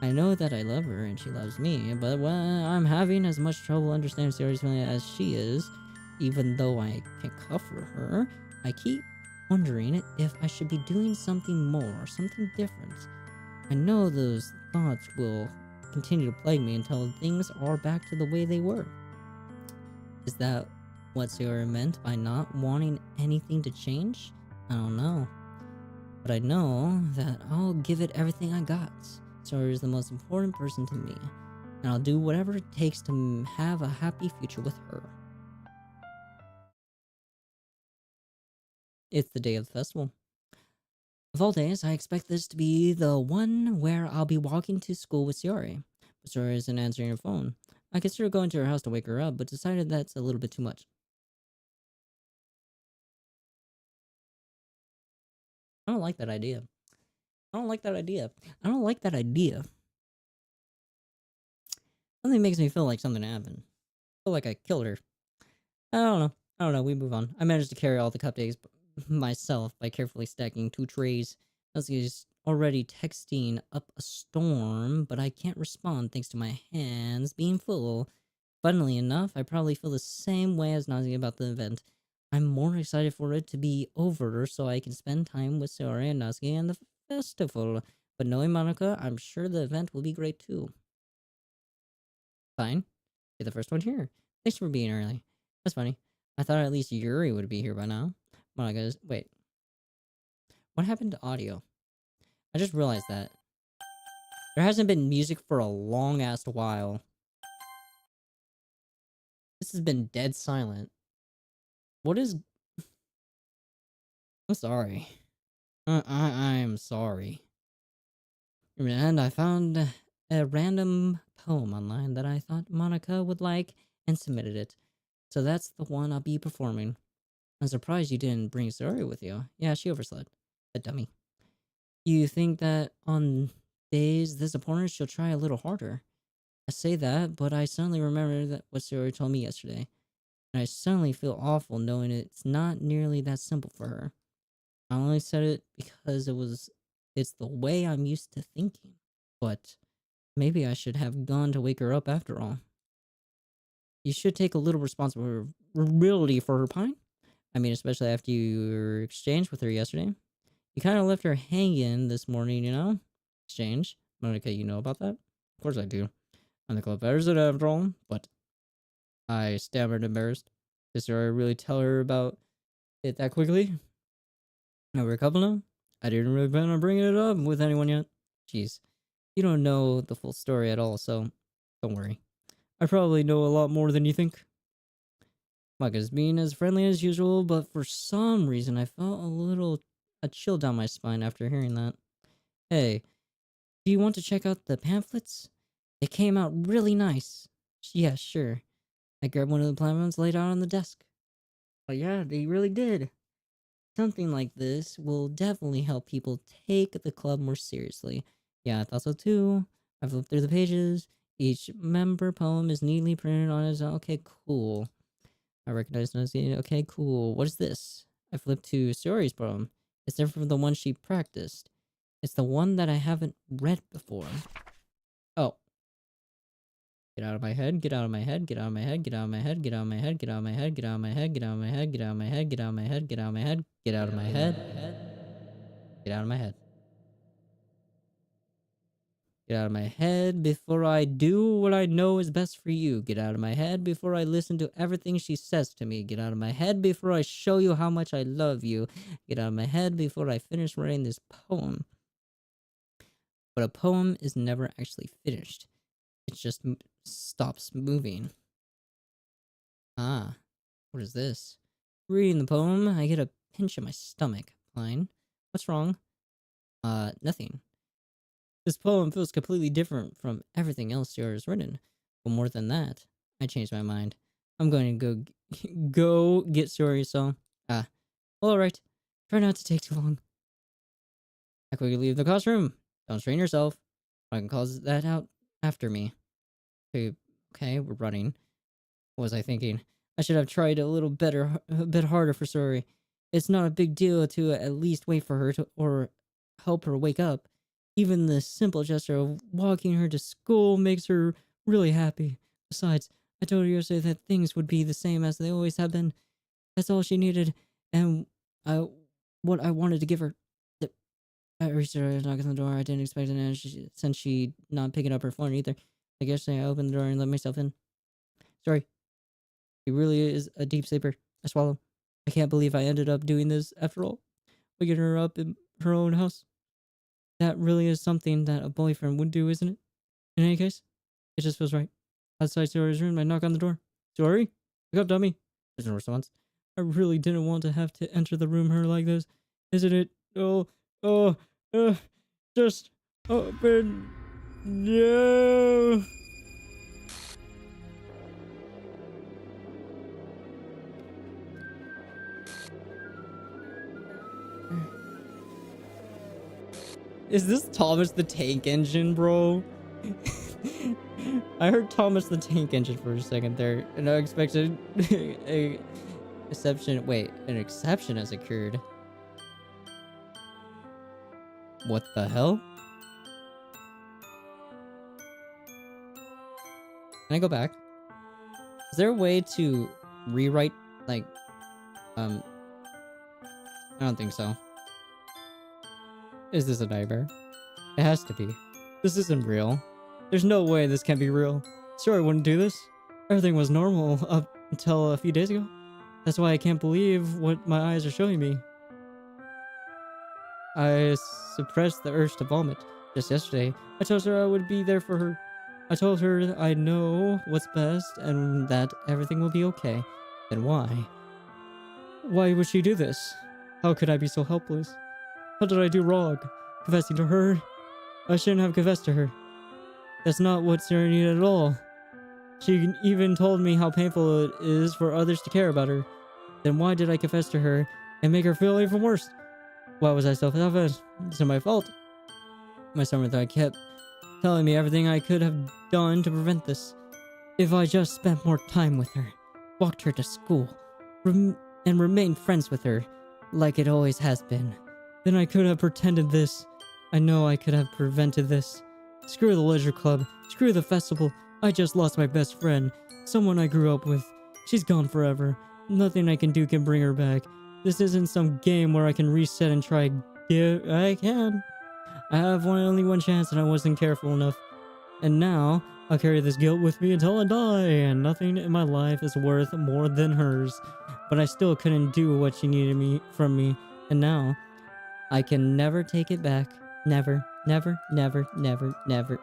I know that I love her and she loves me, but when I'm having as much trouble understanding Shiori's feeling as she is, even though I can cover her, I keep wondering if I should be doing something more, something different. I know those thoughts will continue to plague me until things are back to the way they were. Is that what Shiori meant by not wanting anything to change? I don't know. But I know that I'll give it everything I got. Shiori is the most important person to me, and I'll do whatever it takes to have a happy future with her. It's the day of the festival. Of all days, I expect this to be the one where I'll be walking to school with Shiori. But Shiori isn't answering her phone. I considered going to her house to wake her up, but decided that's a little bit too much. I don't like that idea. I don't like that idea. I don't like that idea. Something makes me feel like something happened. I feel like I killed her. I don't know. I don't know. We move on. I managed to carry all the cupcakes myself by carefully stacking 2 trays. Nasuki's already texting up a storm, but I can't respond thanks to my hands being full. Funnily enough, I probably feel the same way as Nazi about the event. I'm more excited for it to be over so I can spend time with Sayori and Natsuki and the festival. But knowing Monica, I'm sure the event will be great too. Fine. You're the first one here. Thanks for being early. That's funny. I thought at least Yuri would be here by now. Monica's. Wait. What happened to audio? I just realized that. There hasn't been music for a long ass while. This has been dead silent. What is. I'm sorry. I'm sorry. And I found a random poem online that I thought Monica would like and submitted it. So that's the one I'll be performing. I'm surprised you didn't bring Zori with you. Yeah, she overslept. A dummy. You think that on days this opponent she'll try a little harder. I say that, but I suddenly remember that what Zori told me yesterday. And I suddenly feel awful knowing it's not nearly that simple for her. I only said it because it's the way I'm used to thinking. But maybe I should have gone to wake her up after all. You should take a little responsibility for her, Pine. I mean, especially after your exchange with her yesterday. You kind of left her hanging this morning, you know? Exchange. Monica, you know about that? Of course I do. I'm the club president after all, but I stammered, embarrassed. Did I really tell her about it that quickly? Now we're a couple now? I didn't really plan on bringing it up with anyone yet. Jeez. You don't know the full story at all, so don't worry. I probably know a lot more than you think. Micah's being as friendly as usual, but for some reason I felt a chill down my spine after hearing that. Hey, do you want to check out the pamphlets? They came out really nice. Yeah, sure. I grabbed one of the pamphlets laid out on the desk. Oh yeah, they really did. Something like this will definitely help people take the club more seriously. Yeah, I thought so too. I flipped through the pages. Each member poem is neatly printed on its own. Okay, cool. I recognize Nancy. Okay, cool. What is this? I flipped to Suri's poem. It's different from the one she practiced. It's the one that I haven't read before. Oh. Get out of my head, get out of my head, get out of my head, get out of my head, get out of my head, get out of my head, get out of my head, get out of my head, get out of my head, get out of my head, get out of my head, get out of my head, get out of my head, Get out of my head before I do what I know is best for you. Get out of my head before I listen to everything she says to me. Get out of my head before I show you how much I love you. Get out of my head before I finish writing this poem. But a poem is never actually finished. It just stops moving. Ah, what is this? Reading the poem, I get a pinch in my stomach. Fine. What's wrong? Nothing. This poem feels completely different from everything else yours written. But more than that, I changed my mind. I'm going to go get sorry, so... well, alright. Try not to take too long. I quickly leave the classroom. Don't strain yourself. I can call that out after me. Okay, we're running. What was I thinking? I should have tried a bit harder for sorry. It's not a big deal to at least wait for her to, or help her wake up. Even the simple gesture of walking her to school makes her really happy. Besides, I told her yesterday that things would be the same as they always have been. That's all she needed, and what I wanted to give her. I reached her, knocked on the door. I didn't expect an answer since she not picking up her phone either. I guess I opened the door and let myself in. Sorry. He really is a deep sleeper. I swallow. I can't believe I ended up doing this after all. Waking her up in her own house. That really is something that a boyfriend would do, isn't it? In any case, it just feels right. Outside Sorry's room, I knock on the door. Sorry? Wake up, dummy. There's no response. I really didn't want to have to enter the room her like this. Isn't it? Just open. No. Is this Thomas the Tank Engine, bro? I heard Thomas the Tank Engine for a second there, and I expected an exception has occurred. What the hell? Can I go back? Is there a way to rewrite, like, I don't think so. Is this a nightmare? It has to be. This isn't real. There's no way this can be real. Sure, I wouldn't do this. Everything was normal up until a few days ago. That's why I can't believe what my eyes are showing me. I suppressed the urge to vomit. Just yesterday, I told her I would be there for her. I told her I know what's best and that everything will be okay. Then why? Why would she do this? How could I be so helpless? What did I do wrong? Confessing to her? I shouldn't have confessed to her. That's not what Sarah needed at all. She even told me how painful it is for others to care about her. Then why did I confess to her and make her feel even worse? Why was I so selfish? It's not my fault. My summer thought kept telling me everything I could have done to prevent this. If I just spent more time with her, walked her to school, and remained friends with her, like it always has been, then I could have pretended this. I know I could have prevented this. Screw the leisure club. Screw the festival. I just lost my best friend. Someone I grew up with. She's gone forever. Nothing I can do can bring her back. This isn't some game where I can reset and try again. I can. I have only one chance and I wasn't careful enough. And now, I'll carry this guilt with me until I die. And nothing in my life is worth more than hers. But I still couldn't do what she needed from me. And now, I can never take it back. Never, never, never, never, never.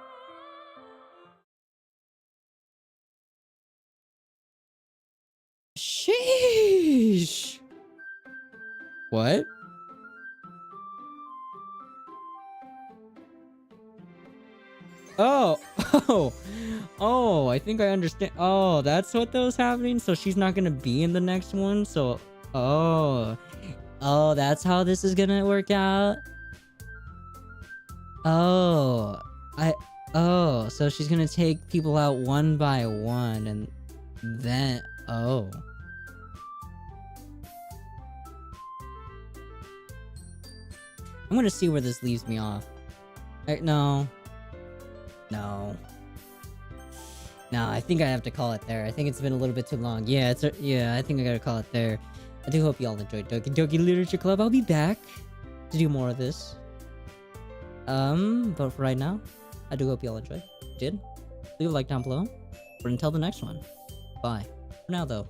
Sheesh. What? Oh, I think I understand. Oh, that's what that was happening. So she's not gonna be in the next one. So, oh, that's how this is gonna work out. So she's gonna take people out one by one, and then, I'm gonna see where this leaves me off. No, I think I have to call it there. I think it's been a little bit too long. Yeah, I think I gotta call it there. I do hope you all enjoyed Doki Doki Literature Club. I'll be back to do more of this. But for right now, I do hope you all enjoyed. If you did, leave a like down below. But until the next one, bye. For now, though.